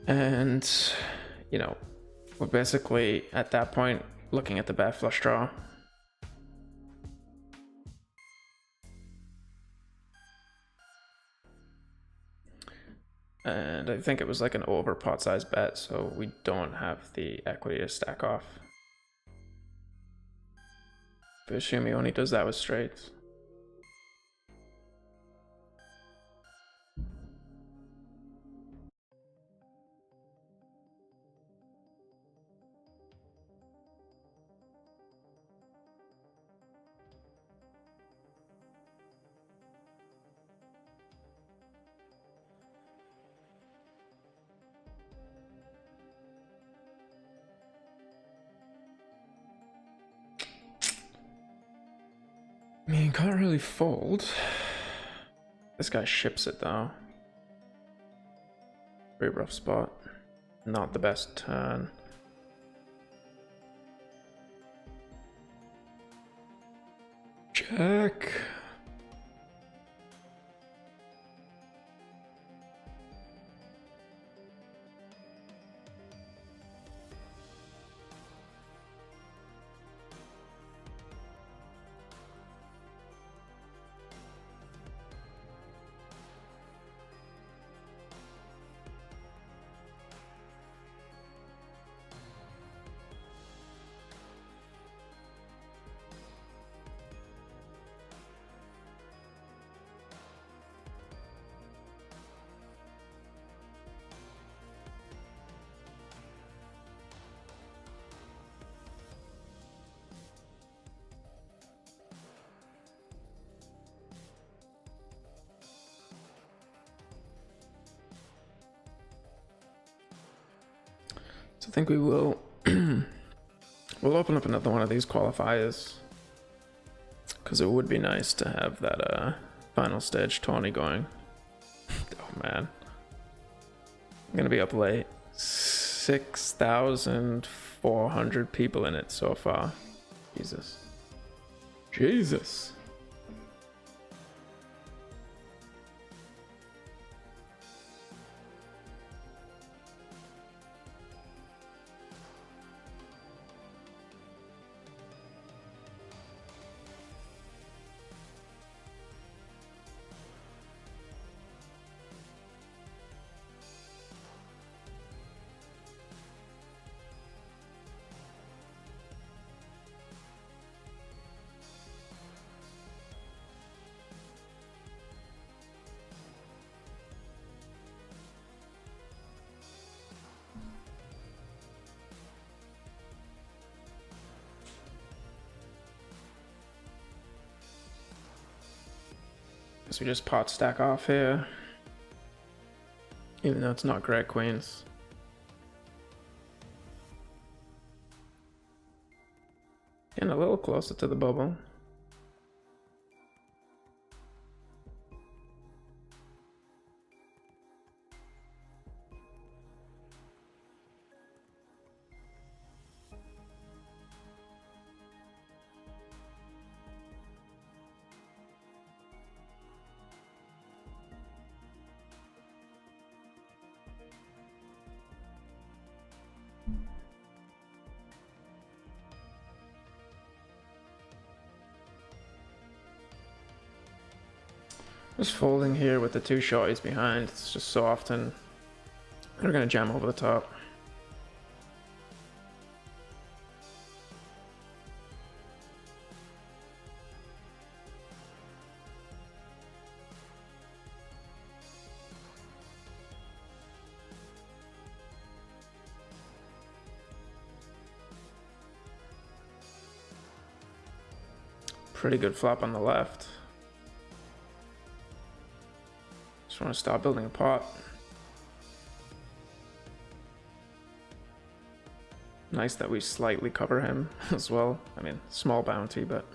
And, you know, we're basically at that point looking at the bad flush draw. And I think it was like an over pot size bet, so we don't have the equity to stack off. But assume he only does that with straights. I mean, can't really fold. This guy ships it though. Very rough spot. Not the best turn. Check. So I think we will we'll open up another one of these qualifiers, because it would be nice to have that final stage tourney going. Oh man, I'm gonna be up late. 6,400 people in it so far. Jesus. Guess we just pot stack off here, even though it's not great queens. Getting a little closer to the bubble. Just folding here with the two shorties behind. It's just so often they're gonna jam over the top. Pretty good flop on the left. Just want to start building a pot. Nice that we slightly cover him as well. I mean, small bounty, but...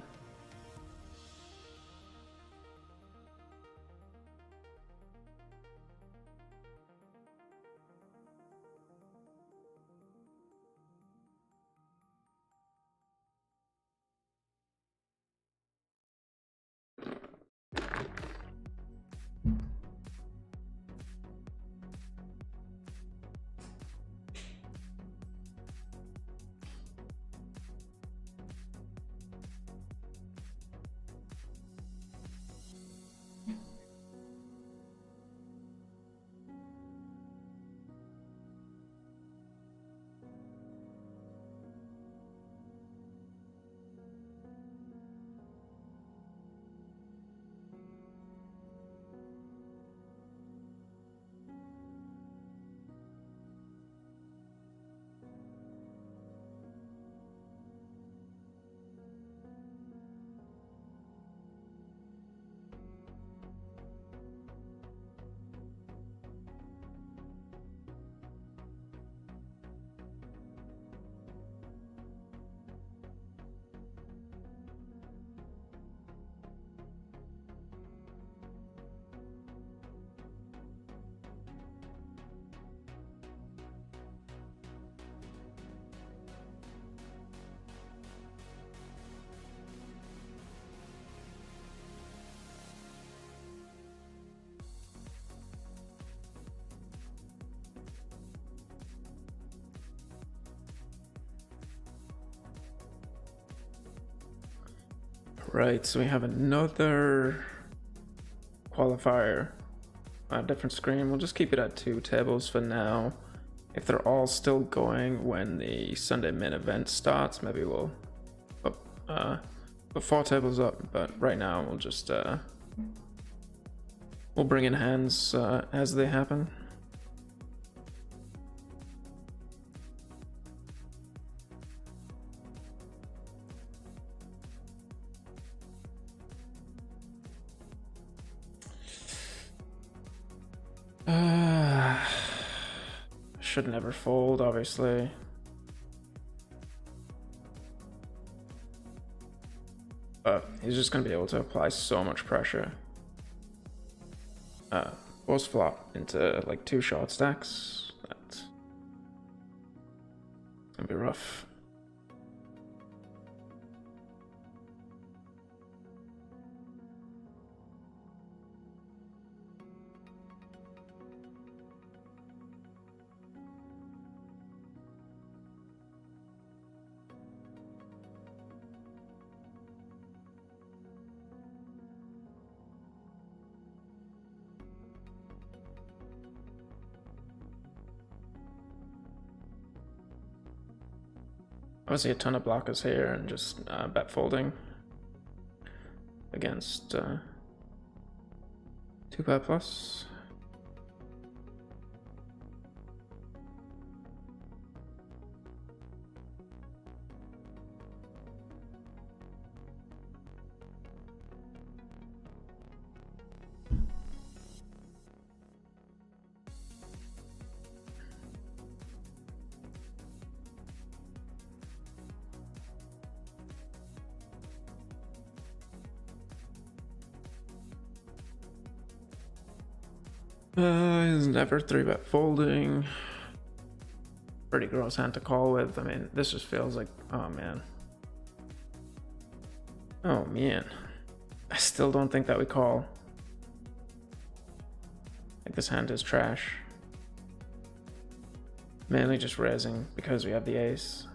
Right, so we have another qualifier on a different screen. We'll just keep it at 2 tables for now. If they're all still going when the Sunday main event starts, maybe we'll put 4 tables up, but right now we'll just we'll bring in hands as they happen. Should never fold, obviously. But he's just going to be able to apply so much pressure. Force flop into like 2 short stacks. That's going to be rough. Obviously a ton of blockers here and just bet folding against 2 pair plus. He's never 3-bet folding. Pretty gross hand to call with. I mean, this just feels like, oh man. Oh man. I still don't think that we call. Like this hand is trash. Mainly just raising because we have the ace.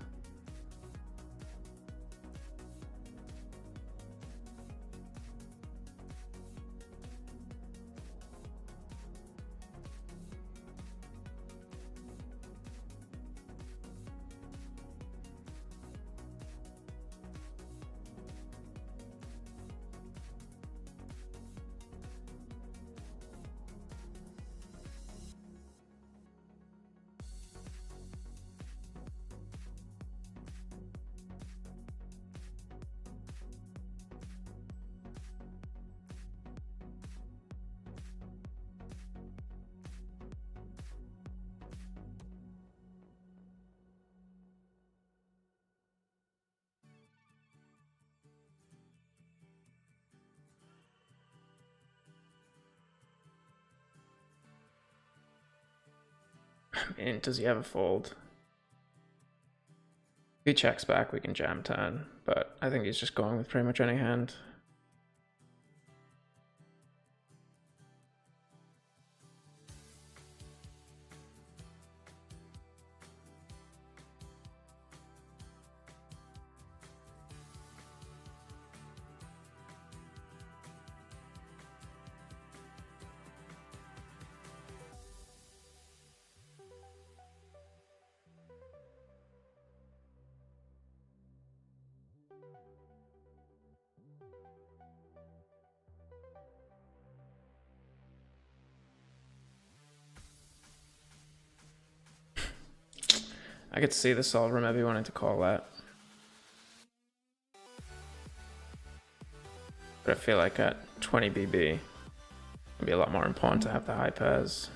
mean, does he ever fold? If he checks back, we can jam turn, but I think he's just going with pretty much any hand. I could see the solver maybe wanting to call that. But I feel like at 20 BB, it'd be a lot more important to have the high pairs.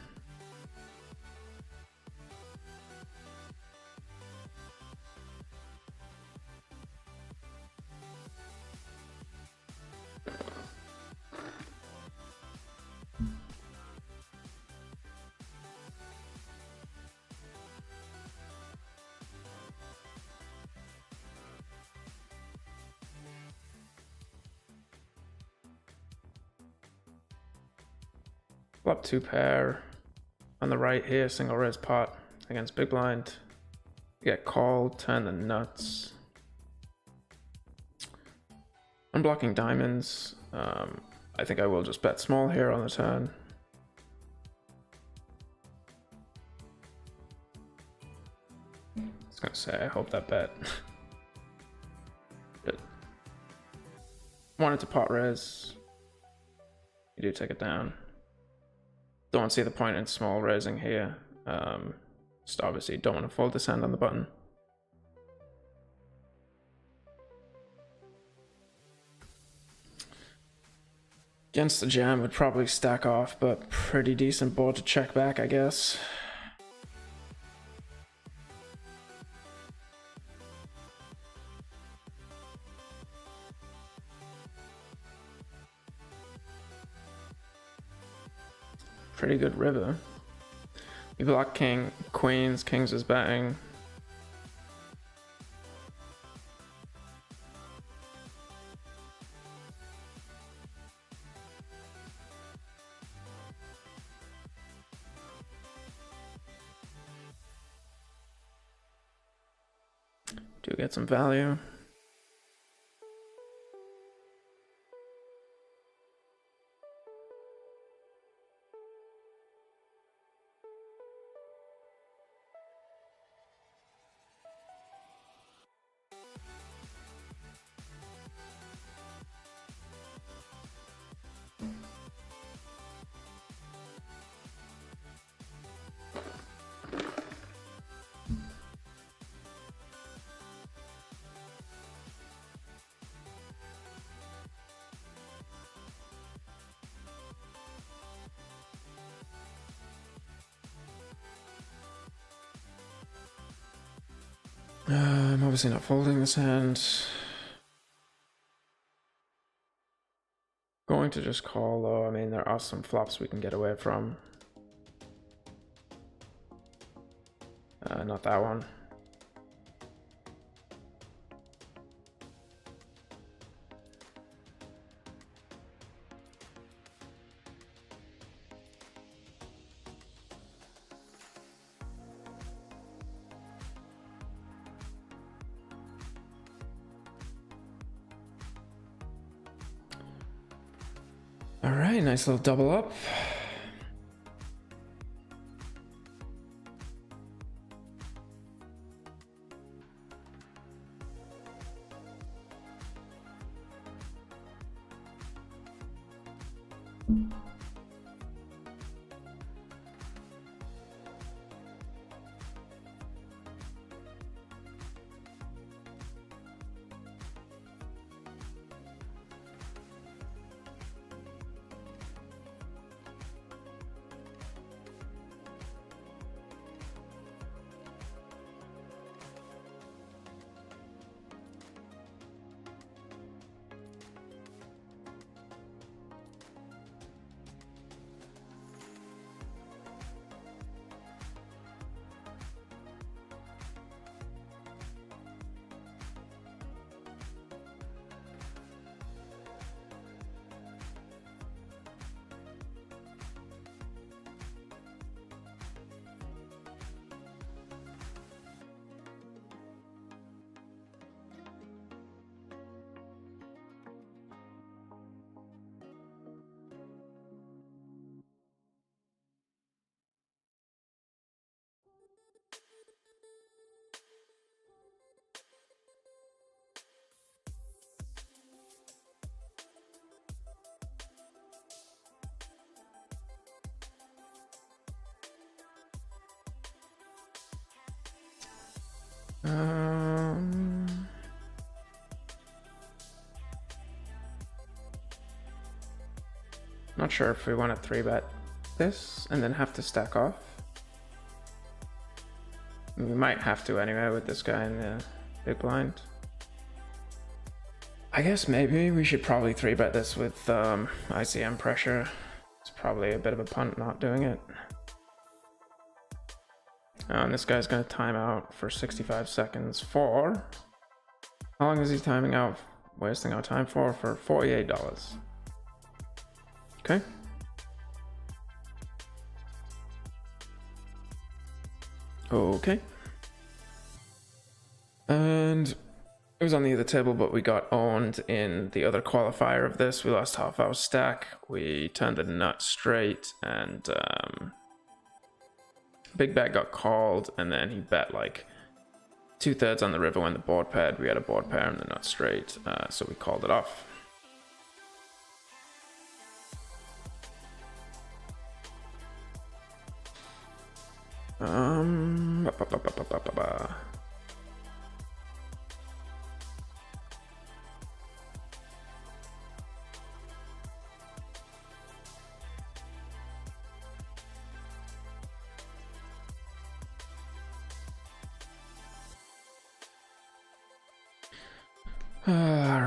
Flop 2 pair on the right here, single raise pot against big blind. You get called, turn the nuts. I'm blocking diamonds. I think I will just bet small here on the turn. I was gonna say, I hope that bet. But wanted to pot raise. You do take it down. Don't see the point in small raising here. Just obviously don't want to fold this hand on the button. Against the jam would probably stack off, but pretty decent board to check back, I guess. Pretty good river. We block king, queens, kings is betting. Do get some value. I'm obviously not folding this hand. Going to just call though. I mean, there are some flops we can get away from. Not that one. All right, nice little double up. Not sure if we want to 3-bet this and then have to stack off. We might have to anyway with this guy in the big blind. I guess maybe we should probably 3-bet this with ICM pressure. It's probably a bit of a punt not doing it. And this guy's gonna time out for 65 seconds for... How long is he timing out? Wasting our time for $48. Okay. Okay. And it was on the other table, but we got owned in the other qualifier of this. We lost half our stack. We turned the nut straight, and big bet got called, and then he bet like 2/3 on the river when the board paired. We had a board pair and the nut straight, so we called it off.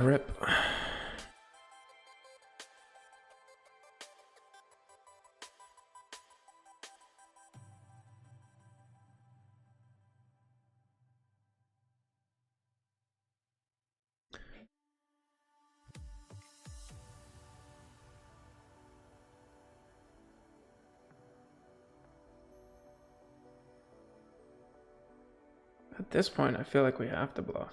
Rip. At this point, I feel like we have to bluff.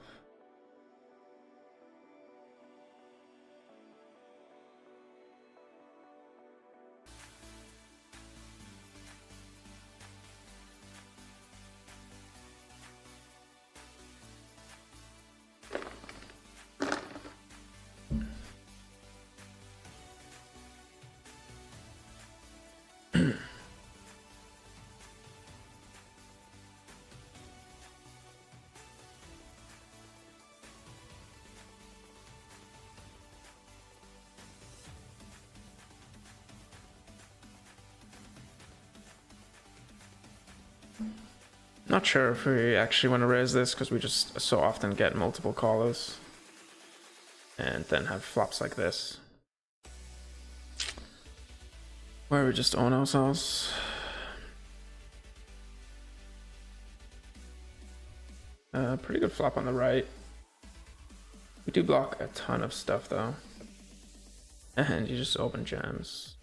Not sure if we actually want to raise this because we just so often get multiple callers and then have flops like this where we just own ourselves. Pretty good flop on the right. We do block a ton of stuff though, and you just open jams.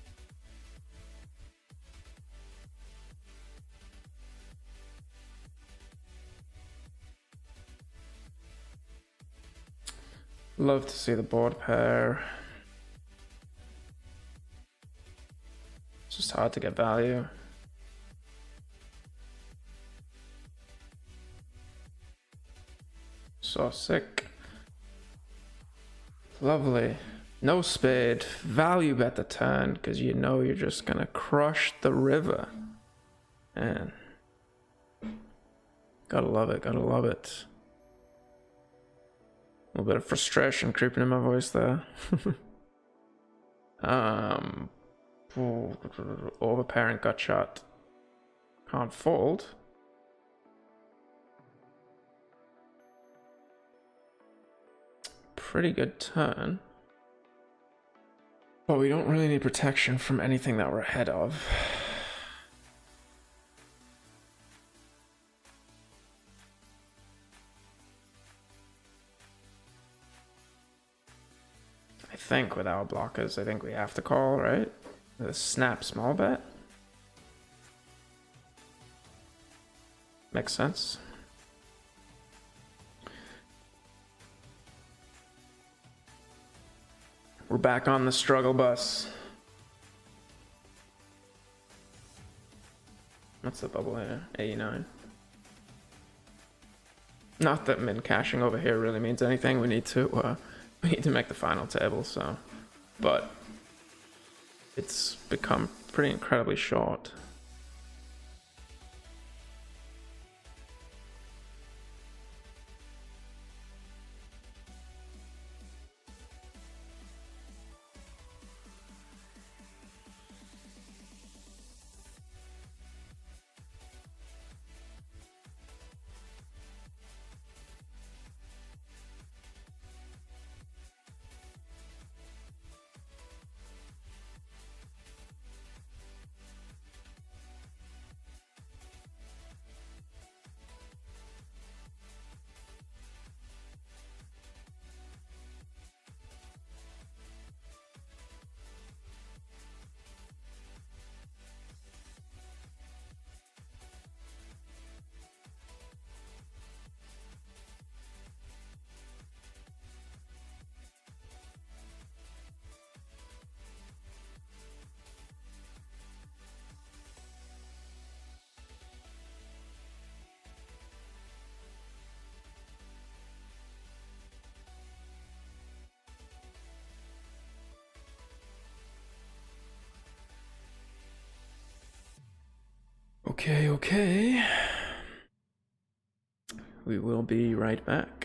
Love to see the board pair. It's just hard to get value. So sick. Lovely. No spade. Value bet the turn because you know you're just gonna crush the river. Man. Gotta love it, gotta love it. A little bit of frustration creeping in my voice there. Overparent gut shot. Can't fold. Pretty good turn. But we don't really need protection from anything that we're ahead of. I think with our blockers, I think we have to call, right? The snap small bet. Makes sense. We're back on the struggle bus. What's the bubble here? 89. Not that min cashing over here really means anything. We need to make the final table, so, but it's become pretty incredibly short. Okay. We will be right back.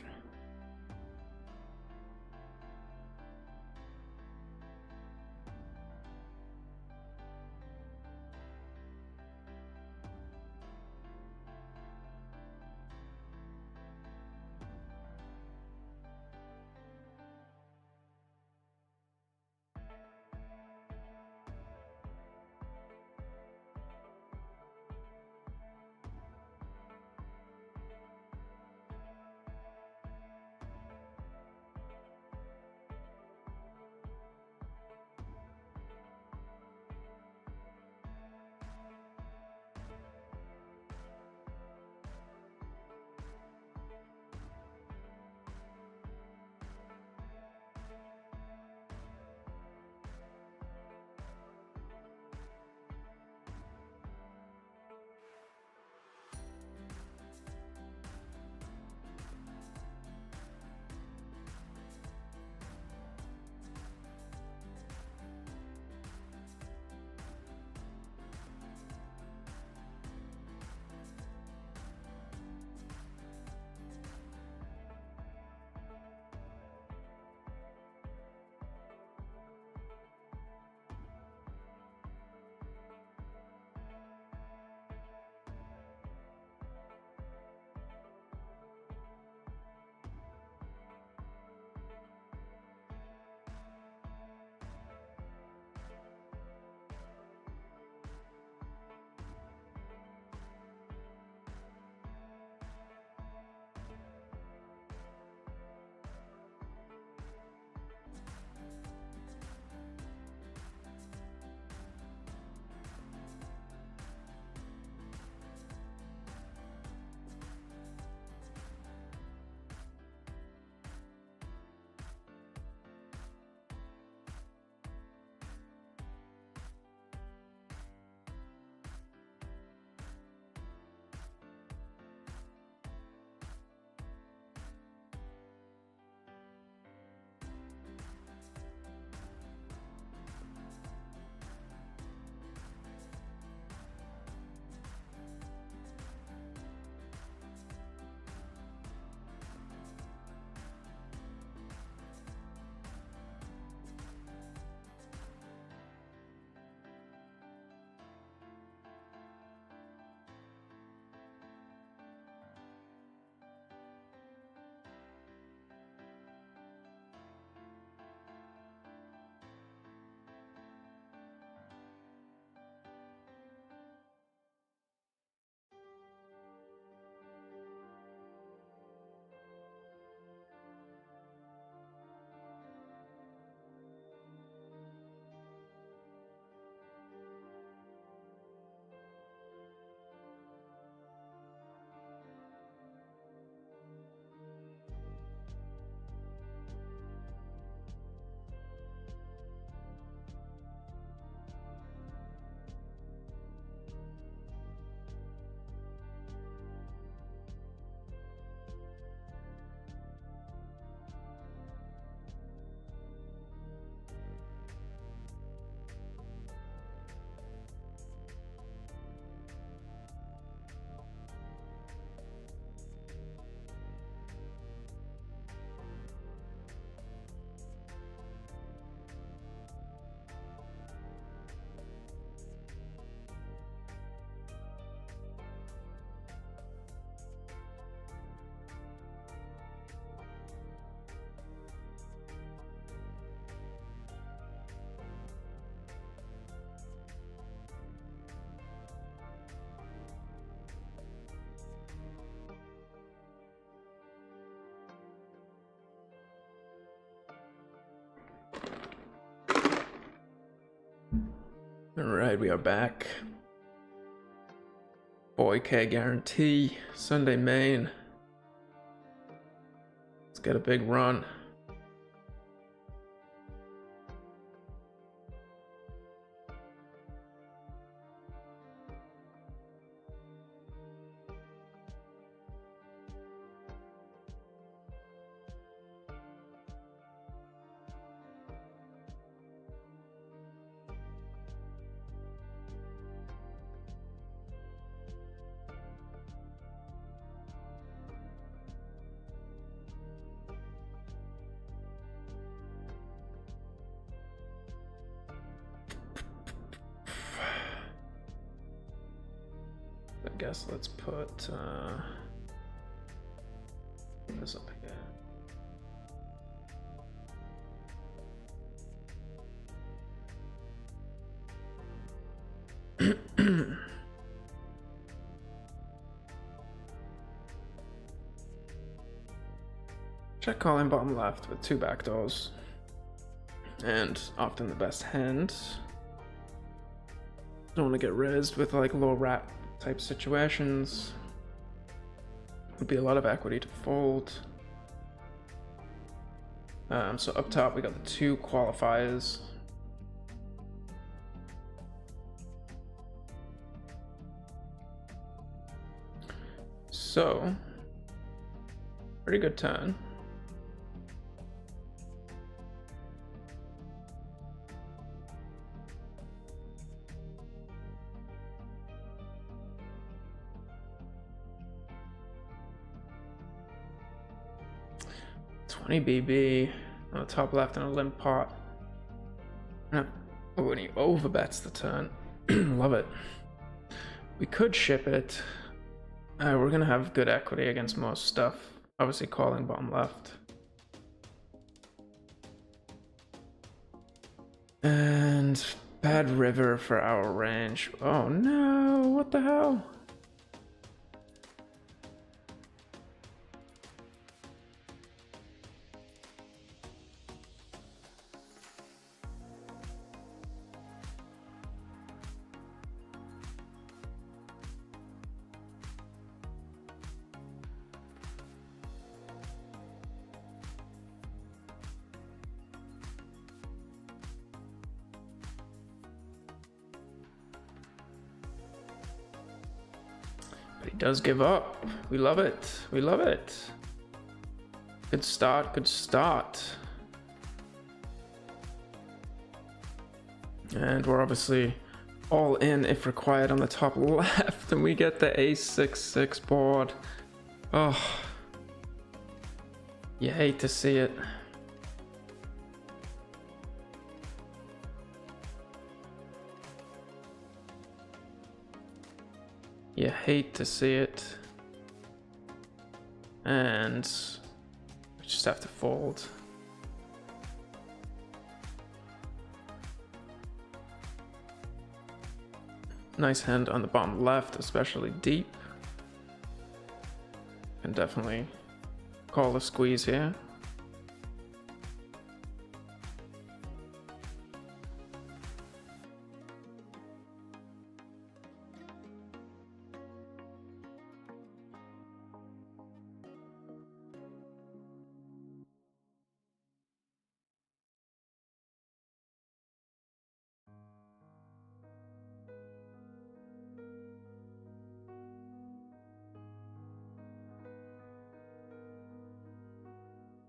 Alright, we are back. Boy K guarantee, Sunday main. Let's get a big run. I guess let's put this up here. Check calling bottom left with 2 backdoors. And often the best hand. Don't want to get raised with like low wrap type situations. Would be a lot of equity to fold. So up top we got the 2 qualifiers. So pretty good turn. $20 BB on the top left and a limp pot. Oh, and he overbets the turn. Love it. We could ship it. We're gonna have good equity against most stuff. Obviously calling bottom left. And bad river for our range. Oh no, what the hell? But he does give up. We love it. We love it. Good start. Good start. And we're obviously all in if required on the top left. And we get the ace-6-6 board. Oh. You hate to see it. You hate to see it. And we just have to fold. Nice hand on the bottom left, especially deep. Can definitely call the squeeze here.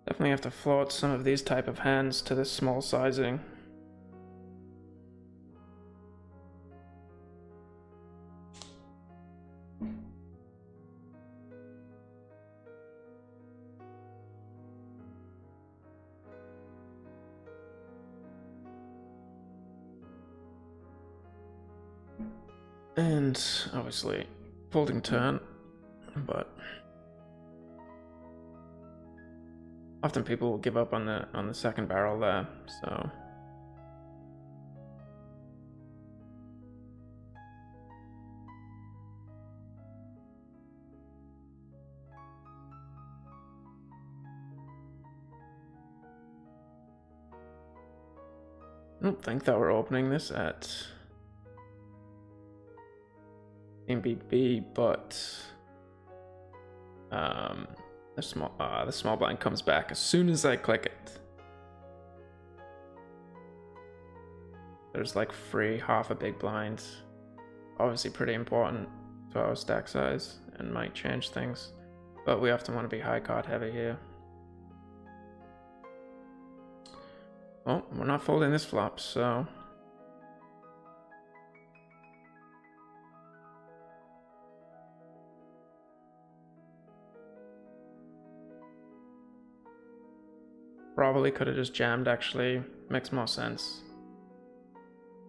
Definitely have to float some of these type of hands to this small sizing. And obviously folding turn, but often people will give up on the second barrel there, so I don't think that we're opening this at MBB, but the small blind comes back as soon as I click it. There's like free half a big blind. Obviously pretty important to our stack size and might change things, but we often want to be high card heavy here. Well, we're not folding this flop, so probably could have just jammed, actually. Makes more sense.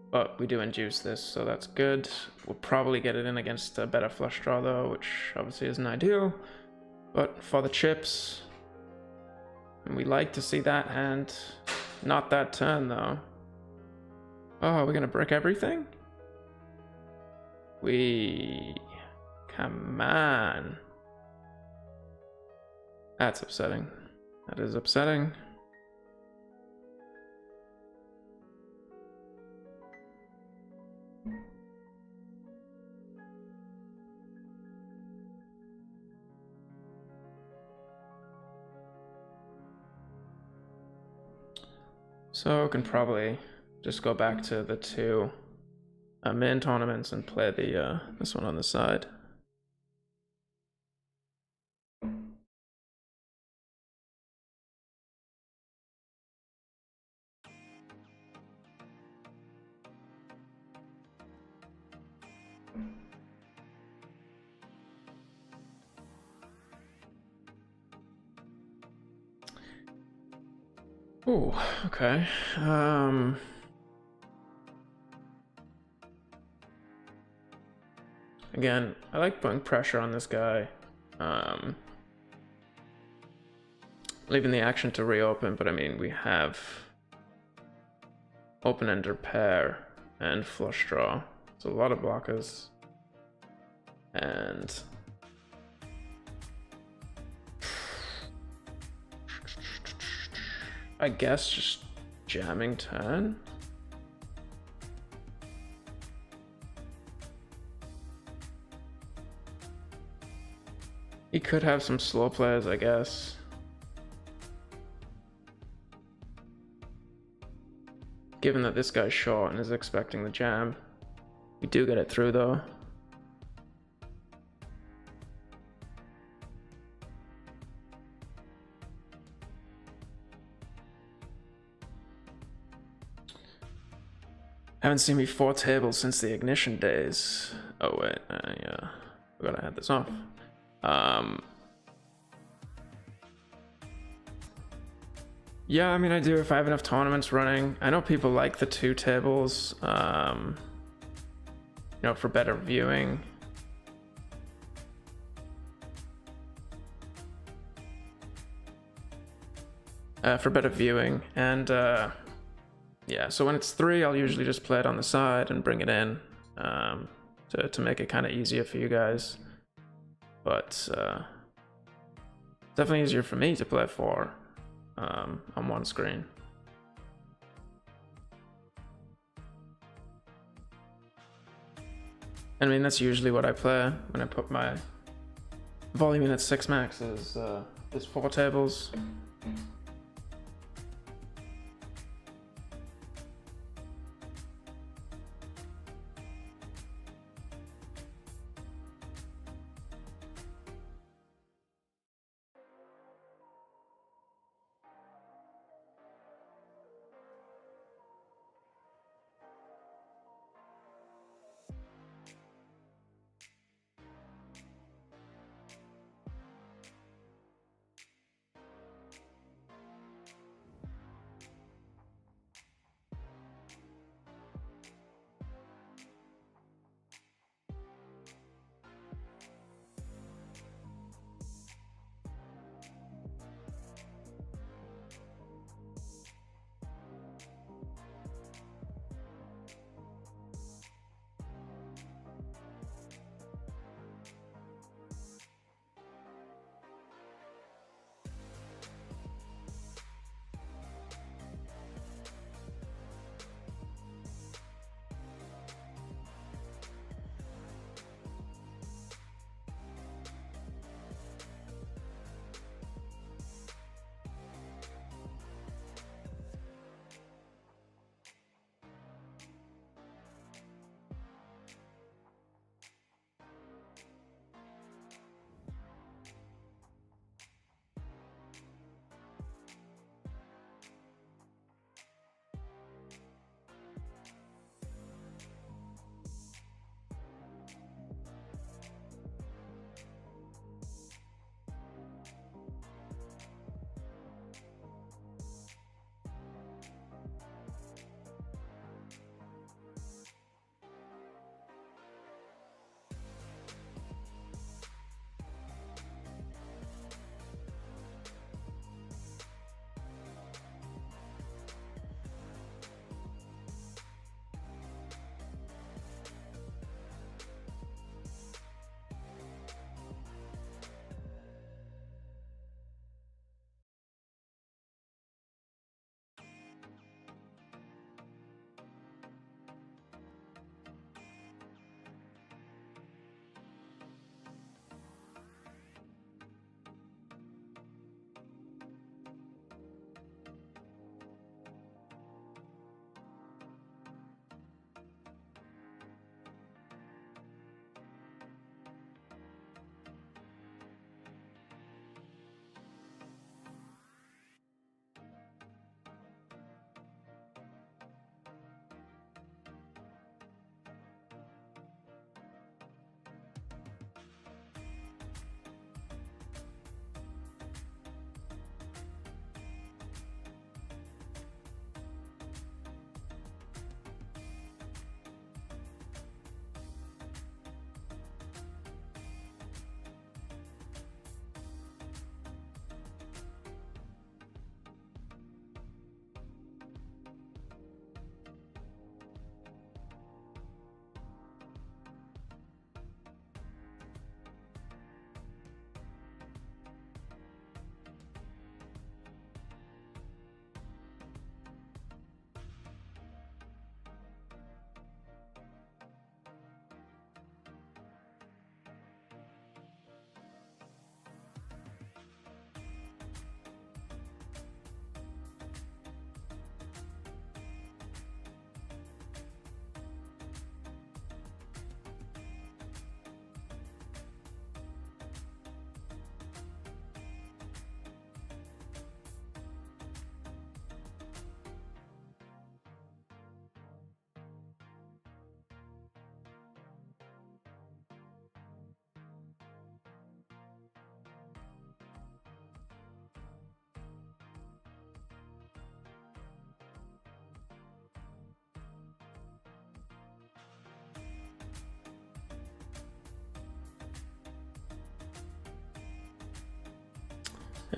But we do induce this, so that's good. We'll probably get it in against a better flush draw though, which obviously isn't ideal. But for the chips, and we like to see that hand. Not that turn though. Oh, we're gonna break everything? Come on. That's upsetting. That is upsetting. So we can probably just go back to the two main tournaments and play the this one on the side. Ooh, okay. Again, I like putting pressure on this guy. Leaving the action to reopen, but I mean, we have open-ender pair and flush draw. So a lot of blockers. And I guess just jamming turn. He could have some slow players, I guess. Given that this guy's short and is expecting the jam. We do get it through though. Haven't seen me 4 tables since the ignition days. Oh wait, yeah, forgot I had this off. Yeah, I mean, I do if I have enough tournaments running. I know people like the 2 tables, you know, for better viewing. And yeah, so when it's 3, I'll usually just play it on the side and bring it in to make it kind of easier for you guys. But definitely easier for me to play 4 on one screen. I mean, that's usually what I play when I put my volume in at 6 max is 4 tables.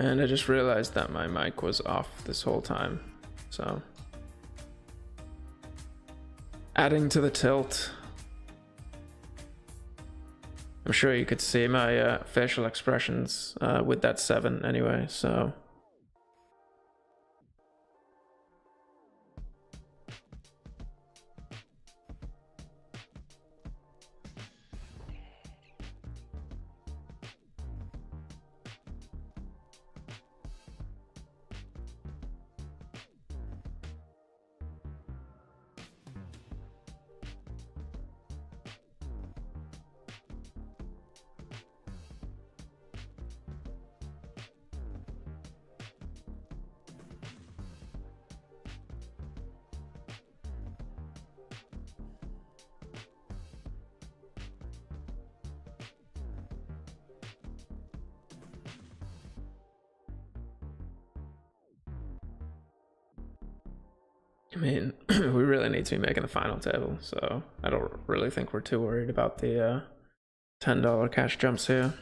And I just realized that my mic was off this whole time, so adding to the tilt. I'm sure you could see my facial expressions with that 7 anyway, so I mean, we really need to be making the final table, so I don't really think we're too worried about the $10 cash jumps here.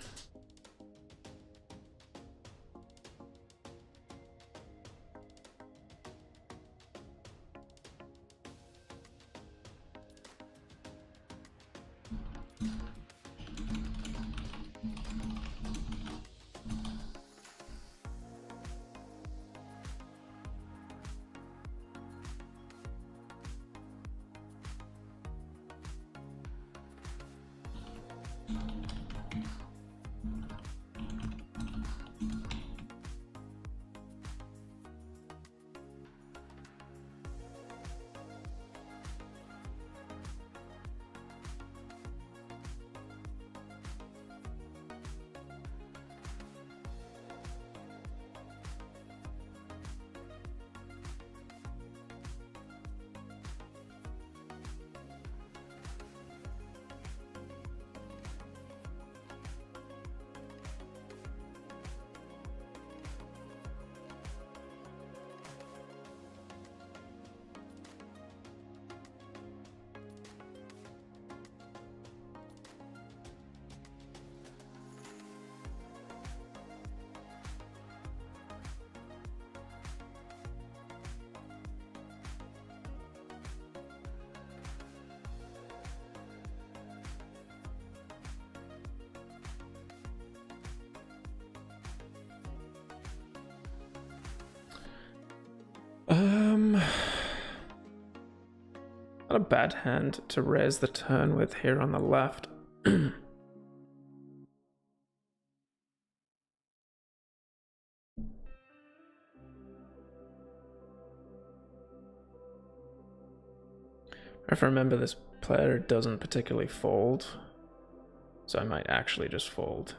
Not a bad hand to raise the turn with here on the left. If I remember, this player doesn't particularly fold, so I might actually just fold.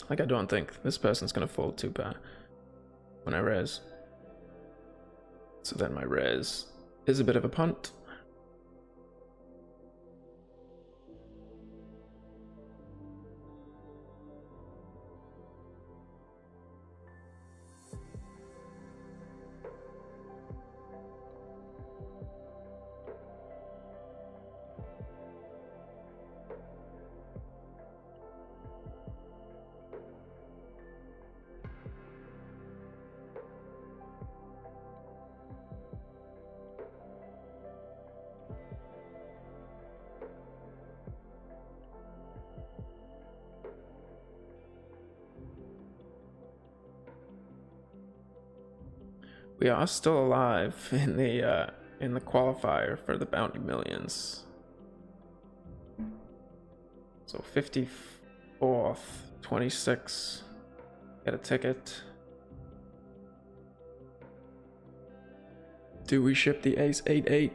Like, I don't think this person's gonna fold 2-pair when I raise. So then my raise is a bit of a punt. We are still alive in the qualifier for the Bounty Millions. So 54th, 26. Get a ticket. Do we ship the ace 8-8?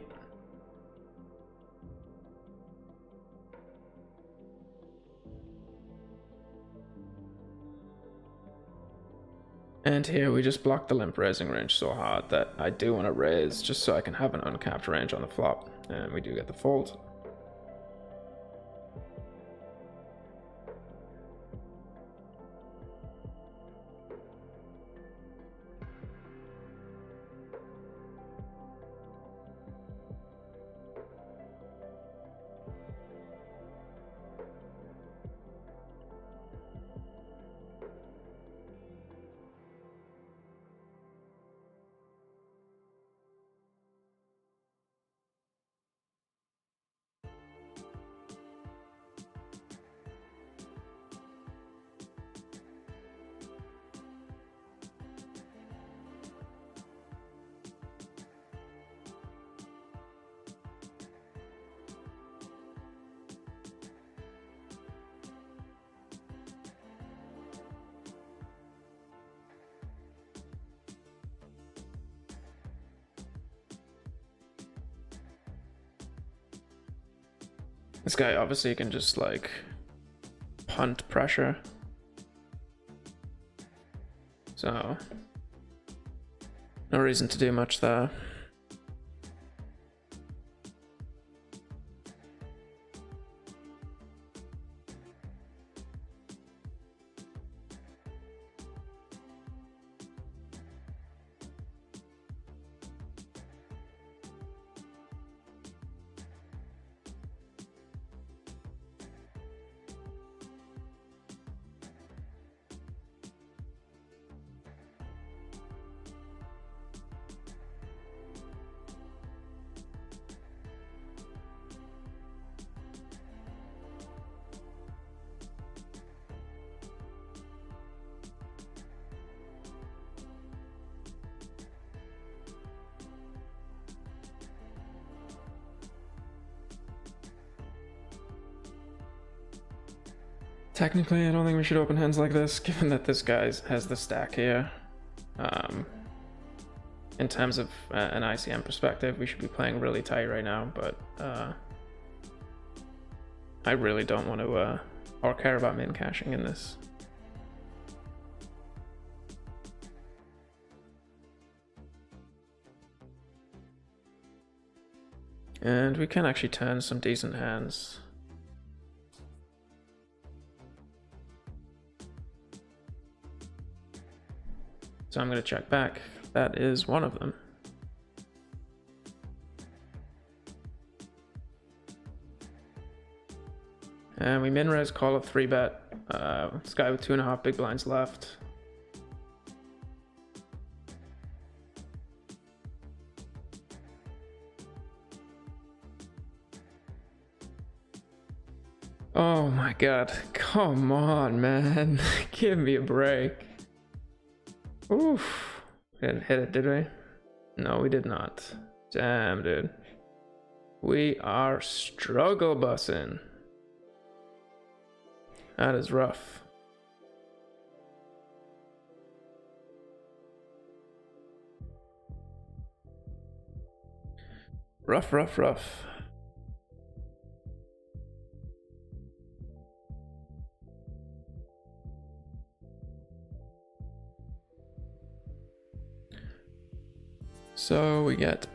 And here we just block the limp raising range so hard that I do want to raise just so I can have an uncapped range on the flop. And we do get the fold. This guy obviously can just like punt pressure. So no reason to do much there. Technically, I don't think we should open hands like this, given that this guy has the stack here. In terms of an ICM perspective, we should be playing really tight right now, but I really don't want to or care about min caching in this. And we can actually turn some decent hands. So I'm going to check back. That is one of them. And we min-raise, call a 3-bet. This guy with 2.5 big blinds left. Oh my god. Come on, man. Give me a break. Oof. We didn't hit it, did we? No, we did not. Damn, dude. We are struggle bussing. That is rough. Rough, rough, rough. So we get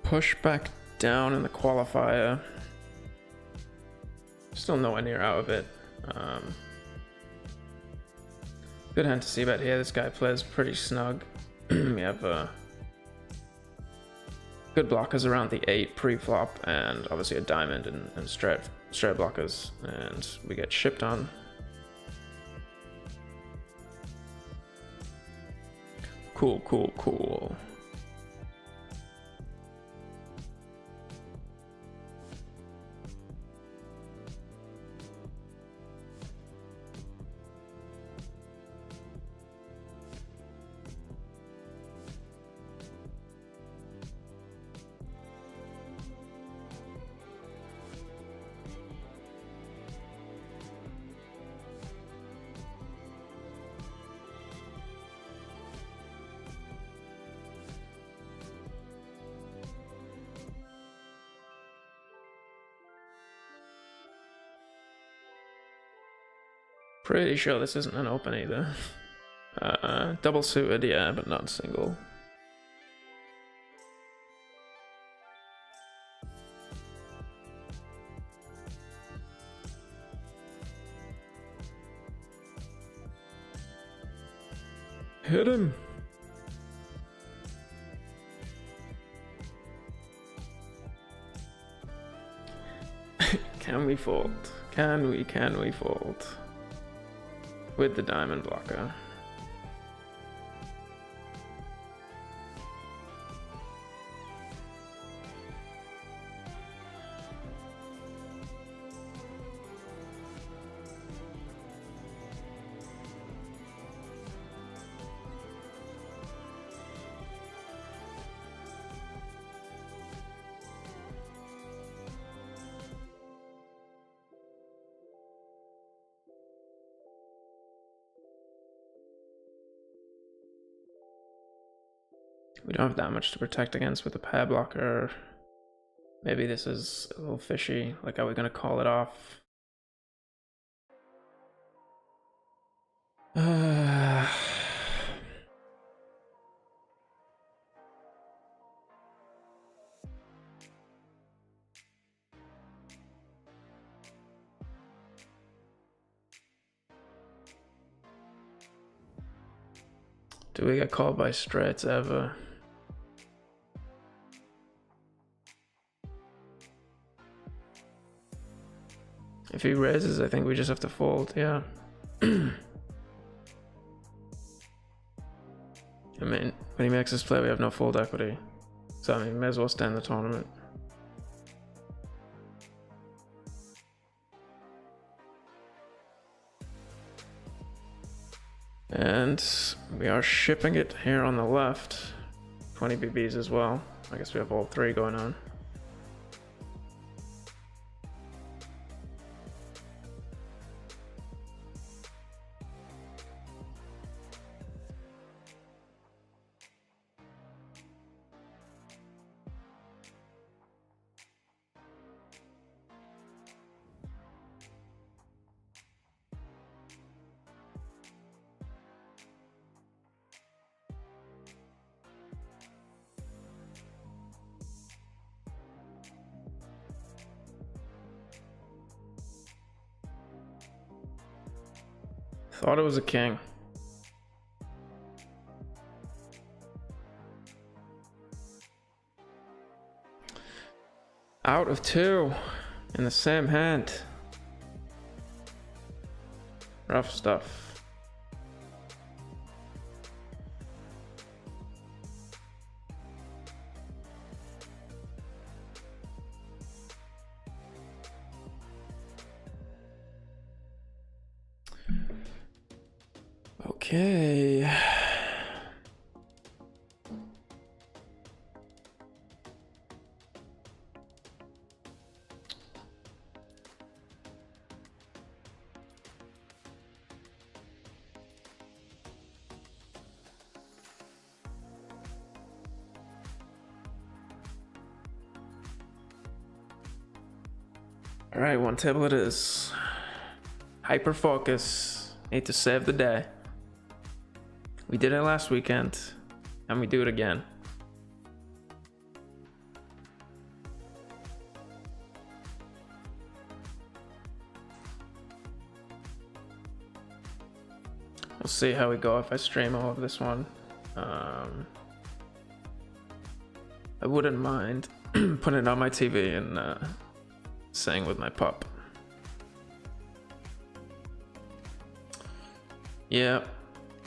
pushed back down in the qualifier. Still nowhere near out of it. Good hand to see bet here. This guy plays pretty snug. We have good blockers around the 8 pre-flop, and obviously a diamond and straight blockers, and we get shipped on. Cool, cool, cool. Pretty sure this isn't an open either. Double suited, yeah, but not single. Hit him. Can we fold? Can we fold? With the diamond blocker. We don't have that much to protect against with the pair blocker. Maybe this is a little fishy. Like, are we gonna call it off? Do we get called by straights ever? If he raises, I think we just have to fold, yeah. I mean, when he makes his play, we have no fold equity. So, I mean, may as well stand the tournament. And we are shipping it here on the left. 20 BBs as well. I guess we have all three going on. Thought it was a king. Out of two in the same hand. Rough stuff. Okay. All right, one table it is. Hyper focus. Need to save the day. We did it last weekend, and we do it again. We'll see how we go if I stream all of this one. I wouldn't mind putting it on my TV and saying with my pup. Yeah,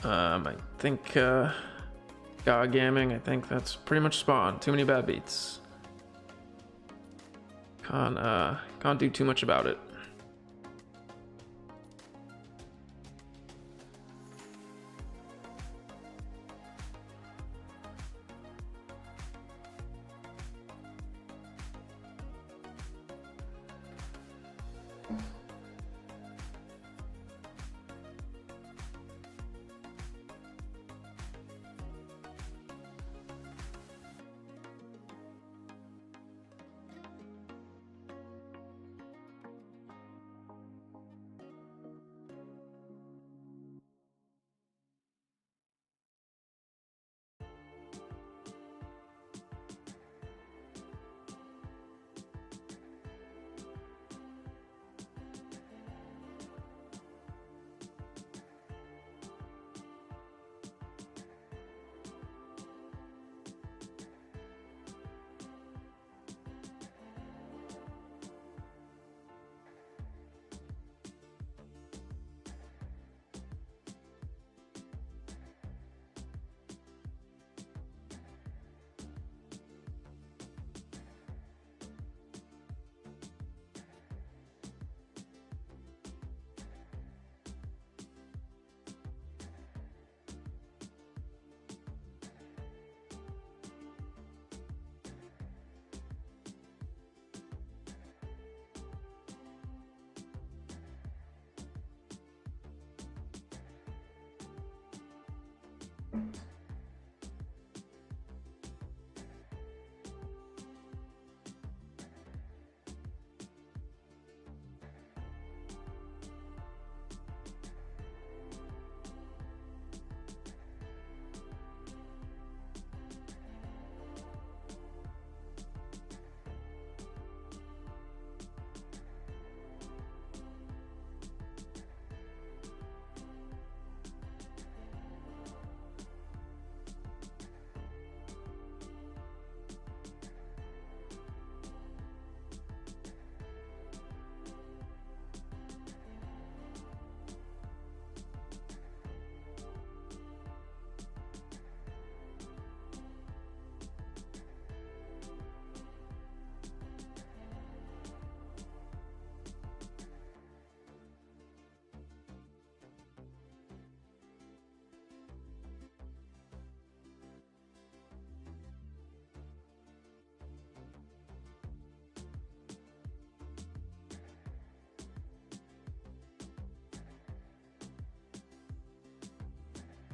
I think God Gaming, I think that's pretty much spot on. Too many bad beats. Can't do too much about it.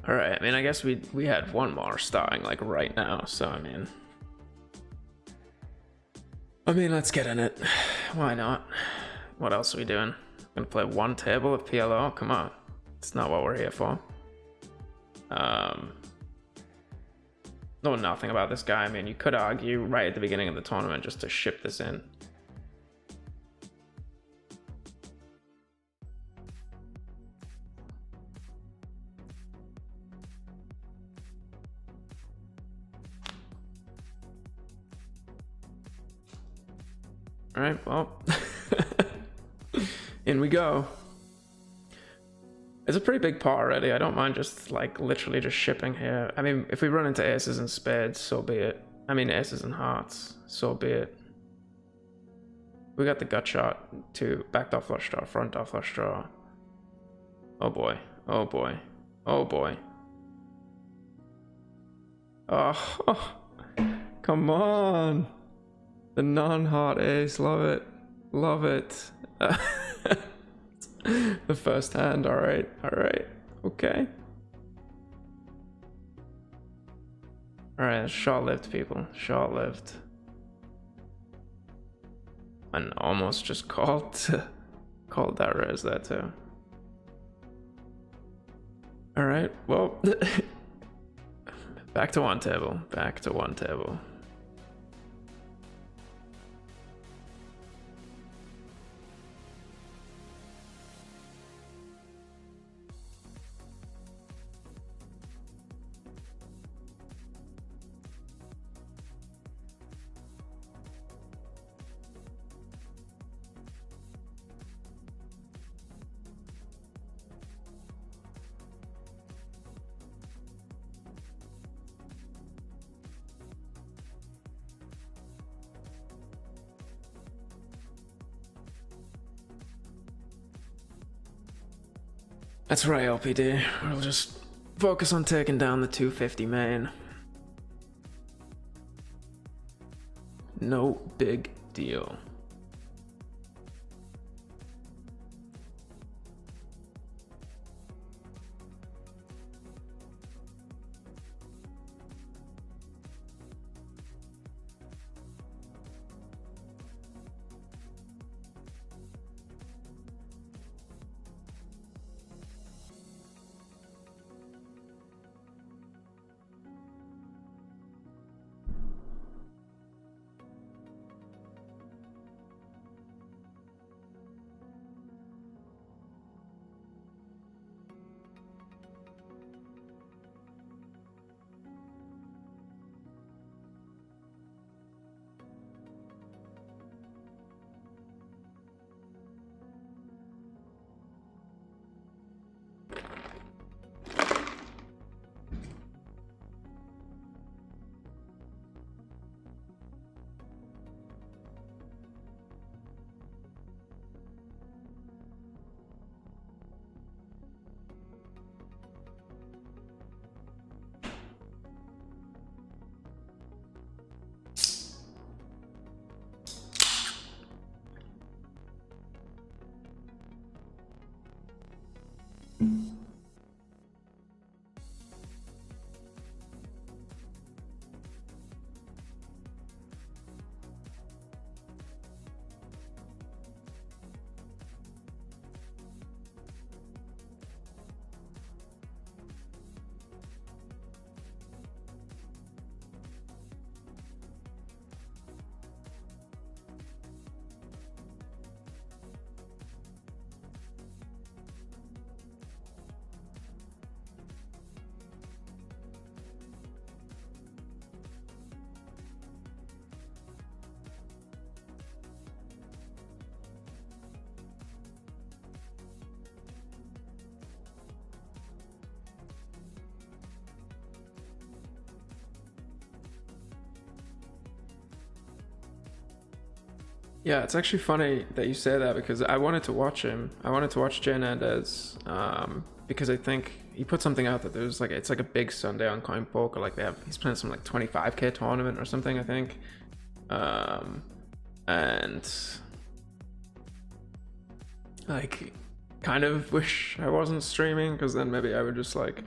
All right. I mean, I guess we had one more starting like right now. So I mean, let's get in it. Why not? What else are we doing? Gonna play one table of PLO? Come on. It's not what we're here for. Know nothing about this guy. I mean, you could argue right at the beginning of the tournament just to ship this in. All right, well, in we go. It's a pretty big pot already. I don't mind just like literally just shipping here. I mean, if we run into aces and spades, so be it. I mean, aces and hearts, so be it. We got the gut shot to backdoor flush draw, front door flush draw. Oh boy, oh boy, oh boy. Oh, come on. The non-heart ace, love it, love it. The first hand, all right, okay. All right, short-lived, people, short-lived. And almost just called that res there too. All right, well, back to one table, back to one table. That's right, LPD. We'll just focus on taking down the 250 main. No big deal. Yeah, it's actually funny that you say that because I wanted to watch him. I wanted to watch Jay Nandez because I think he put something out that there's like it's like a big Sunday on Coin Poker. Like he's playing some like 25K tournament or something, I think. And like kind of wish I wasn't streaming because then maybe I would just like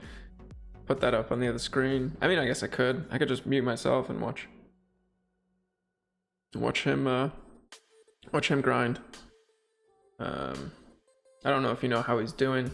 put that up on the other screen. I mean, I guess I could. I could just mute myself and watch him grind. I don't know if you know how he's doing.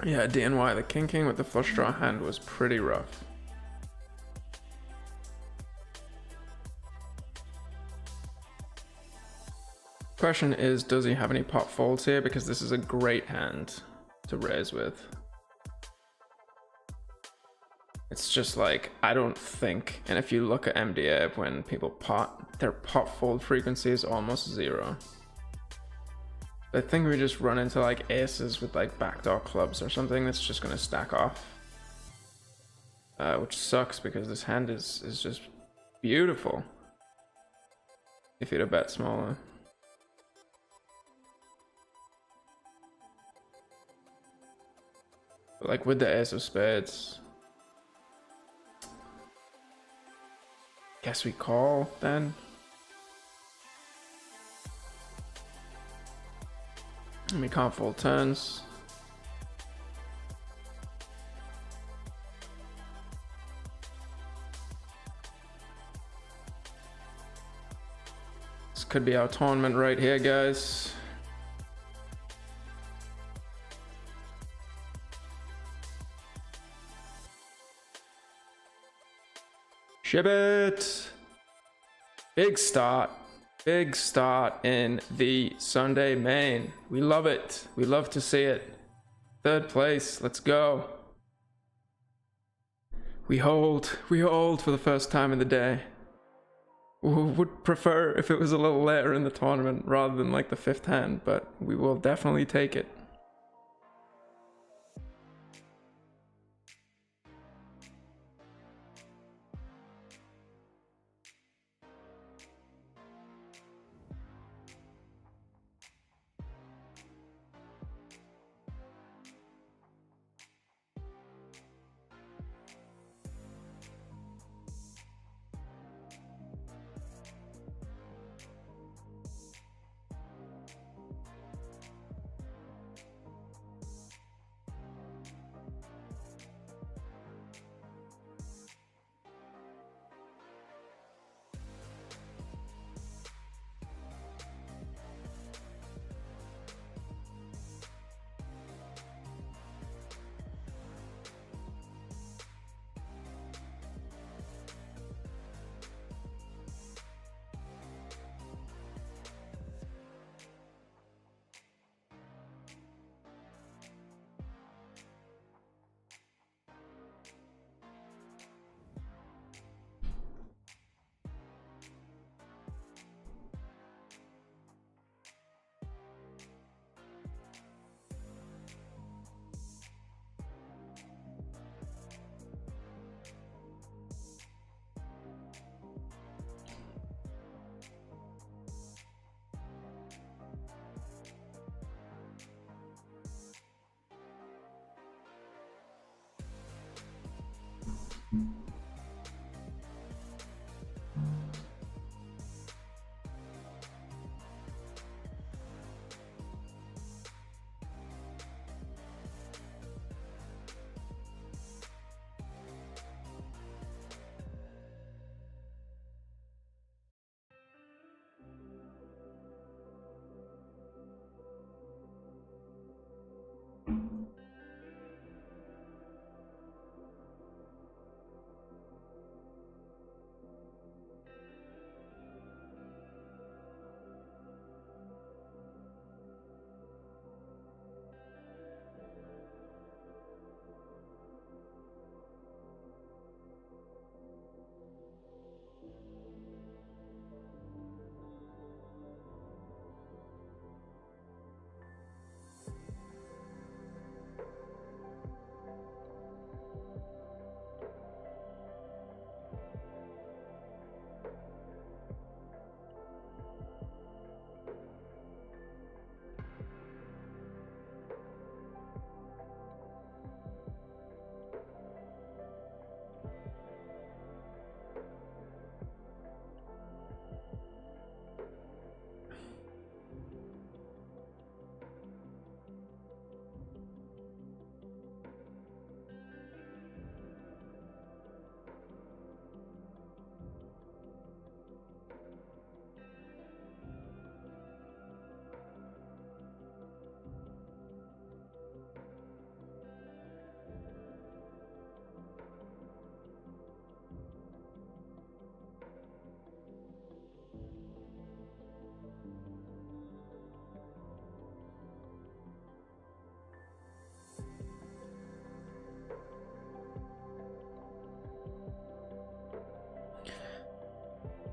Yeah, DNY, the king with the flush draw hand was pretty rough. Question is, does he have any pot folds here? Because this is a great hand to raise with. It's just like, I don't think, and if you look at MDA, when people pot, their pot fold frequency is almost 0. I think we just run into like aces with like backdoor clubs or something that's just gonna stack off. Which sucks because this hand is just beautiful. If you'd have bet smaller. But like with the ace of spades. Guess we call then. And we can't fold turns. This could be our tournament right here, guys. Ship it! Big start. Big start in the Sunday main. We love it. We love to see it. 3rd place. Let's go. We hold for the first time in the day. Would prefer if it was a little later in the tournament rather than like the 5th hand, but we will definitely take it.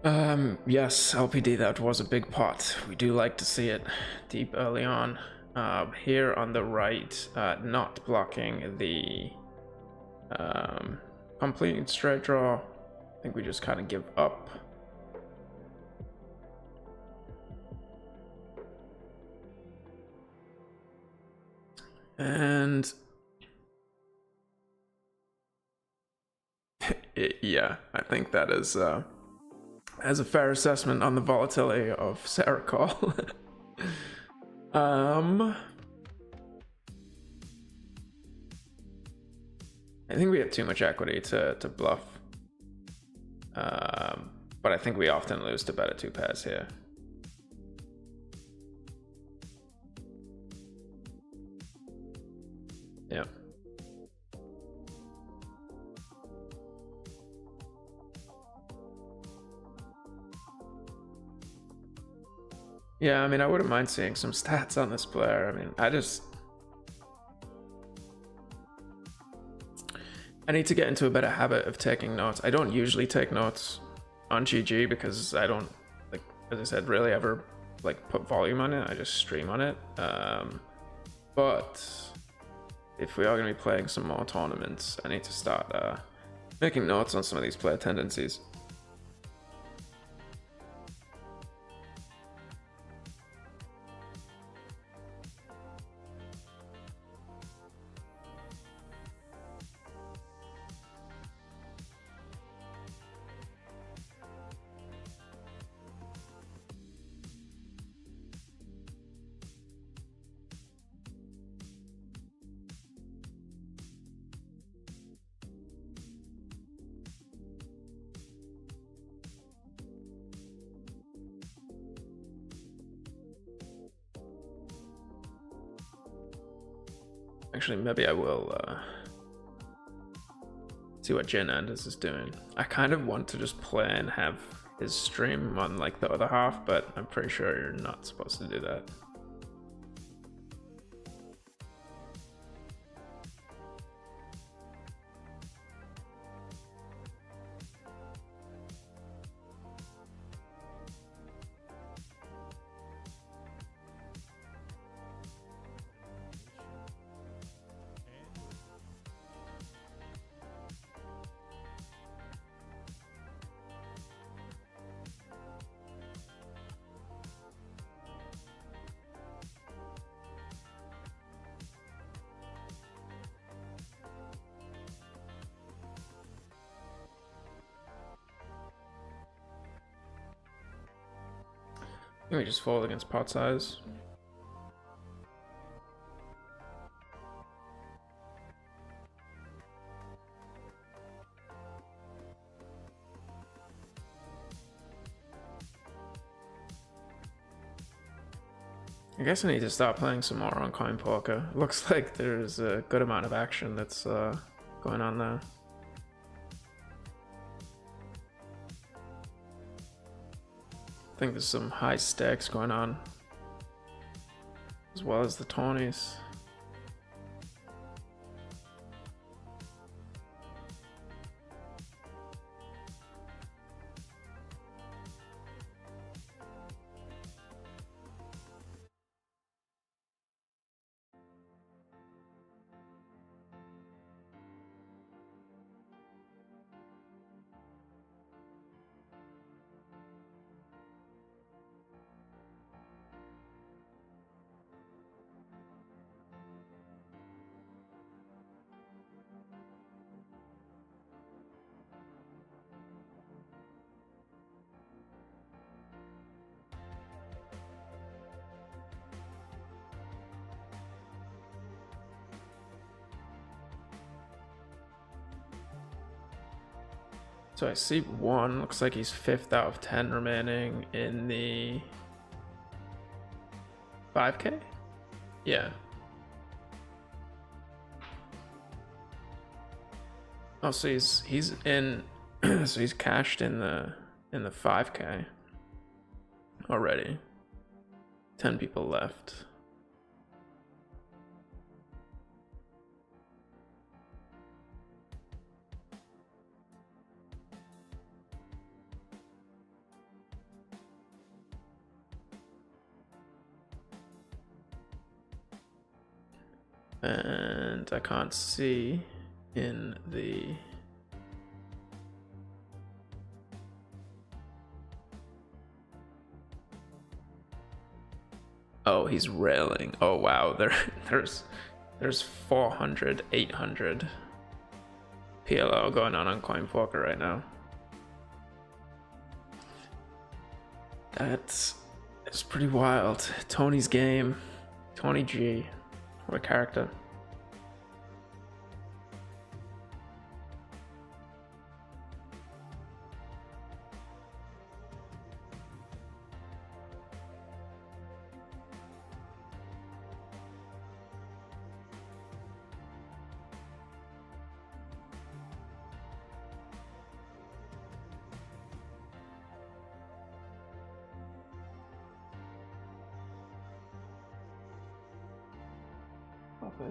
Yes, LPD, that was a big pot. We do like to see it deep early on. Here on the right, not blocking the complete straight draw. I think we just kind of give up. And yeah, I think that is as a fair assessment on the volatility of Sarah Call. I think we have too much equity to bluff. But I think we often lose to bet at 2 pairs here. Yeah. Yeah, I mean, I wouldn't mind seeing some stats on this player. I mean, I need to get into a better habit of taking notes. I don't usually take notes on GG because I don't, like, as I said, really ever like put volume on it. I just stream on it. But if we are going to be playing some more tournaments, I need to start making notes on some of these player tendencies. Actually, maybe I will see what Jin Anders is doing. I kind of want to just play and have his stream on like the other half, but I'm pretty sure you're not supposed to do that. I think we just fold against pot size. I guess I need to start playing some more on coin poker. Looks like there's a good amount of action that's going on there. I think there's some high stakes going on, as well as the tourneys. So I see one, looks like he's 5th out of 10 remaining in the 5K? Yeah. Oh, so he's in so he's cashed in the 5K already. 10 people left. And I can't see in the... Oh, he's railing. Oh wow, there's 400, 800 PLO going on Coinpoker right now. It's pretty wild. Tony's game. Tony G. What a character. Okay.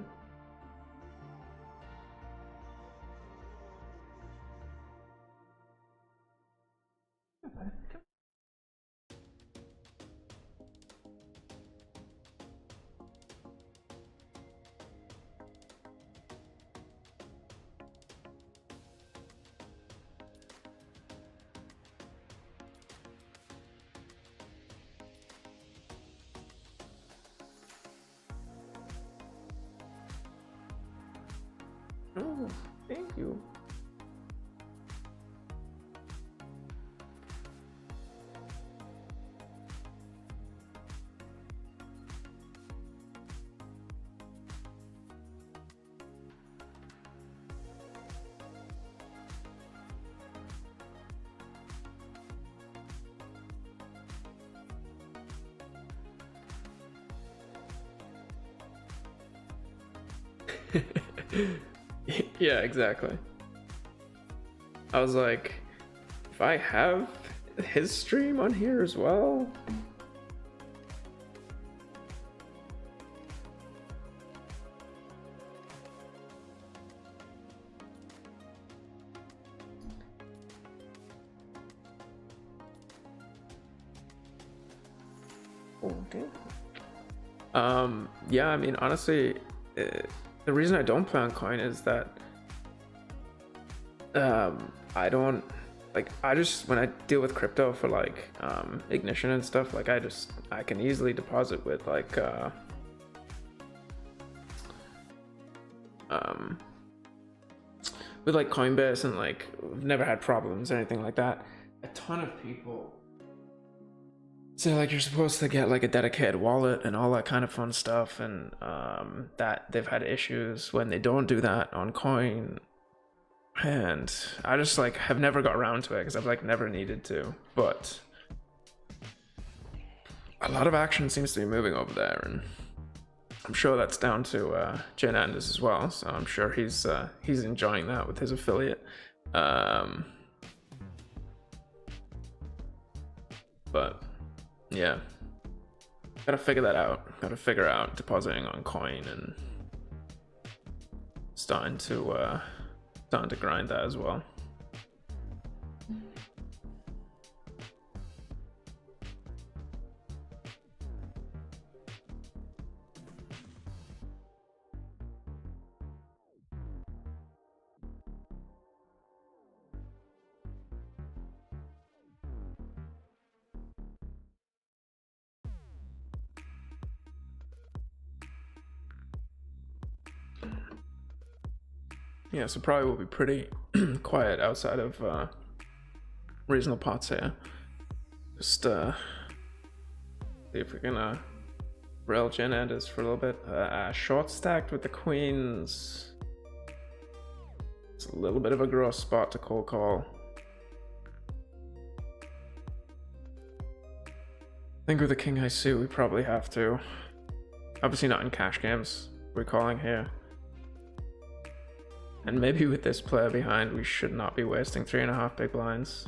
Oh, thank you. Yeah, exactly. I was like, if I have his stream on here as well. Okay. Yeah, I mean, honestly, the reason I don't play on Coin is that I don't like, I just, when I deal with crypto for like ignition and stuff, like I can easily deposit with like Coinbase, and like we've never had problems or anything like that. A ton of people say like you're supposed to get like a dedicated wallet and all that kind of fun stuff, and that they've had issues when they don't do that on Coin. And I just like have never got around to it because I've like never needed to, but a lot of action seems to be moving over there, and I'm sure that's down to Jen Anders as well. So I'm sure he's enjoying that with his affiliate. But yeah, gotta figure that out. Gotta figure out depositing on Coin and starting to grind that as well. Yeah, so probably will be pretty quiet outside of reasonable pots here. Just see if we can rail Jen Anders for a little bit. Short stacked with the queens. It's a little bit of a gross spot to cold call. I think with the king high suit we probably have to. Obviously not in cash games, we're calling here. And maybe with this player behind, we should not be wasting 3.5 big blinds.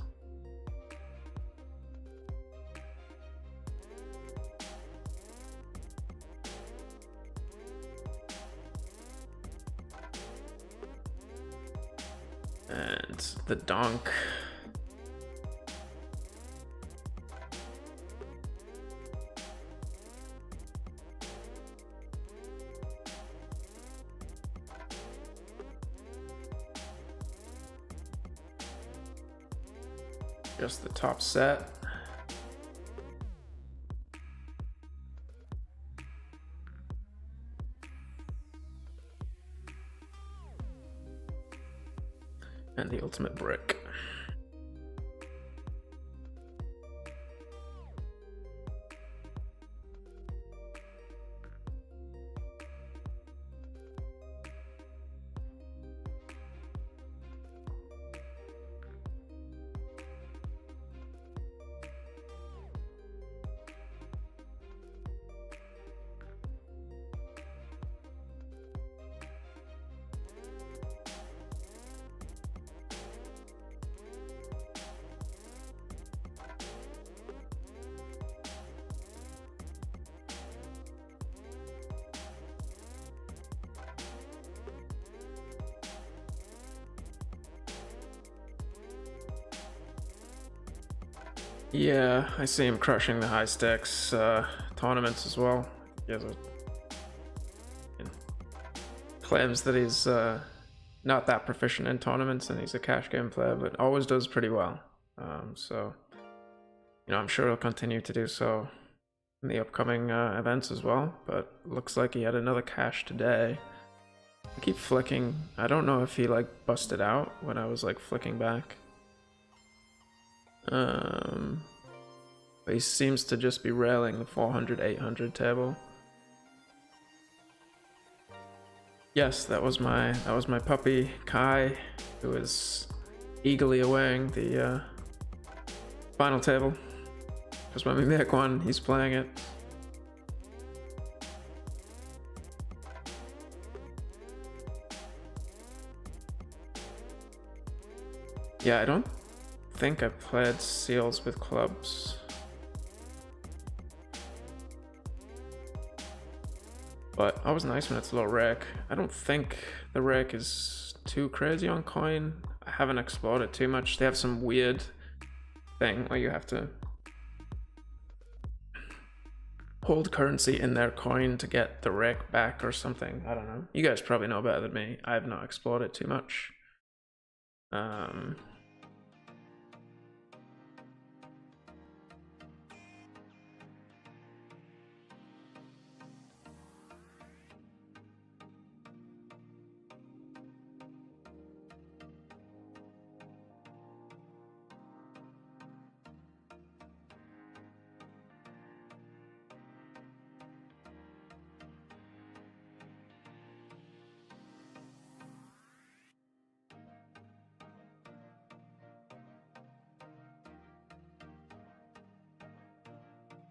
And the donk. Just the top set. And the ultimate brick. Yeah, I see him crushing the high stakes tournaments as well. He has claims that he's not that proficient in tournaments and he's a cash game player, but always does pretty well. So, you know, I'm sure he'll continue to do so in the upcoming events as well. But looks like he had another cash today. I keep flicking. I don't know if he like busted out when I was like flicking back. But he seems to just be railing the 400-800 table. Yes, that was my puppy Kai, who is eagerly awaiting the final table. Because when we make one, he's playing it. Yeah, I don't think I played seals with clubs. But always nice when it's a low rake. I don't think the rake is too crazy on coin. I haven't explored it too much. They have some weird thing where you have to hold currency in their coin to get the rake back or something. I don't know. You guys probably know better than me. I have not explored it too much.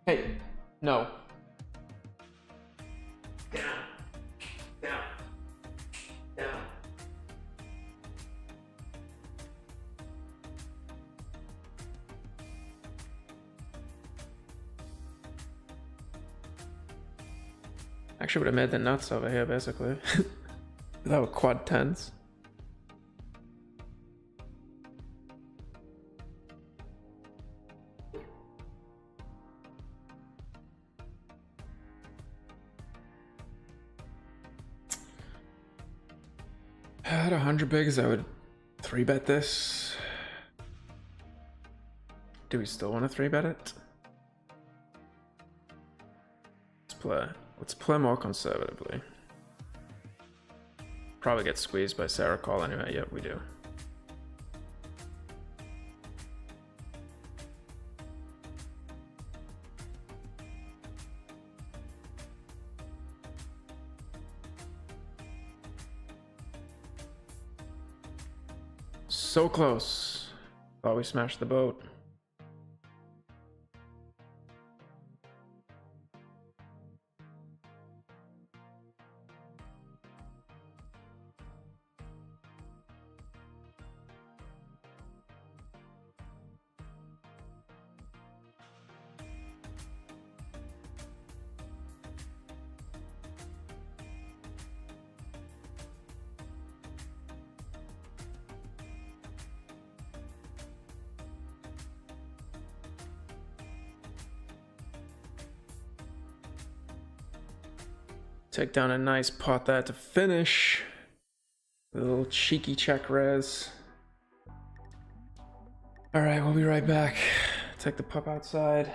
Hey, no. Down. Down. Down. Actually would have made the nuts over here, basically. Without quad tens. At 100 bigs, I would 3-bet this. Do we still want to 3-bet it? Let's play more conservatively. Probably get squeezed by Sarah Call anyway. Yep, we do. So close. Thought we smashed the boat. Take down a nice pot there to finish. A little cheeky check res. All right, we'll be right back. Take the pup outside.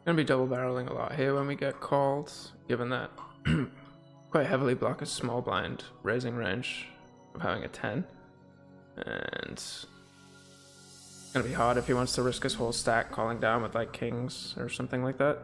Gonna be double barreling a lot here when we get called, given that quite heavily block a small blind raising range of having a 10. And it's gonna be hard if he wants to risk his whole stack calling down with like kings or something like that.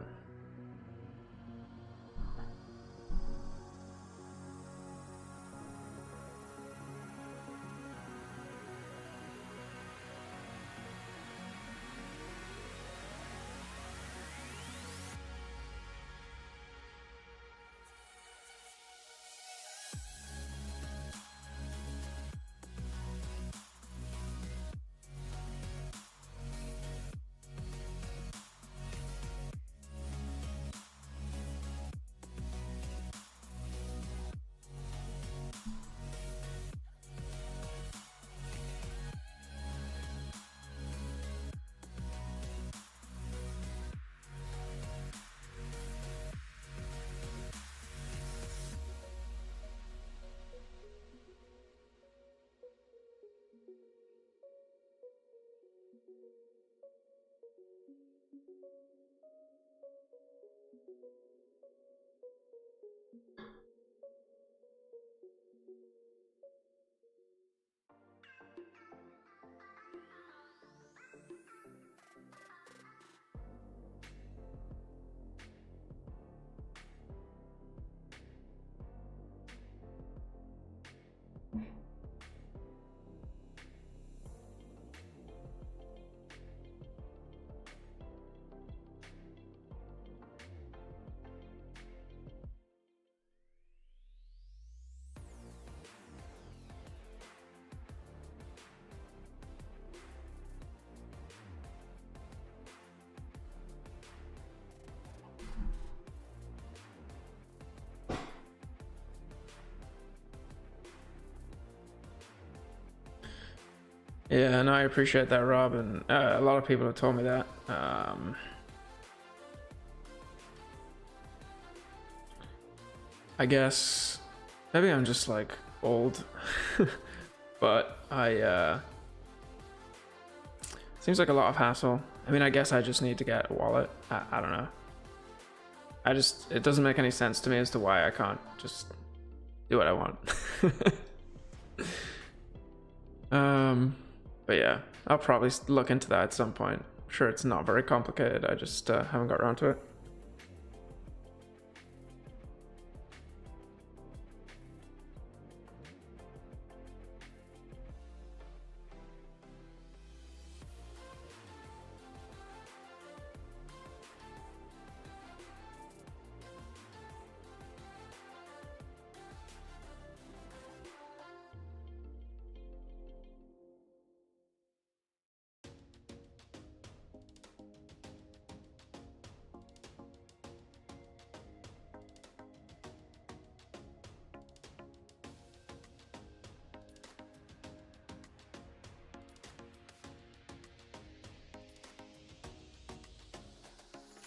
Yeah, and I appreciate that, Rob, and a lot of people have told me that. I guess maybe I'm just like old, but seems like a lot of hassle. I mean, I guess I just need to get a wallet. I don't know. It doesn't make any sense to me as to why I can't just do what I want. But yeah, I'll probably look into that at some point. I'm sure it's not very complicated. I just haven't got around to it.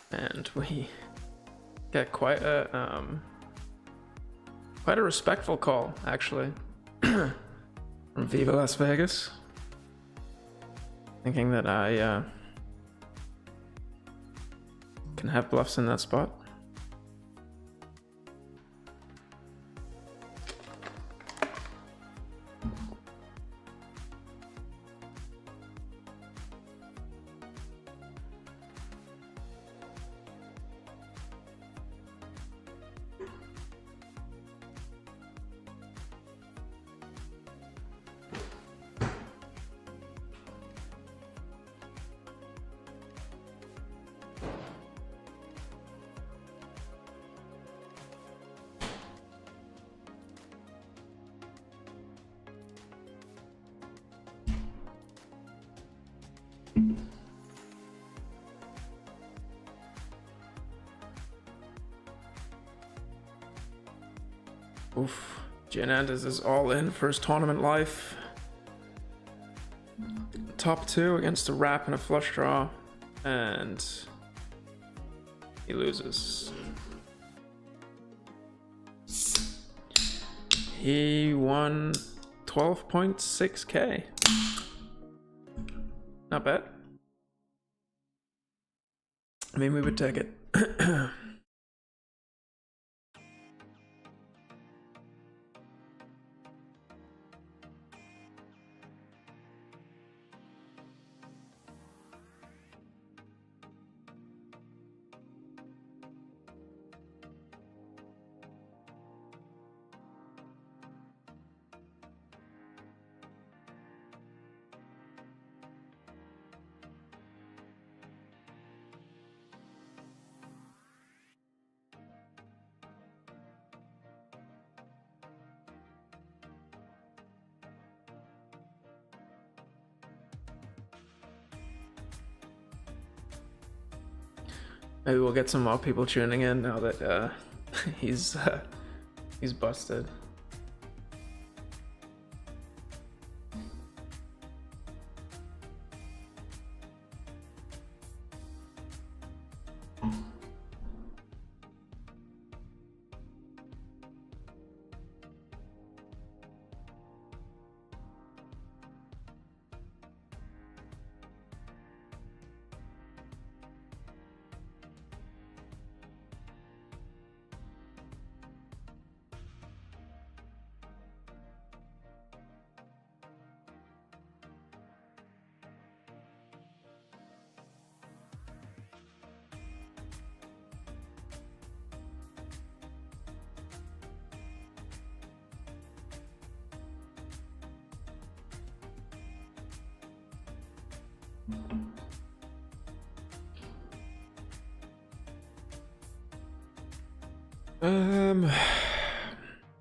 And we get quite a respectful call, actually, from Viva Las Vegas, thinking that I can have bluffs in that spot. Oof, Gianandis is all in for his tournament life. Top two against a wrap and a flush draw, and he loses. He won 12.6k. Not bad. I mean, we would take it. Maybe we'll get some more people tuning in now that he's busted.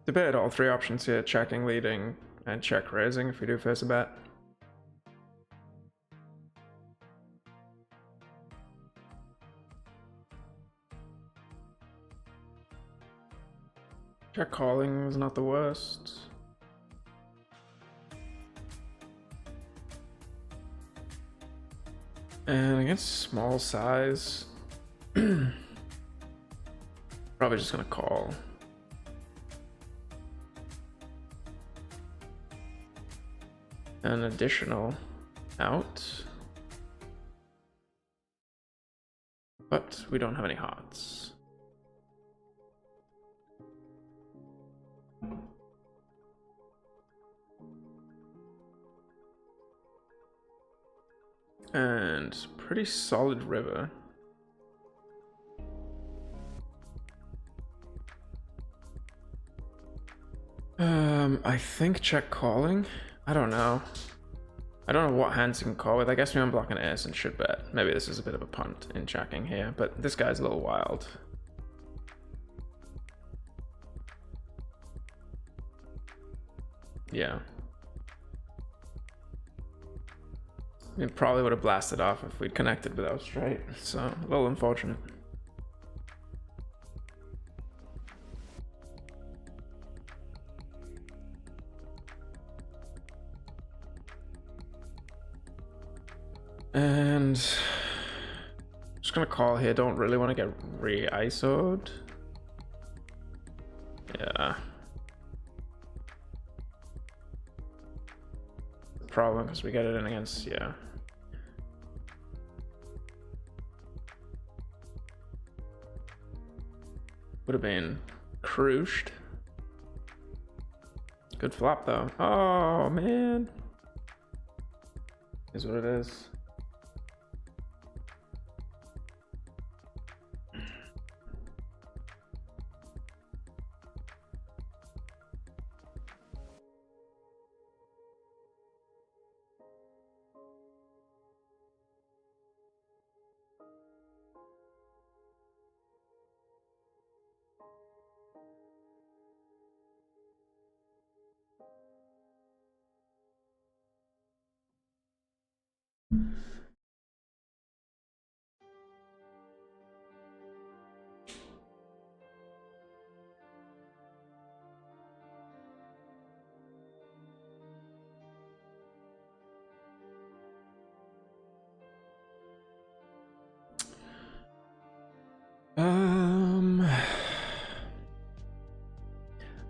Debate all three options here: checking, leading, and check raising if we do face a bet. Check calling was not the worst. And against small size, probably just gonna call. An additional out. But we don't have any hearts. And pretty solid river. I think check calling. I don't know. I don't know what hands you can call with. I guess we unblock an ace and should bet. Maybe this is a bit of a punt in checking here, but this guy's a little wild. Yeah. We probably would have blasted off if we'd connected without straight, so a little unfortunate. And just gonna call here. Don't really want to get re-ISO'd. Yeah. Problem because we get it in against, yeah. Would have been cruised. Good flop though. Oh man. Is what it is.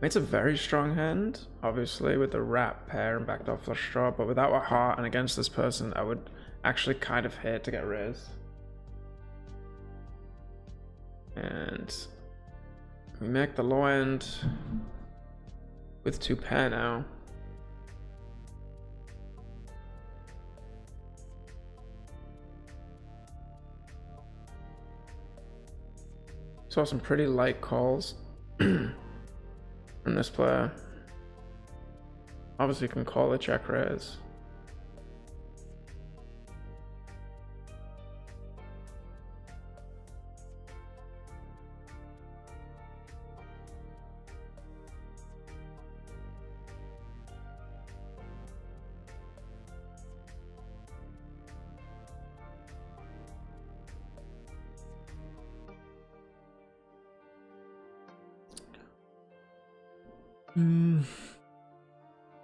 It's a very strong hand, obviously, with the wrap pair and backdoor flush draw, but without a heart and against this person, I would actually kind of hate to get raised. And we make the low end with 2 pair now. Saw some pretty light calls from this player. Obviously can call the check raise.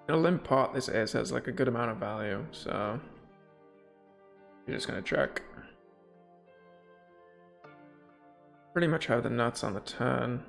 A limp pot, this ace has like a good amount of value, so you're just gonna check. Pretty much have the nuts on the turn.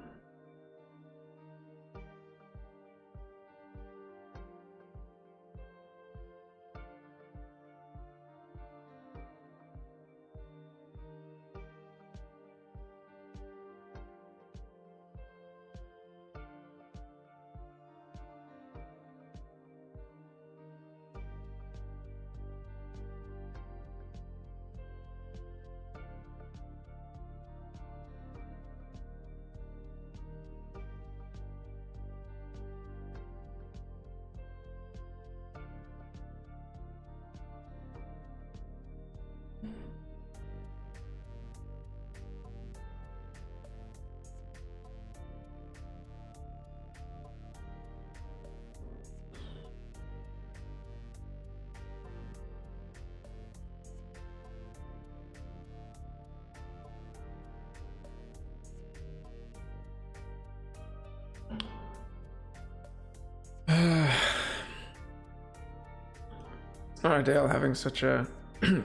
It's not ideal having such a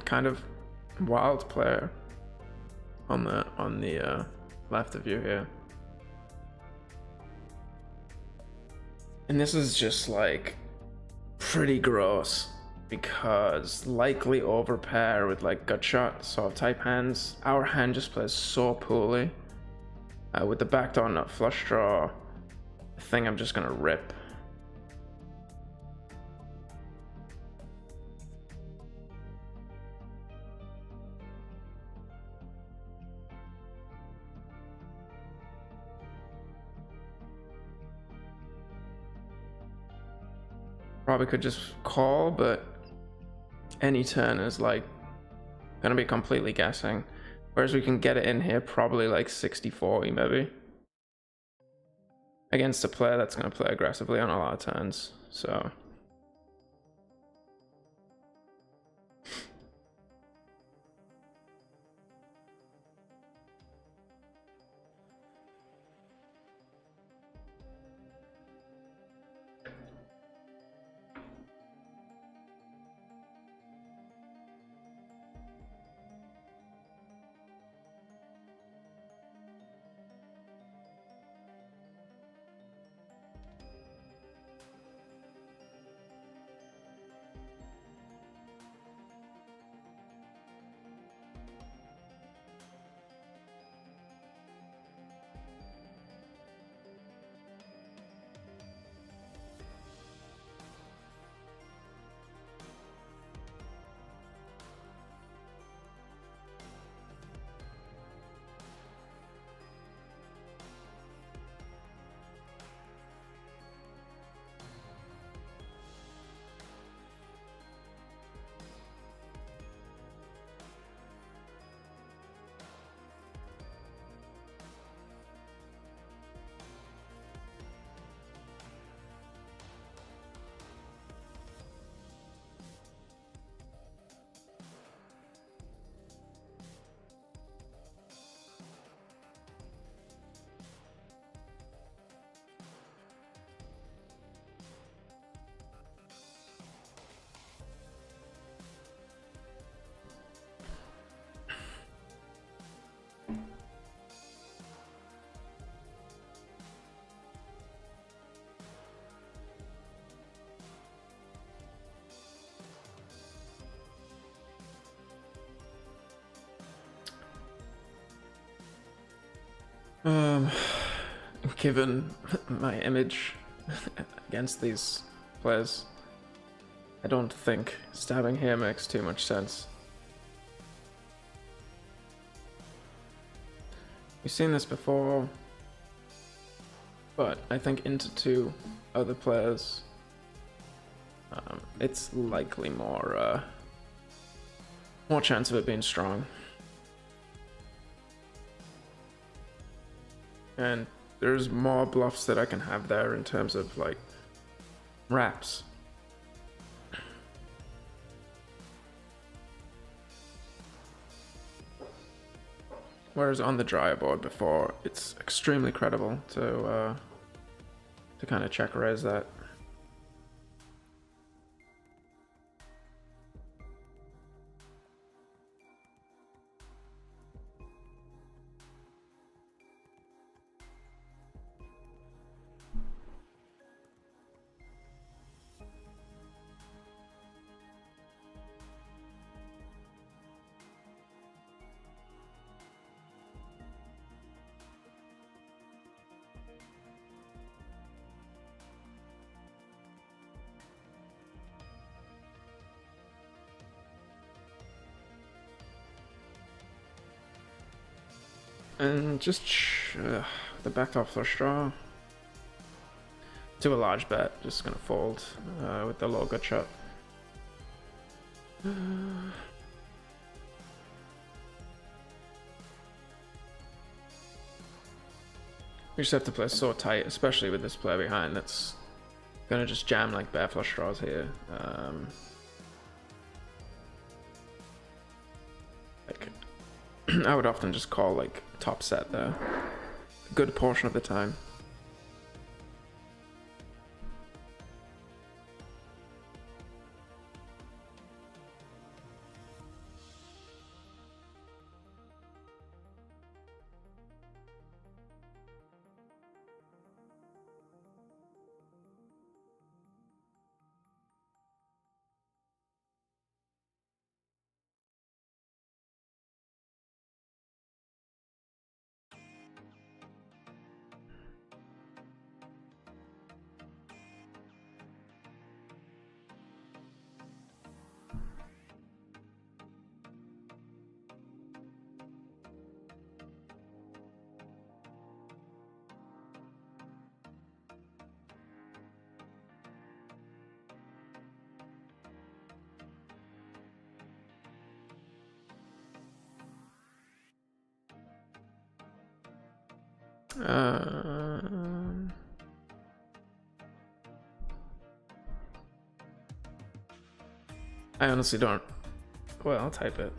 kind of wild player on the left of you here. And this is just like pretty gross because likely overpair with like gut shot sort of type hands. Our hand just plays so poorly. With the backdoor nut flush draw, I think I'm just gonna rip. Probably could just call, but any turn is like gonna be completely guessing. Whereas we can get it in here probably like 60-40 maybe. Against a player that's gonna play aggressively on a lot of turns, so. Um, Given my image against these players, I don't think stabbing here makes too much sense. We've seen this before, but I think into two other players, it's likely more chance of it being strong. And there's more bluffs that I can have there in terms of like wraps. Whereas on the dryer board before, it's extremely credible to kind of check raise that. And just the back off flush draw to a large bet, just gonna fold with the low gut shot. We just have to play so tight, especially with this player behind that's gonna just jam like bare flush draws here. Like I would often just call like top set there a good portion of the time. I honestly don't. Well, I'll type it.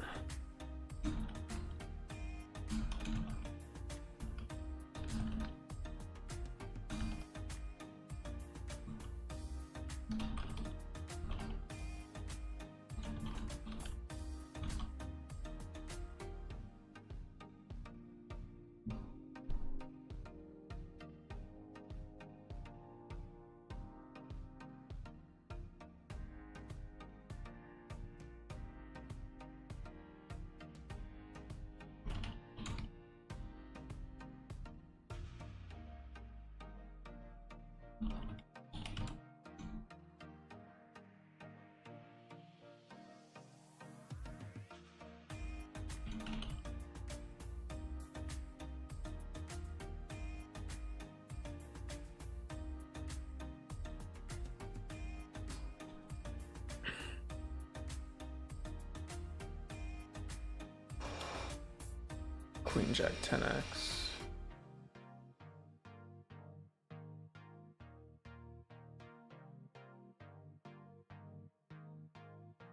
Queen Jack 10x.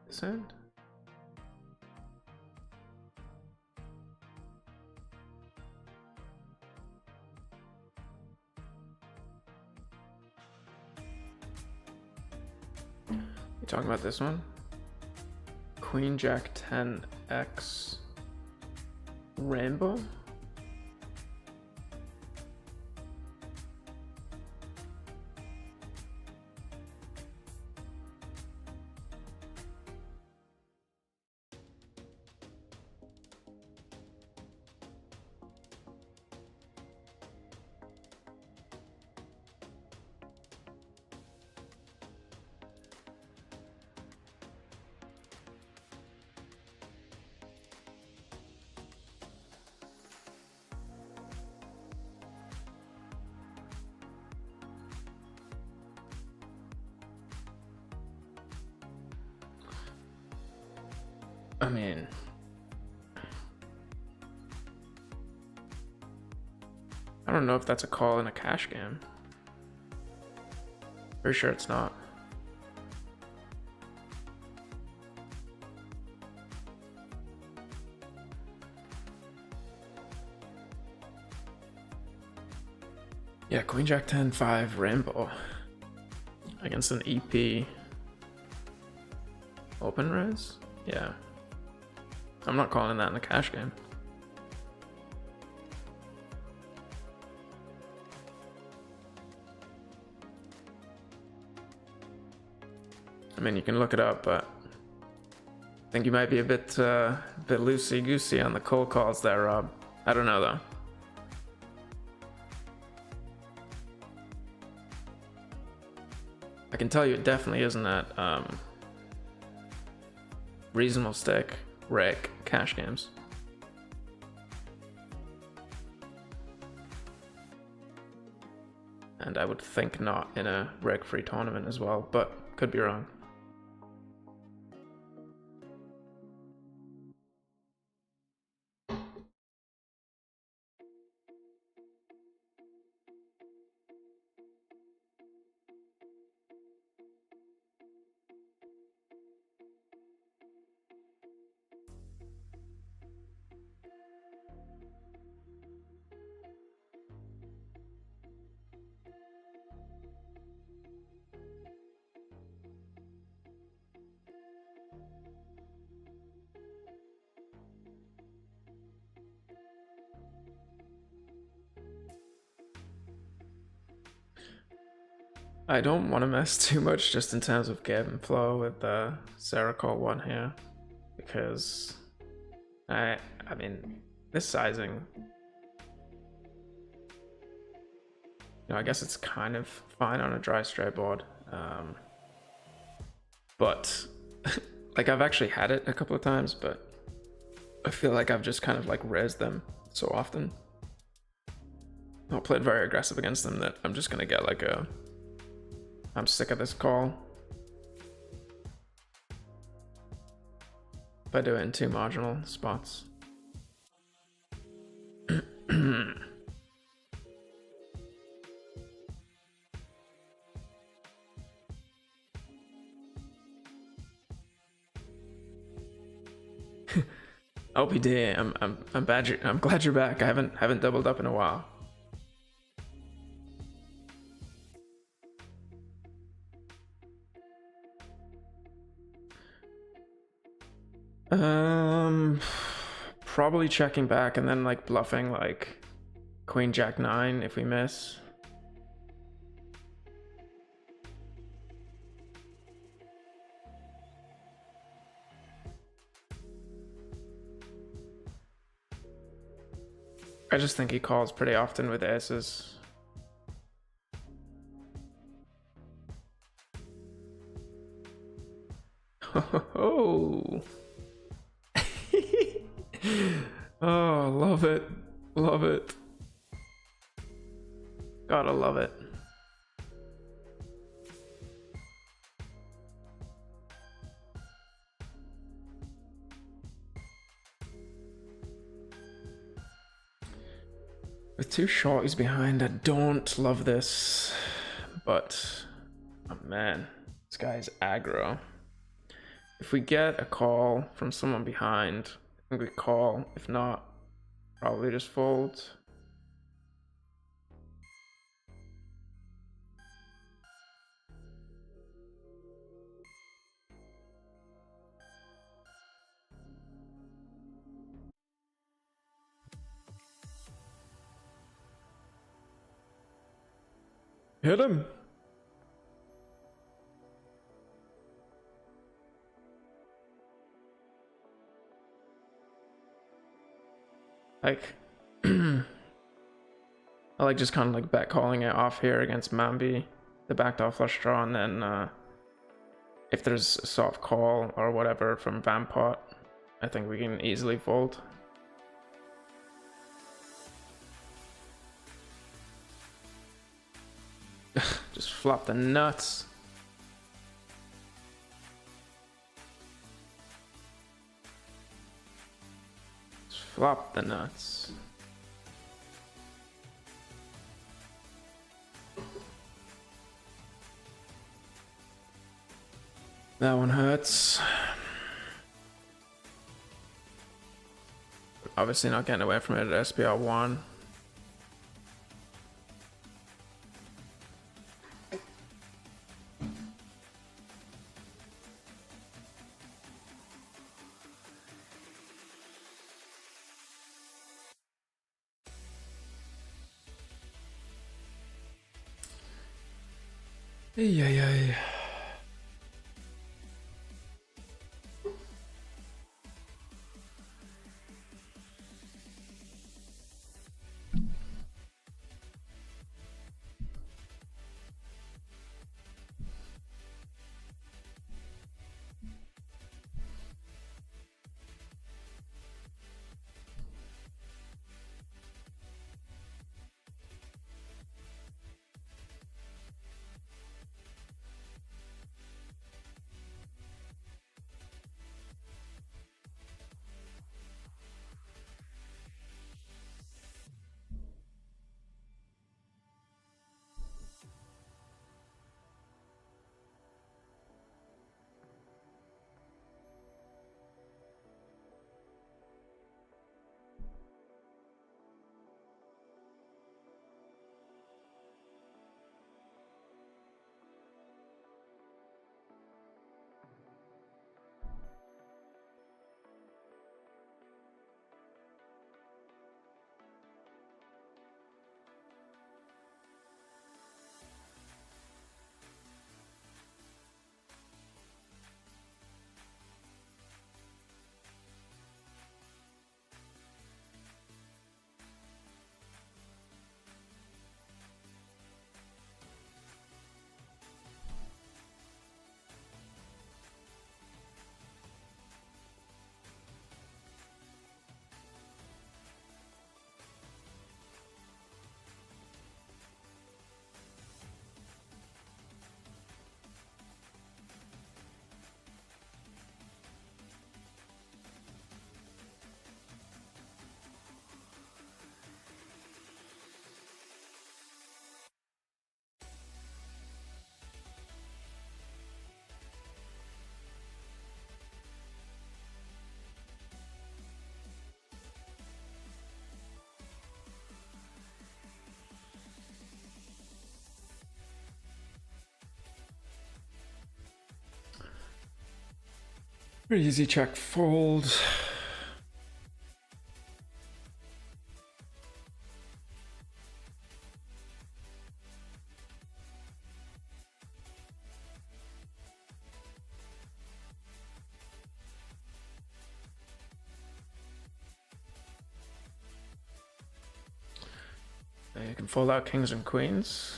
This end? You talking about this one? Queen Jack 10x. Rainbow? I mean, I don't know if that's a call in a cash game. Pretty sure it's not. Yeah, Queen Jack 10 5 Rainbow against an EP open res. Yeah, I'm not calling that in a cash game. I mean, you can look it up, but I think you might be a bit loosey-goosey on the cold calls there, Rob. I don't know though. I can tell you it definitely isn't that reasonable stake reg cash games. And I would think not in a reg-free tournament as well, but could be wrong. I don't want to mess too much just in terms of game and flow with the Sarah Call one here, because I mean, this sizing, I guess it's kind of fine on a dry straight board, but like I've actually had it a couple of times, but I feel like I've just kind of like raised them so often. I'll play it very aggressive against them that I'm just gonna get like a I'm sick of this call. If I do it in two marginal spots. LPD, I'm glad you're back. I haven't doubled up in a while. Probably checking back and then like bluffing like Queen Jack 9 if we miss. I just think he calls pretty often with aces. Oh. Oh, love it. Love it. Gotta love it. With two shorties behind, I don't love this, but oh man, this guy's aggro. If we get a call from someone behind, I think we call. If not, probably just fold. Hit him. Like, I like just kind of like bet calling it off here against Mambi, the backdoor flush draw, and then if there's a soft call or whatever from Vampot, I think we can easily fold. Just flop the nuts. Flop the nuts. That one hurts. Obviously not getting away from it at SPR1. Ay. Pretty easy check fold. You can fold out kings and queens.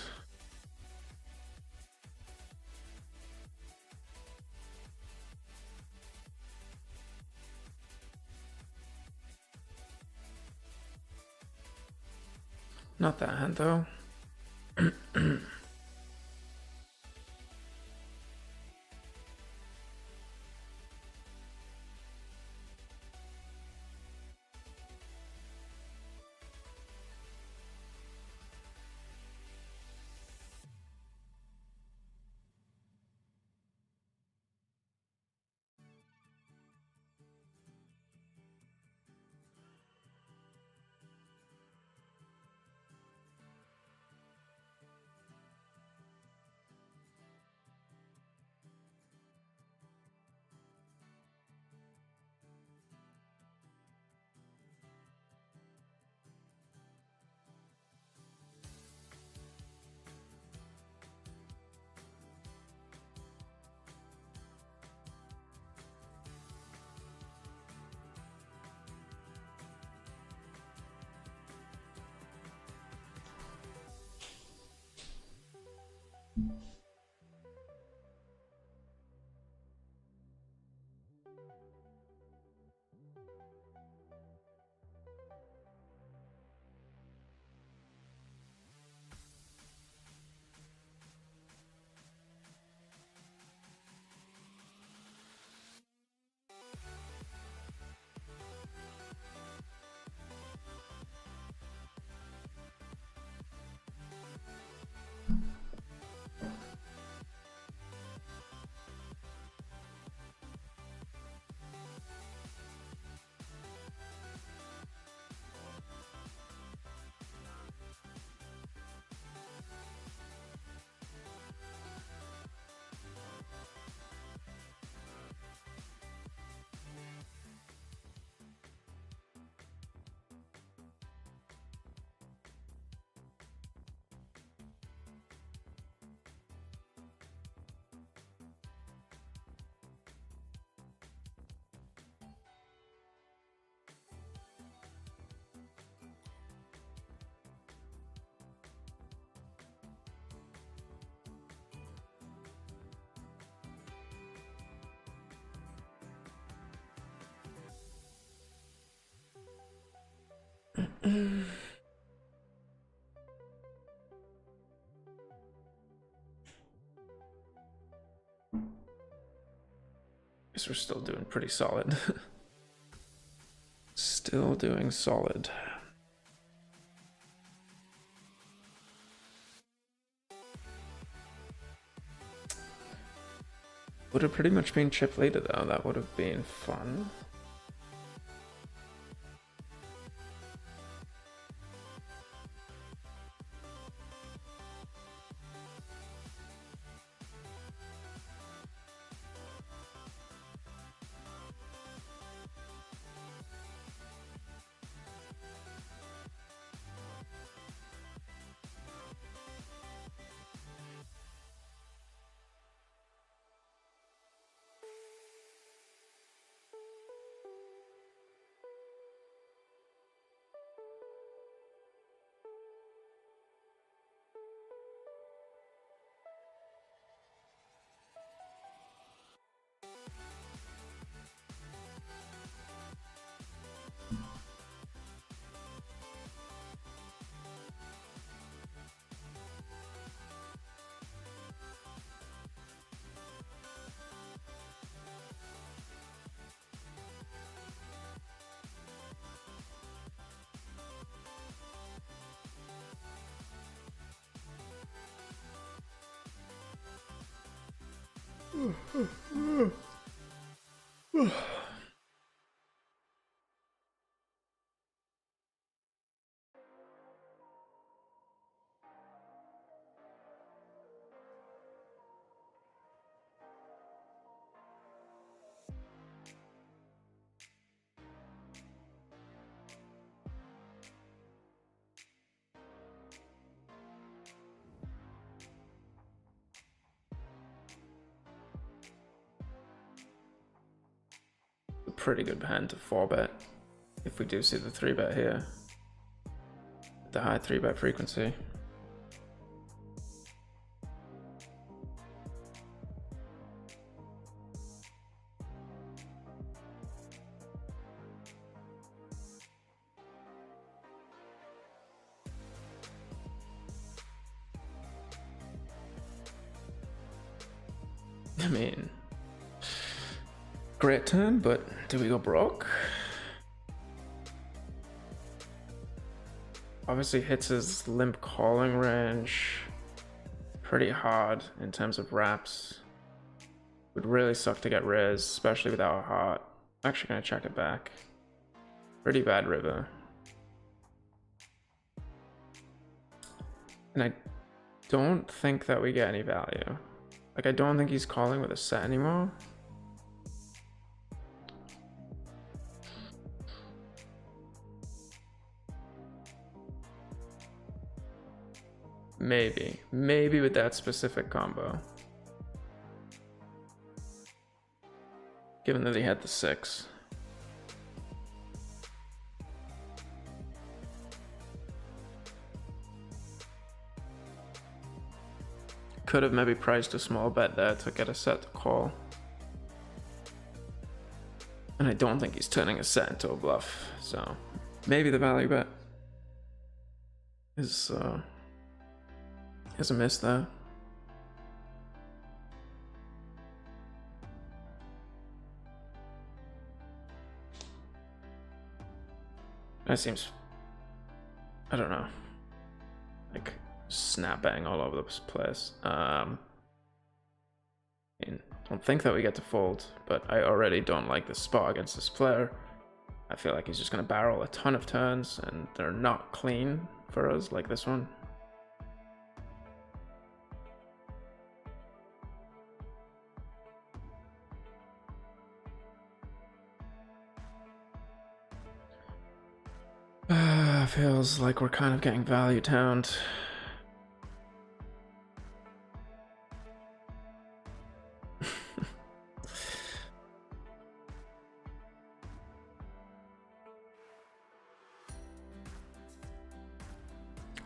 Not that hand though. Guess we're still doing pretty solid. Still doing solid. Would have pretty much been chip leader though, that would have been fun. Pretty good hand to 4-bet if we do see the 3-bet here. The high 3-bet frequency. I mean, great turn, but do we go broke? Obviously hits his limp calling range pretty hard in terms of wraps. Would really suck to get raised, especially without a heart. I'm actually gonna check it back. Pretty bad river. And I don't think that we get any value. Like, I don't think he's calling with a set anymore. Maybe with that specific combo. Given that he had the 6. Could have maybe priced a small bet there to get a set to call. And I don't think he's turning a set into a bluff, so maybe the value bet is a miss there. That seems, I don't know, like snap bang all over the place. I don't think that we get to fold, but I already don't like this spot against this player. I feel like he's just gonna barrel a ton of turns and they're not clean for us like this one. Feels like we're kind of getting value towned.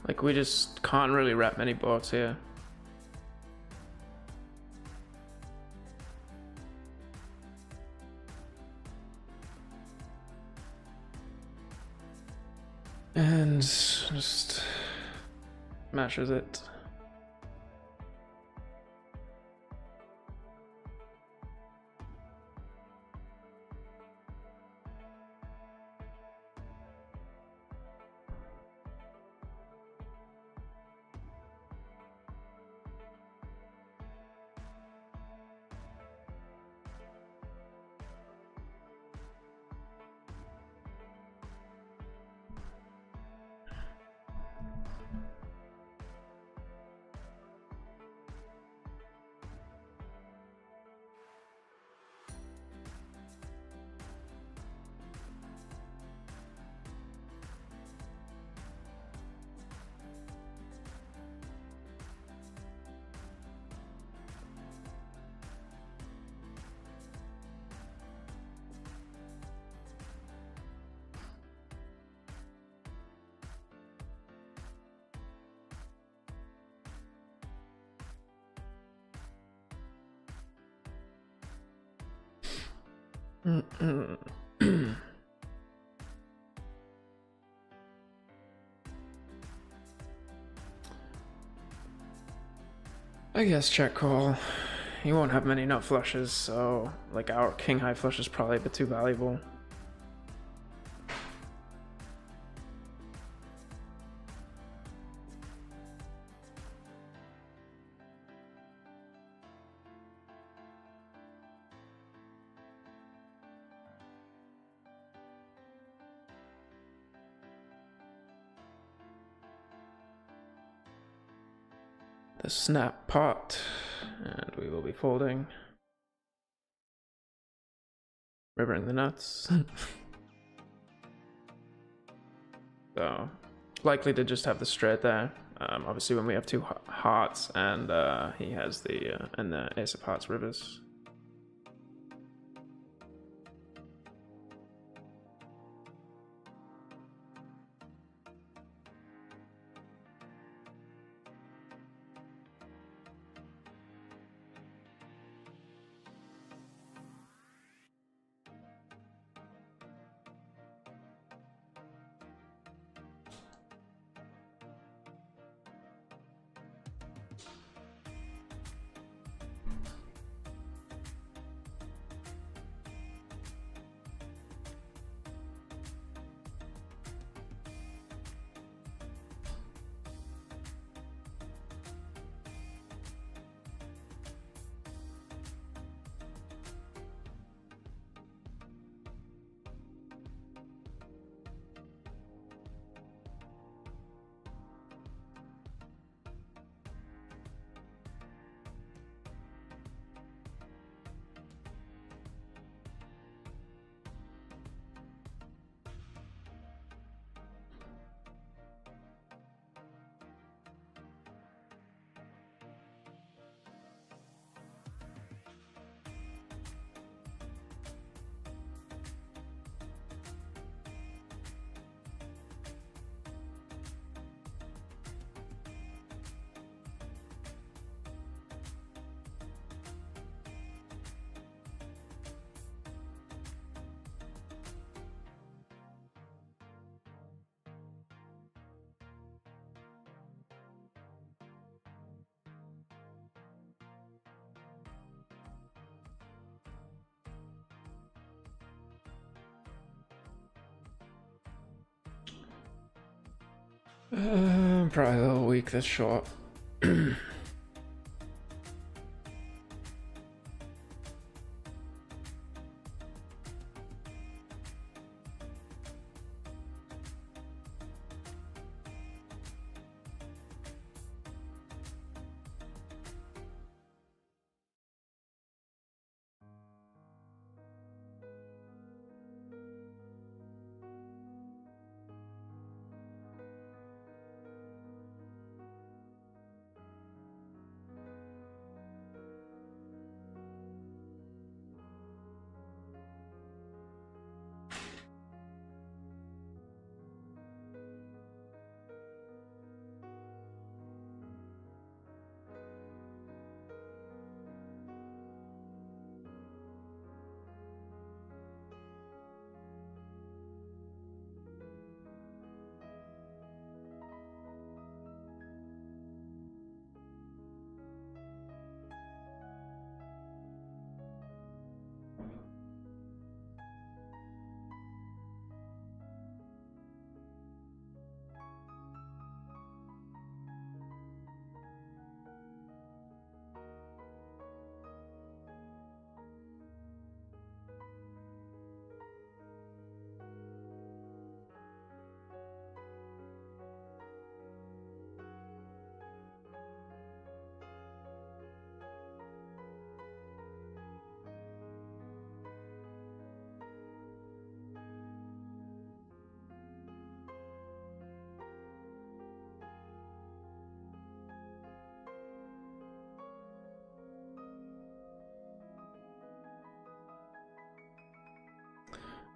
Like, we just can't really wrap many boards here. settings, just matches it. I guess check call. He won't have many nut flushes, so like our king high flush is probably a bit too valuable. The snap pot, and we will be folding. Rivering the nuts. So, likely to just have the straight there. Obviously when we have two hearts and he has the ace of hearts rivers. Probably a little weak this short.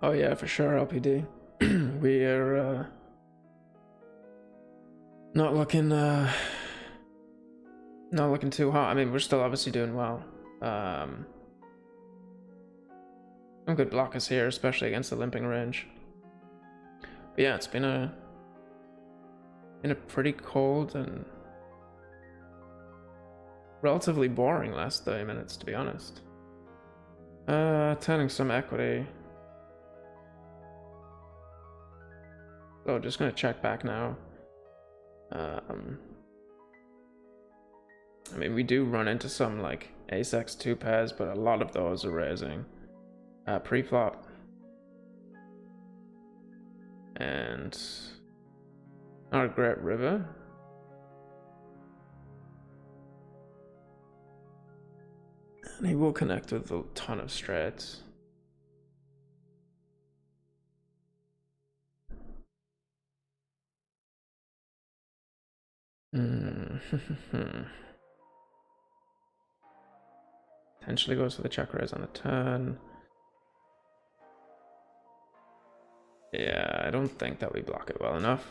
Oh yeah, for sure, LPD. We're not looking too hot. I mean, we're still obviously doing well. Some good blockers here, especially against the limping range. But yeah, it's been a pretty cold and relatively boring last 30 minutes, to be honest. Turning some equity. So just gonna check back now. I mean, we do run into some like ace-x2 pairs, but a lot of those are raising pre-flop. And not a great river. And he will connect with a ton of straights. Potentially goes for the check raise on the turn. Yeah, I don't think that we block it well enough.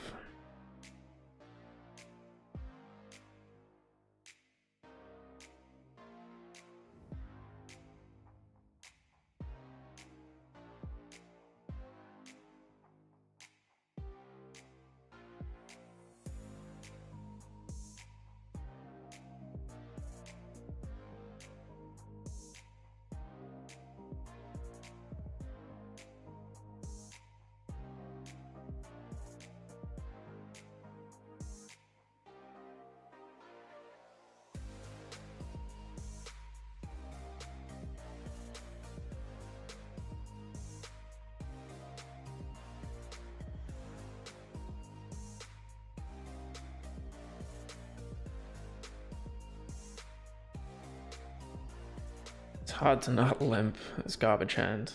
It's hard to not limp this garbage hand.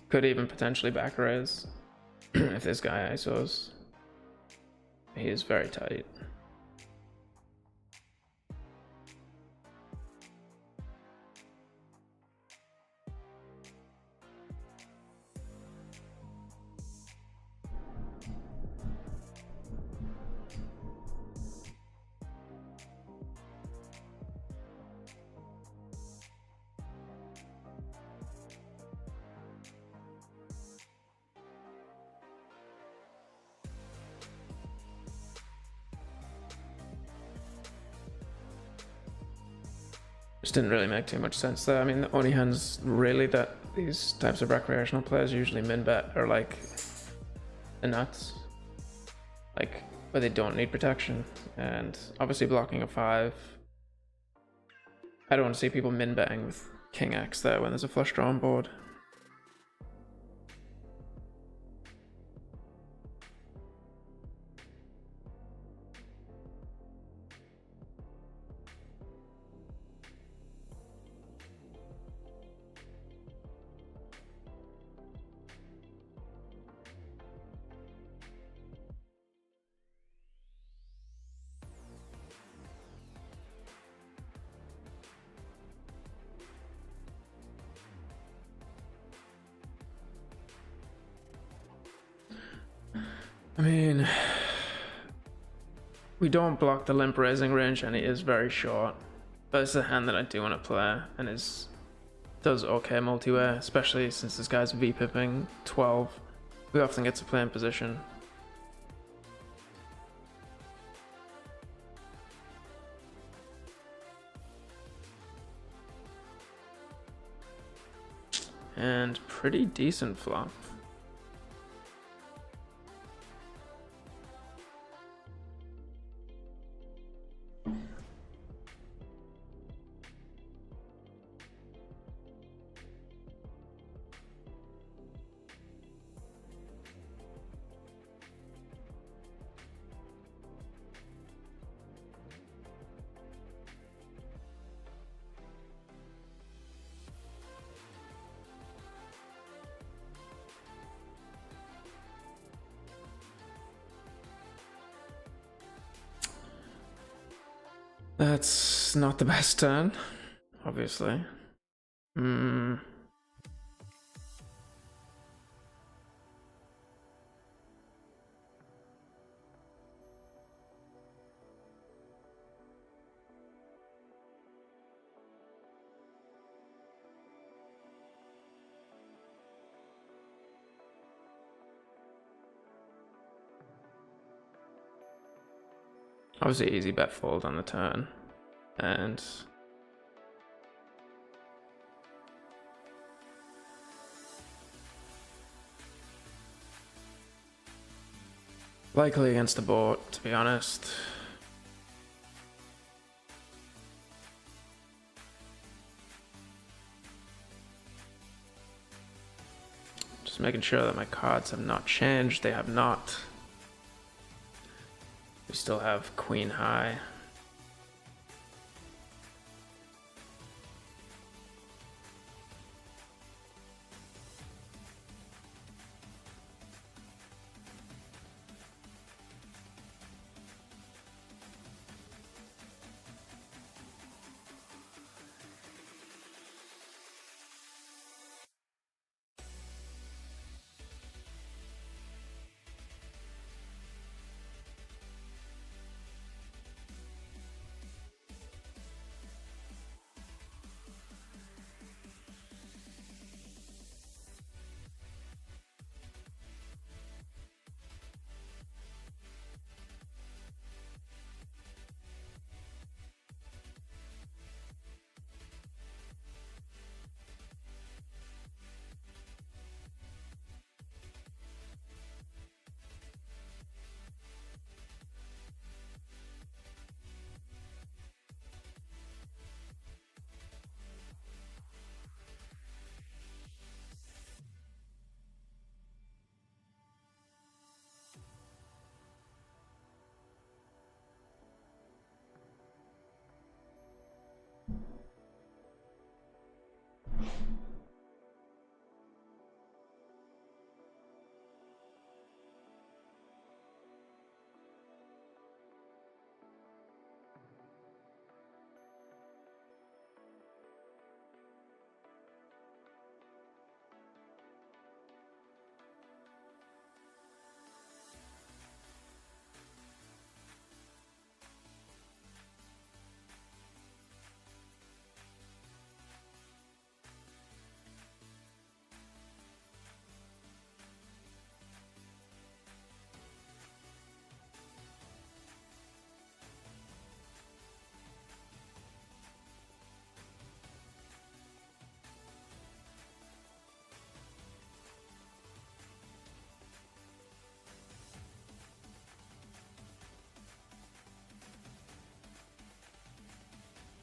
Could even potentially back raise if this guy ISOs. He is very tight. Just didn't really make too much sense there. I mean, the only hands really that these types of recreational players usually min bet are like the nuts, like where they don't need protection, and obviously blocking a 5. I don't want to see people min betting with King X there when there's a flush draw on board. I mean, we don't block the limp raising range, and it is very short. But it's a hand that I do want to play, and does okay multi-way, especially since this guy's V-pipping 12. We often get to play in position. And pretty decent flop. That's not the best turn, obviously. Obviously easy bet fold on the turn, and likely against the board, to be honest. Just making sure that my cards have not changed. They have not. We still have queen high.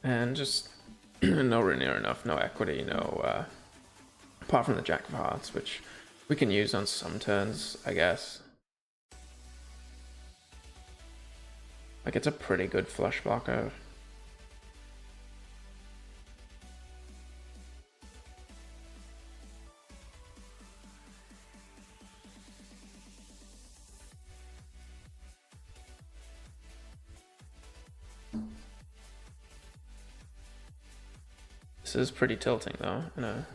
And just nowhere near enough, no equity, no, apart from the Jack of Hearts, which we can use on some turns, I guess. Like, it's a pretty good flush blocker. This is pretty tilting though, in a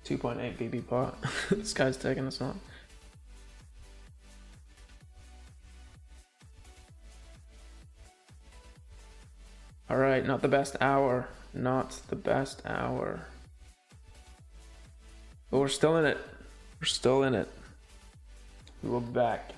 2.8 BB pot. This guy's taking us on. Alright, not the best hour. Not the best hour. But we're still in it. We're still in it. We will be back.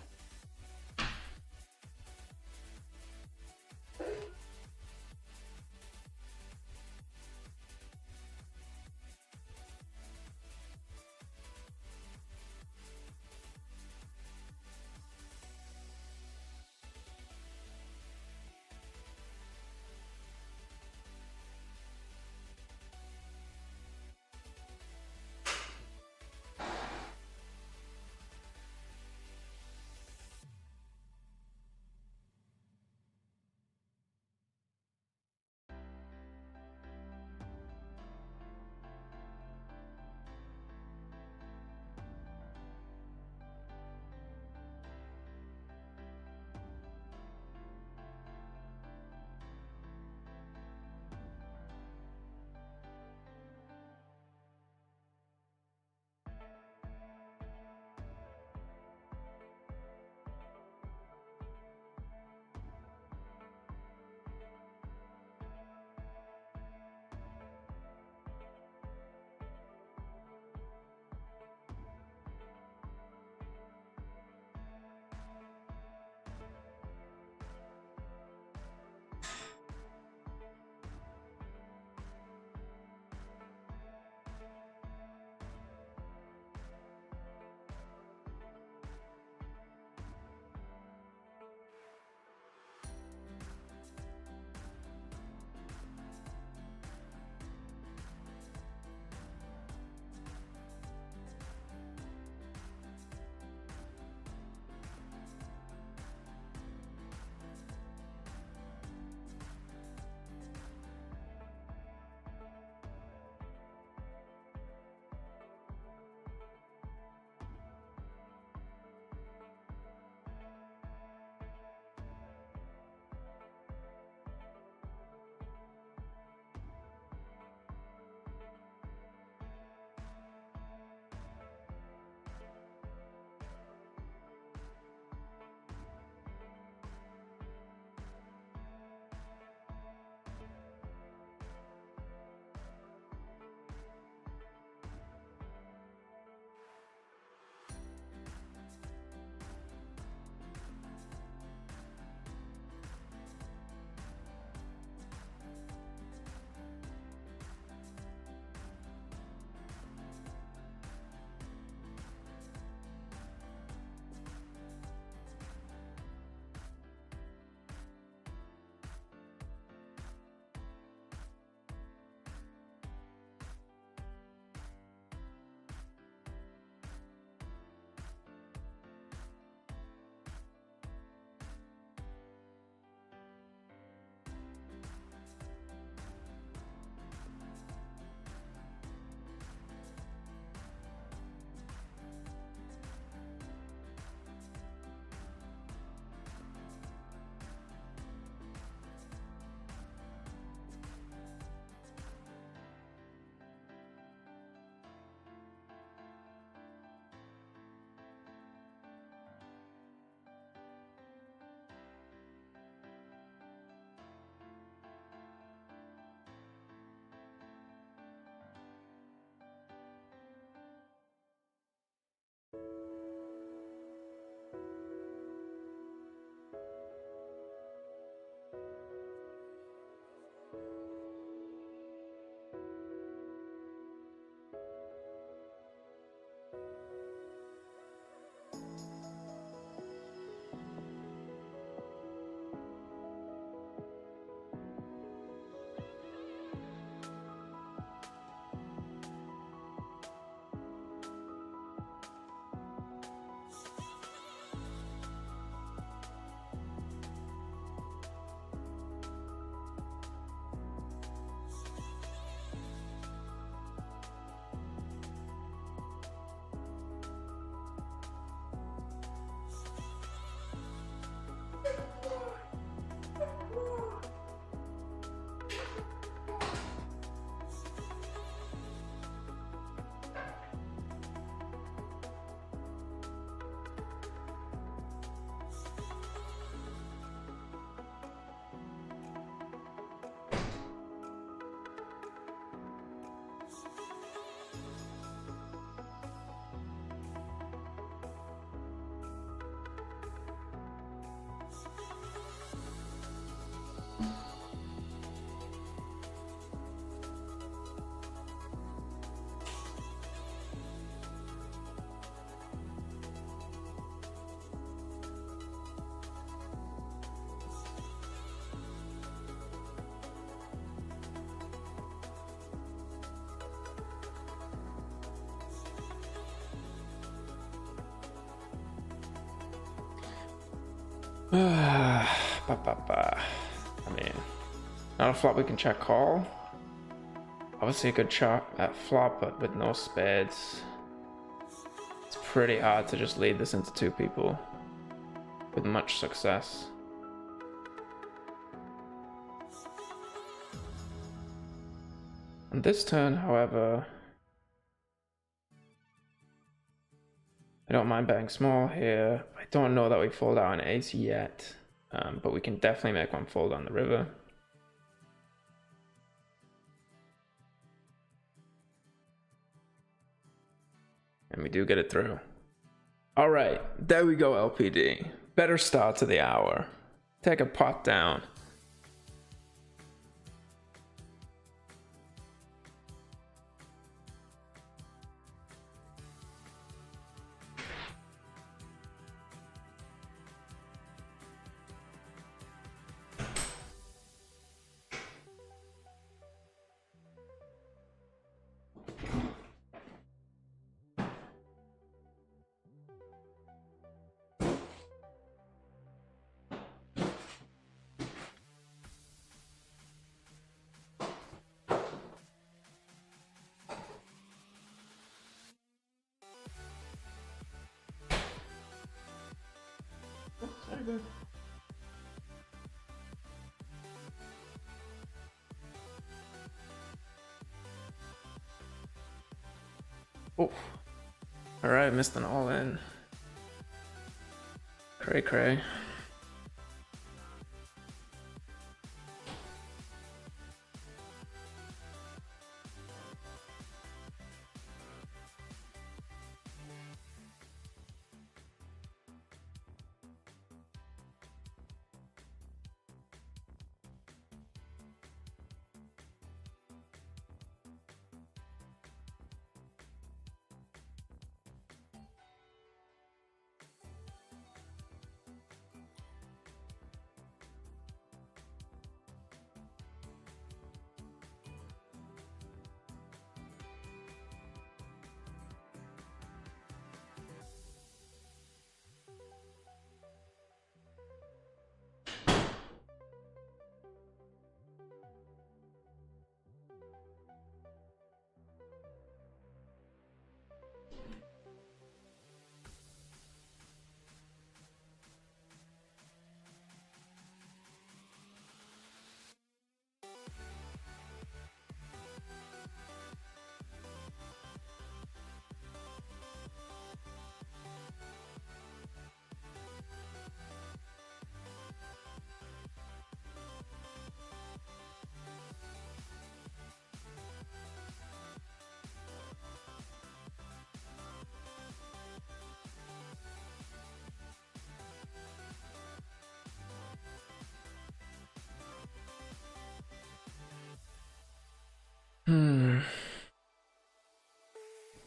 I mean, not a flop we can check call. Obviously a good shot at flop, but with no spades. It's pretty hard to just lead this into two people with much success. On this turn, however, I don't mind betting small here. I don't know that we fold out an ace yet, but we can definitely make one fold on the river. And we do get it through. All right, there we go, LPD. Better start to the hour. Take a pot down. Oh, all right, missed an all in. Cray cray.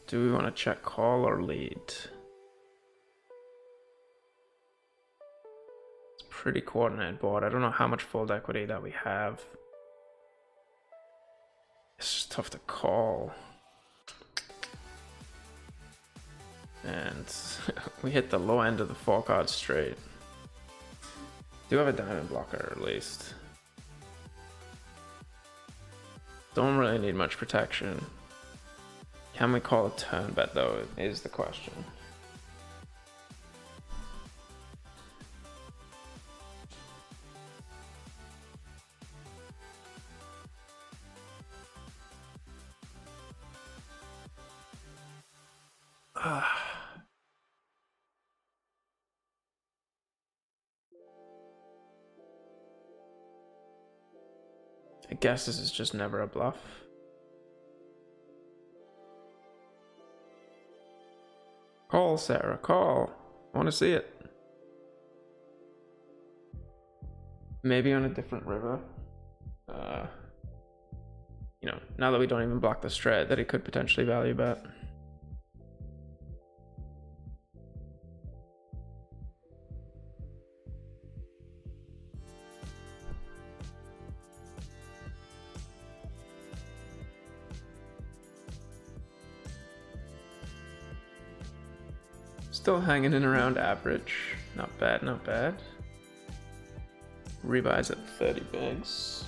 Do we want to check call or lead? It's a pretty coordinated board. I don't know how much fold equity that we have. It's just tough to call. And we hit the low end of the 4-card straight. Do have a diamond blocker at least. Don't really need much protection. Can we call a turn bet though, is the question. I guess this is just never a bluff. Call, Sarah, call. I want to see it. Maybe on a different river. You know, now that we don't even block the straight, that he could potentially value bet. Still hanging in around average. Not bad, not bad. rebuys at 30 bigs.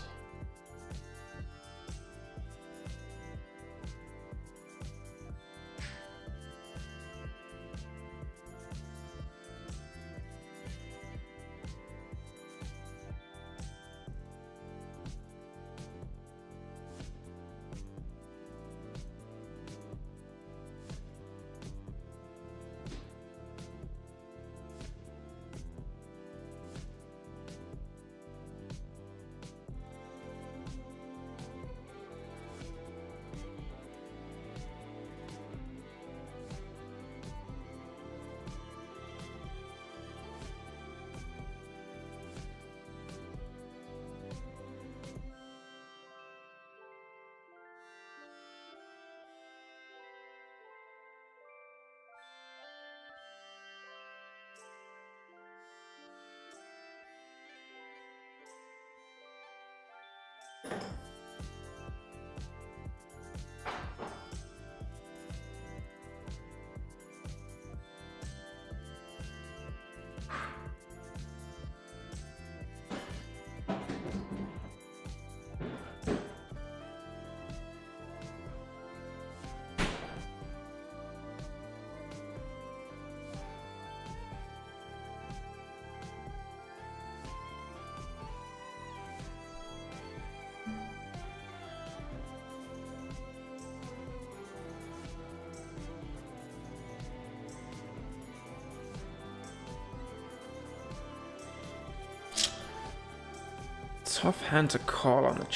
Tough hand to call on the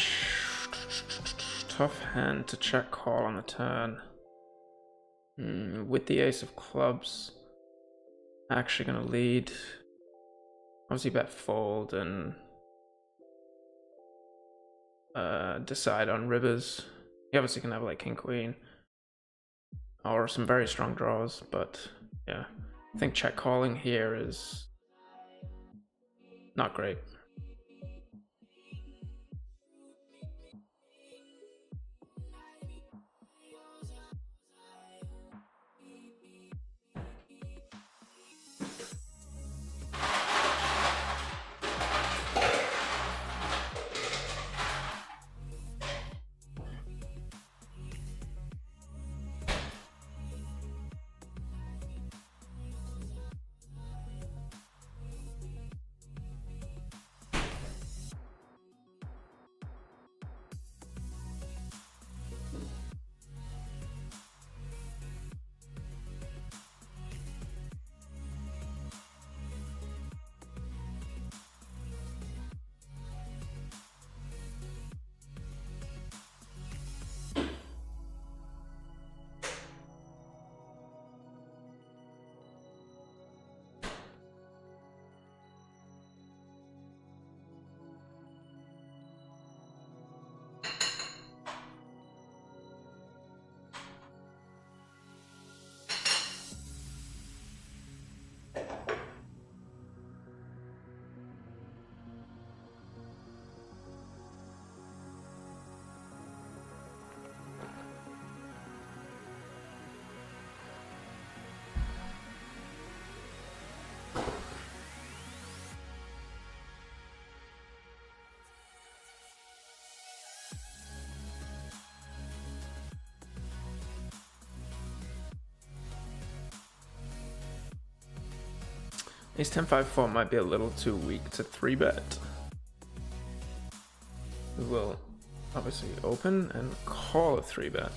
tough hand to check call on the turn. With the ace of clubs, actually gonna lead. Obviously bet fold and decide on rivers. You obviously can have like king queen or some very strong draws, but yeah, I think check calling here is not great. Ace 10-5-4 might be a little too weak to 3-bet. We will obviously open and call a 3-bet.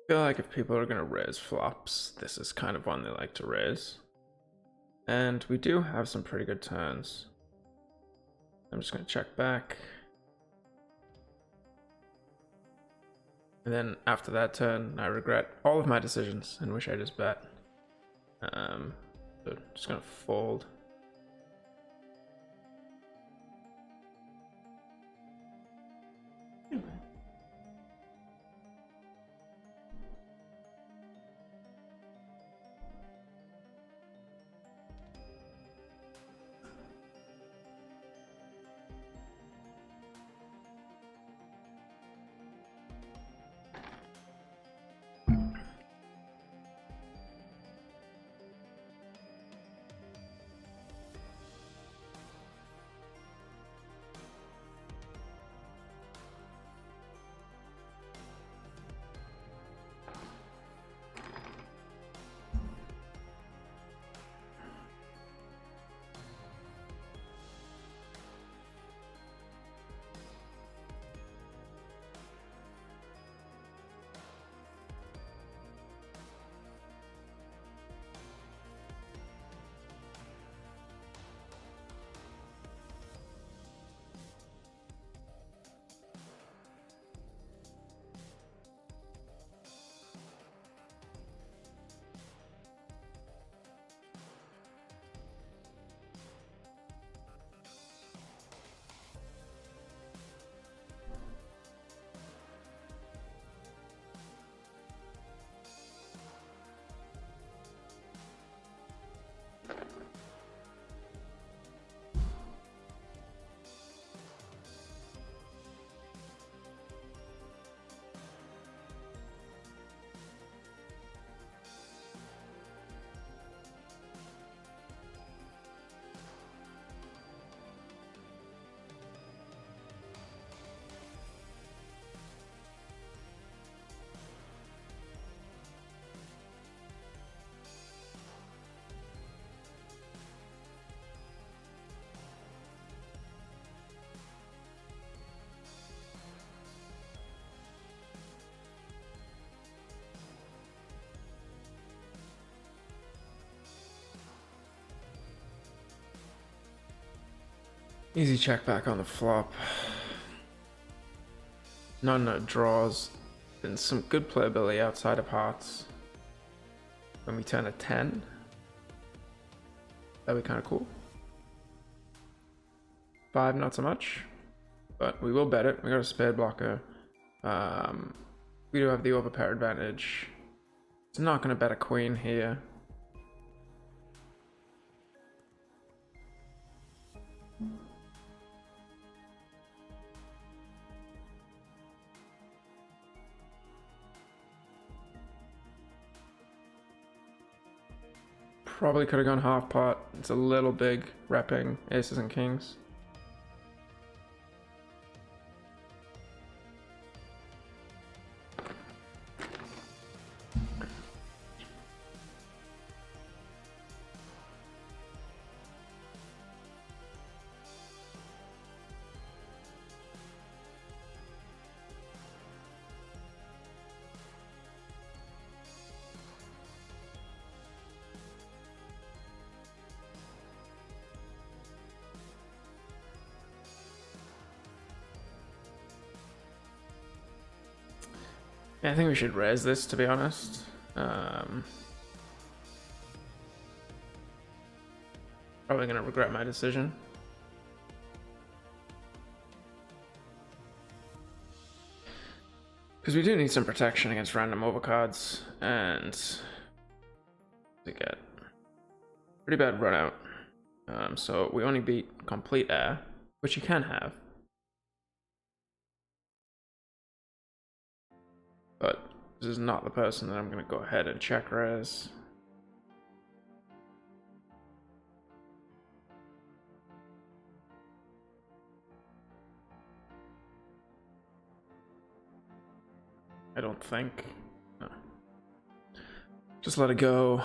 I feel like if people are gonna raise flops, this is kind of one they like to raise. And we do have some pretty good turns. I'm just gonna check back. And then after that turn, I regret all of my decisions and wish I just bet. So just gonna fold. Anyway. Easy check back on the flop. No draws. And some good playability outside of hearts. When we turn a 10. That'd be kind of cool. 5, not so much. But we will bet it. We got a spade blocker. We do have the overpair advantage. It's not going to bet a queen here. Probably could have gone half pot. It's a little big, repping aces and kings. Yeah, I think we should raise this, to be honest. Probably gonna regret my decision. Because we do need some protection against random overcards, and we get pretty bad run out. So we only beat complete air, which you can have. But this is not the person that I'm going to go ahead and check raise. I don't think. No. Just let it go.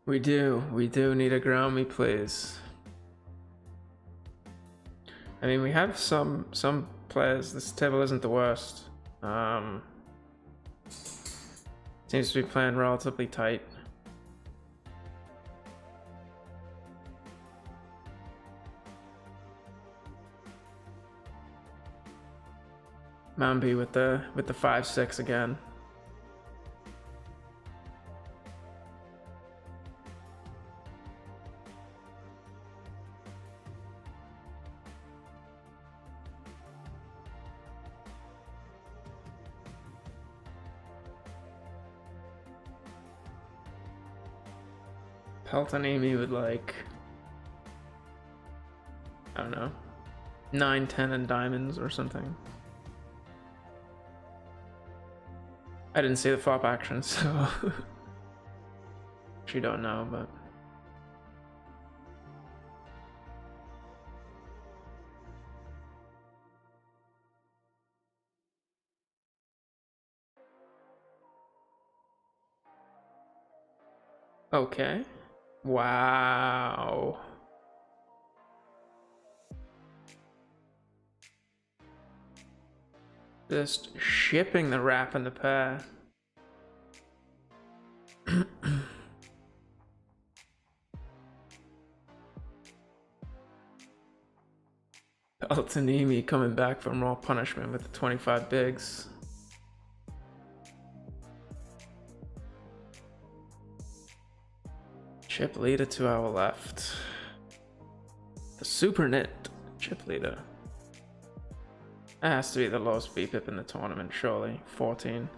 We do need a ground me, please. I mean, we have some players. This table isn't the worst. Seems to be playing relatively tight. Mambi with the 5-6 again. Peltonimi would like, I don't know, 9, 10 and diamonds or something. I didn't see the flop action, so actually don't know, but okay. Wow. Just shipping the wrap and the pair. Altanimi coming back from raw punishment with the 25 bigs. Chip leader to our left. The super knit chip leader. That has to be the lowest VPIP in the tournament, surely. 14%.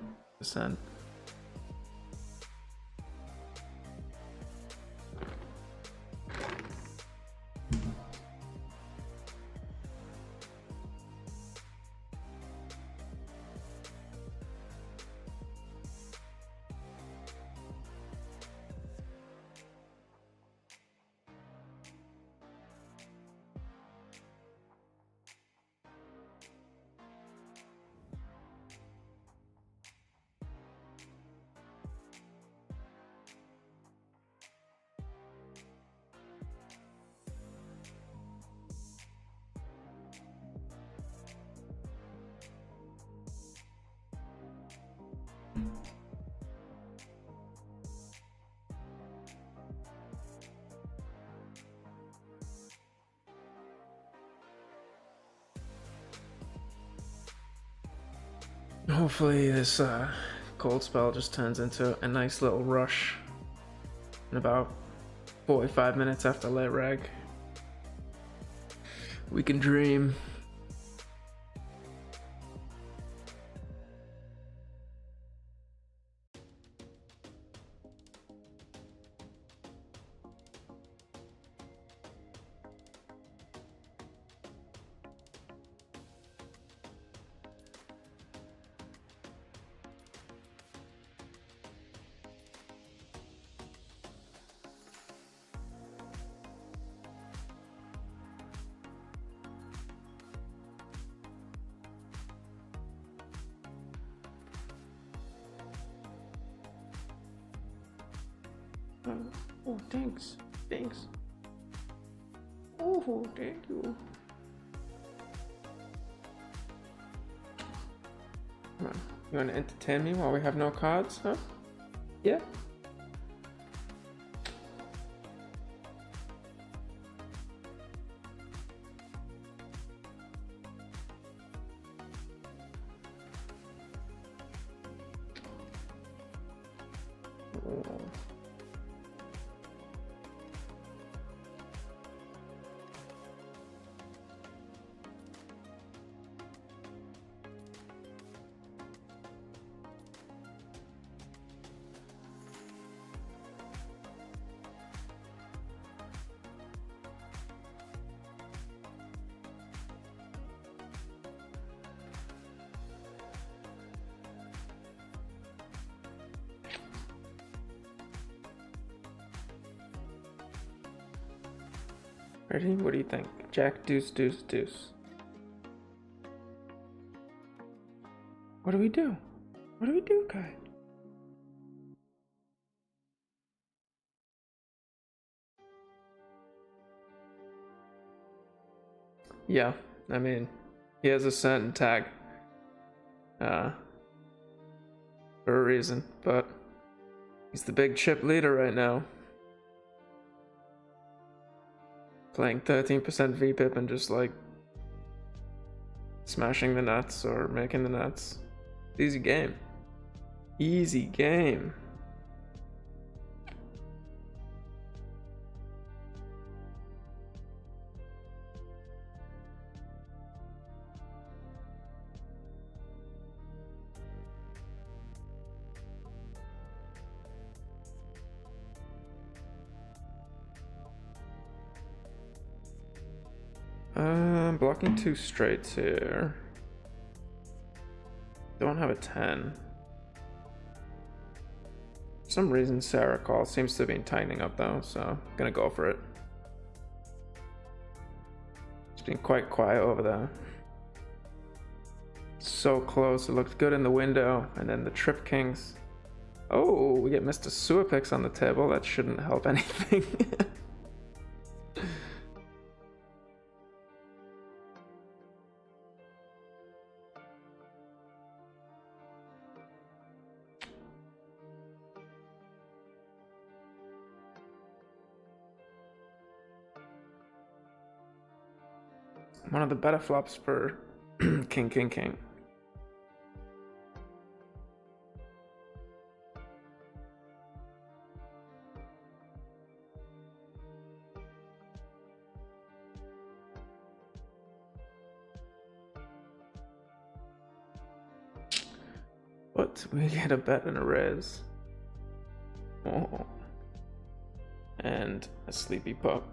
Hopefully this cold spell just turns into a nice little rush in about 45 minutes after late reg. We can dream. Oh, thanks. Thanks. Oh, thank you. Come on. You want to entertain me while we have no cards, huh? Yeah? Oh. Ready? What do you think? Jack, deuce, deuce, deuce. What do we do? What do we do, guy? Yeah, I mean, he has a certain tag. For a reason, but he's the big chip leader right now. Playing 13% VPIP and just like smashing the nuts or making the nuts. Easy game. Easy game. I'm blocking 2 straights here. Don't have a 10. For some reason, Sarah call seems to be tightening up though, so I'm gonna go for it. It's been quite quiet over there. So close, it looked good in the window, and then the Trip Kings. Oh, we get Mr. Sewer Picks on the table. That shouldn't help anything. One of the better flops for King, King, King. but we get a bet and a raise. Oh. And a sleepy pup.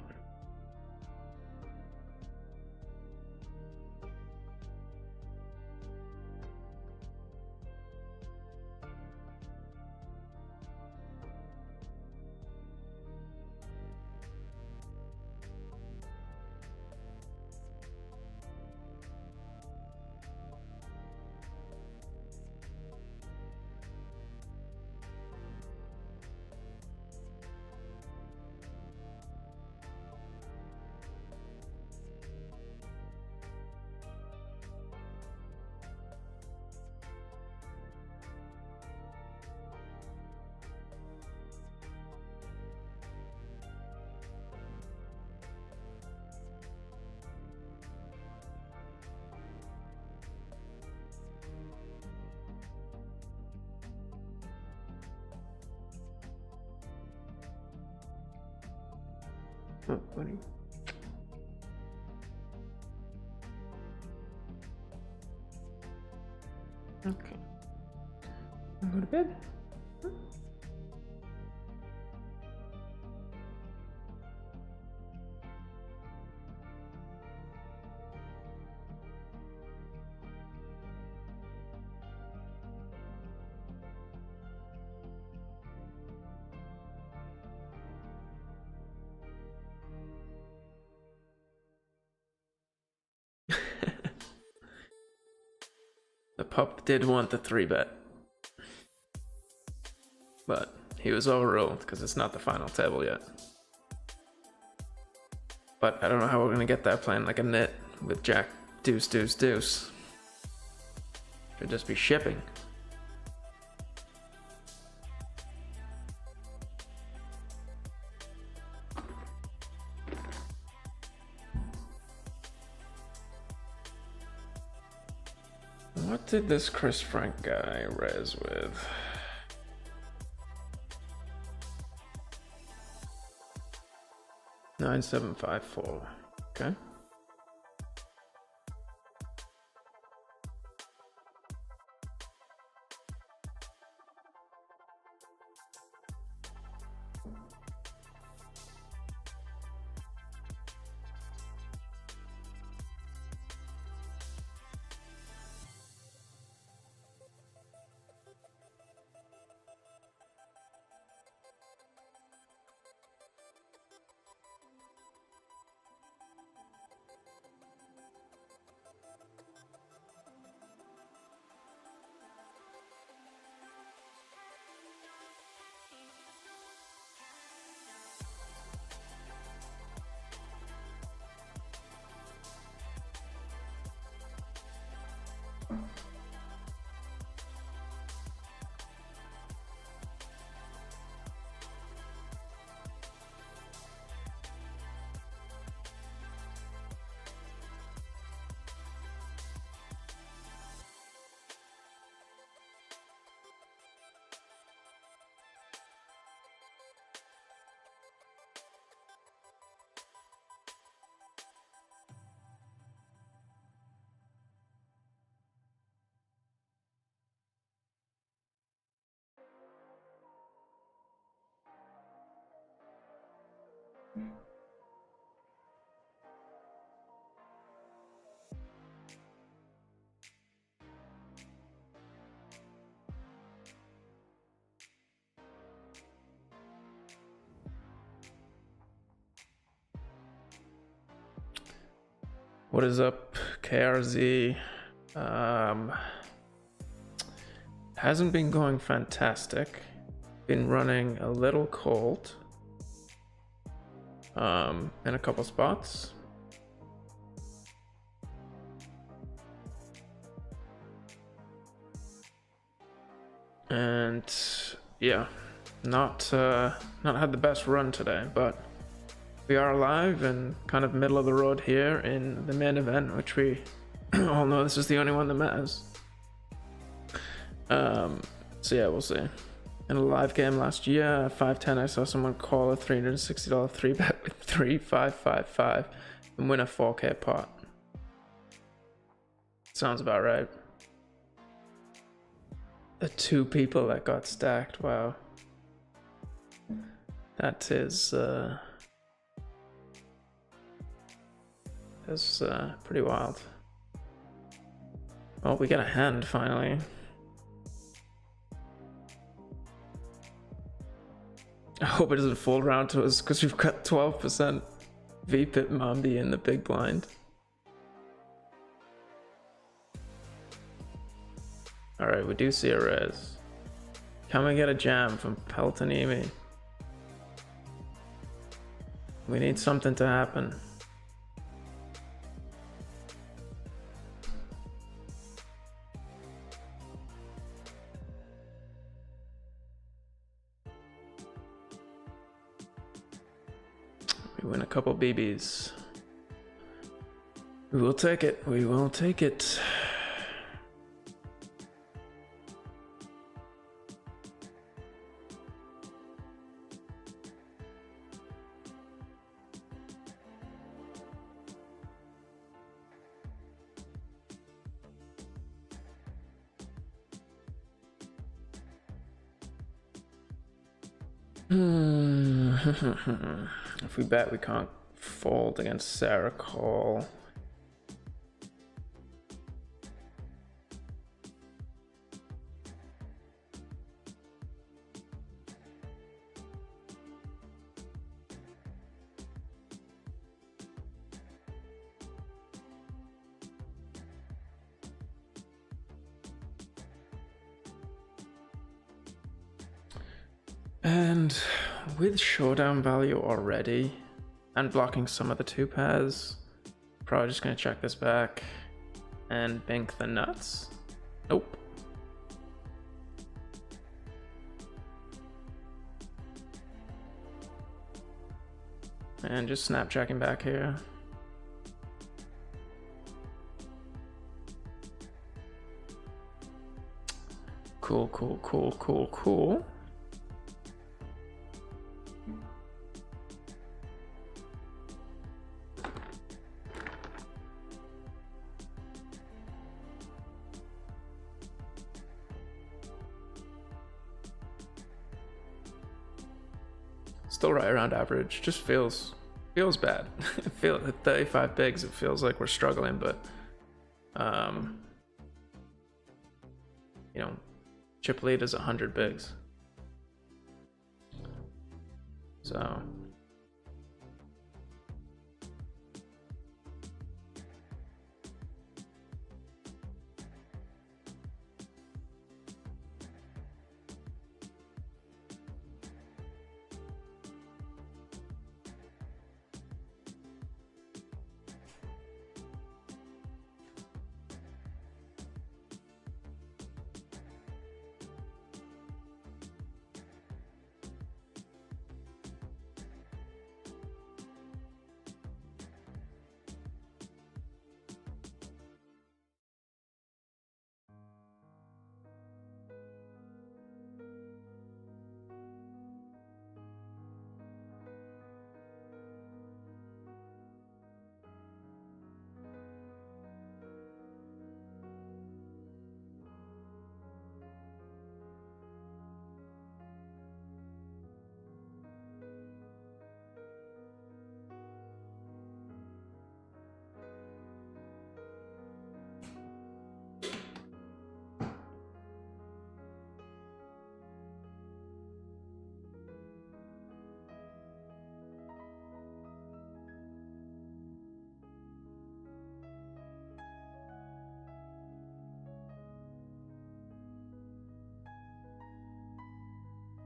Oh, buddy. Okay. I'll go to bed. The pup did want the 3-bet, but he was overruled because it's not the final table yet. But I don't know how we're gonna get that playing like a nit with Jack deuce deuce deuce. Should just be shipping. What did this Chris Frank guy raise with? $9,754. Okay. What is up, KRZ? Hasn't been going fantastic. Been running a little cold in a couple spots. And yeah, not had the best run today, but we are live and kind of middle of the road here in the main event, which we all know this is the only one that matters. So yeah, we'll see. In a live game last year, 510, I saw someone call a $360 3-bet with 3-5-5-5 and win a 4K pot. Sounds about right. the 2 people that got stacked. Wow. That is pretty wild. Well, we got a hand finally. I hope it doesn't fall around to us because we've got 12% VPIP Mambi in the big blind. Alright, we do see a res. Can we get a jam from Peltonimi? We need something to happen. We win a couple BBs. We will take it. We will take it. If we bet, we can't fold against Sarah Call. And with showdown value already and blocking some of the 2 pairs, probably just gonna check this back and bink the nuts. Nope. And just snap checking back here. Cool, cool, cool, cool, cool. Still right around average. Just feels bad. At 35 bigs, it feels like we're struggling, but you know, chip lead is 100 bigs. So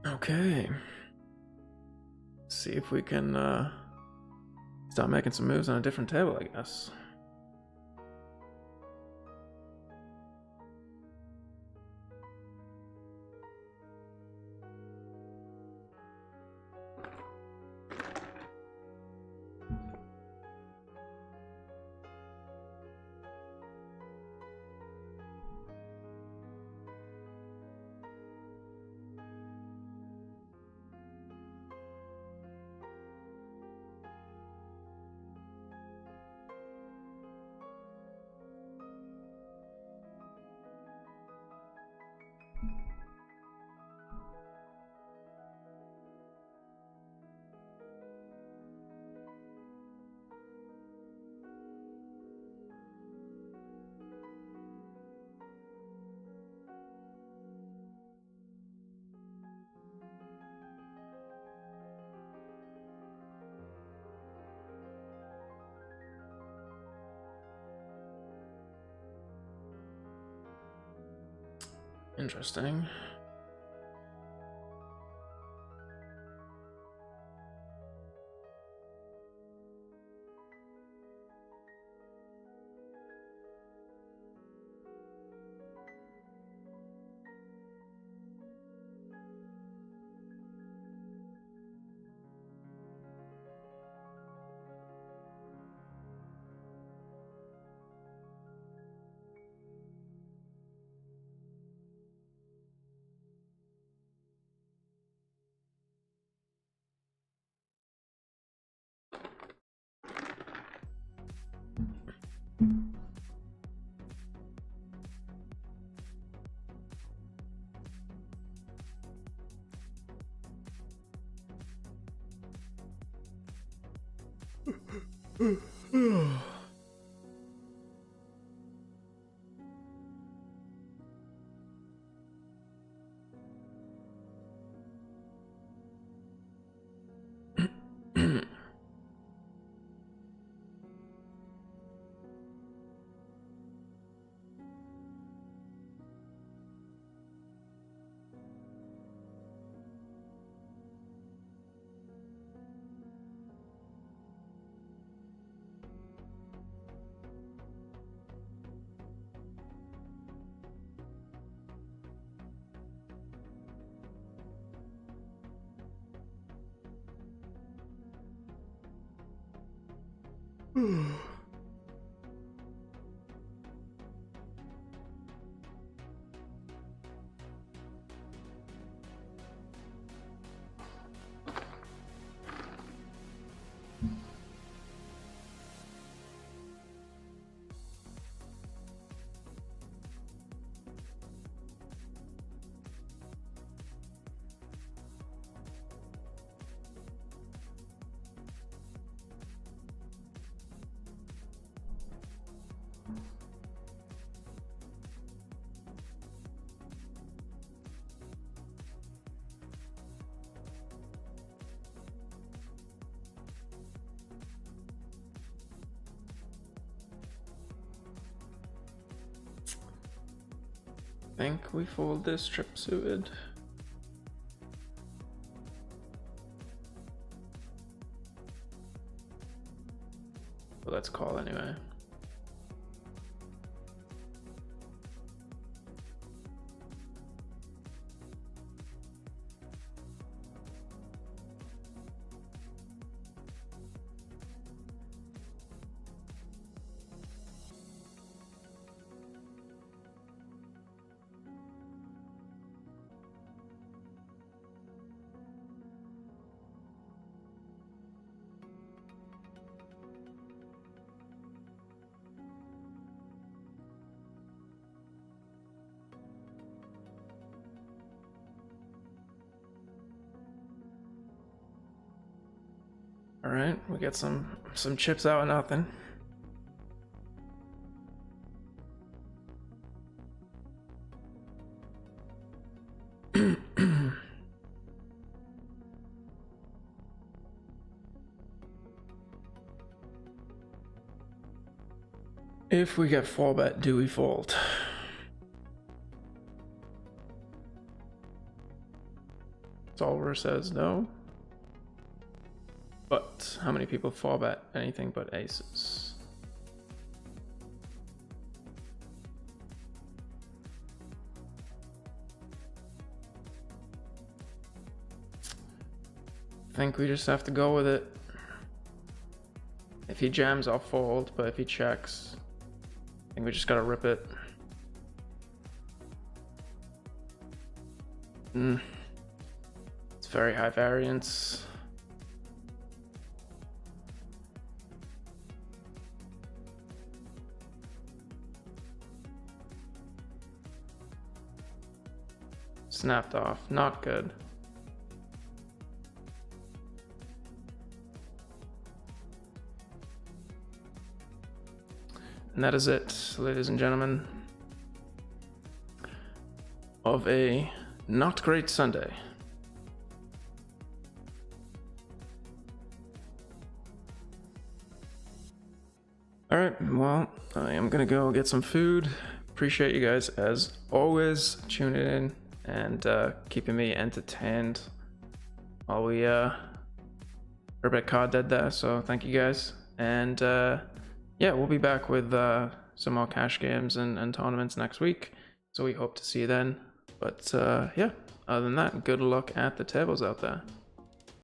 okay. See if we can start making some moves on a different table, I guess. Interesting. Think we fold this trip suited. But let's call anyway. All right, we get some chips out of nothing. If we get fall bet, do we fold? Solver says no. But how many people fall bet anything but aces? I think we just have to go with it. If he jams, I'll fold, but if he checks, I think we just gotta rip it. It's very high variance. Snapped off, not good. And that is it, ladies and gentlemen, of a not great Sunday. All right, well, I am gonna go get some food. appreciate you guys as always tuning in and keeping me entertained while we are a bit card dead there. So thank you guys, and yeah, we'll be back with some more cash games and tournaments next week, so we hope to see you then. But yeah, other than that, good luck at the tables out there.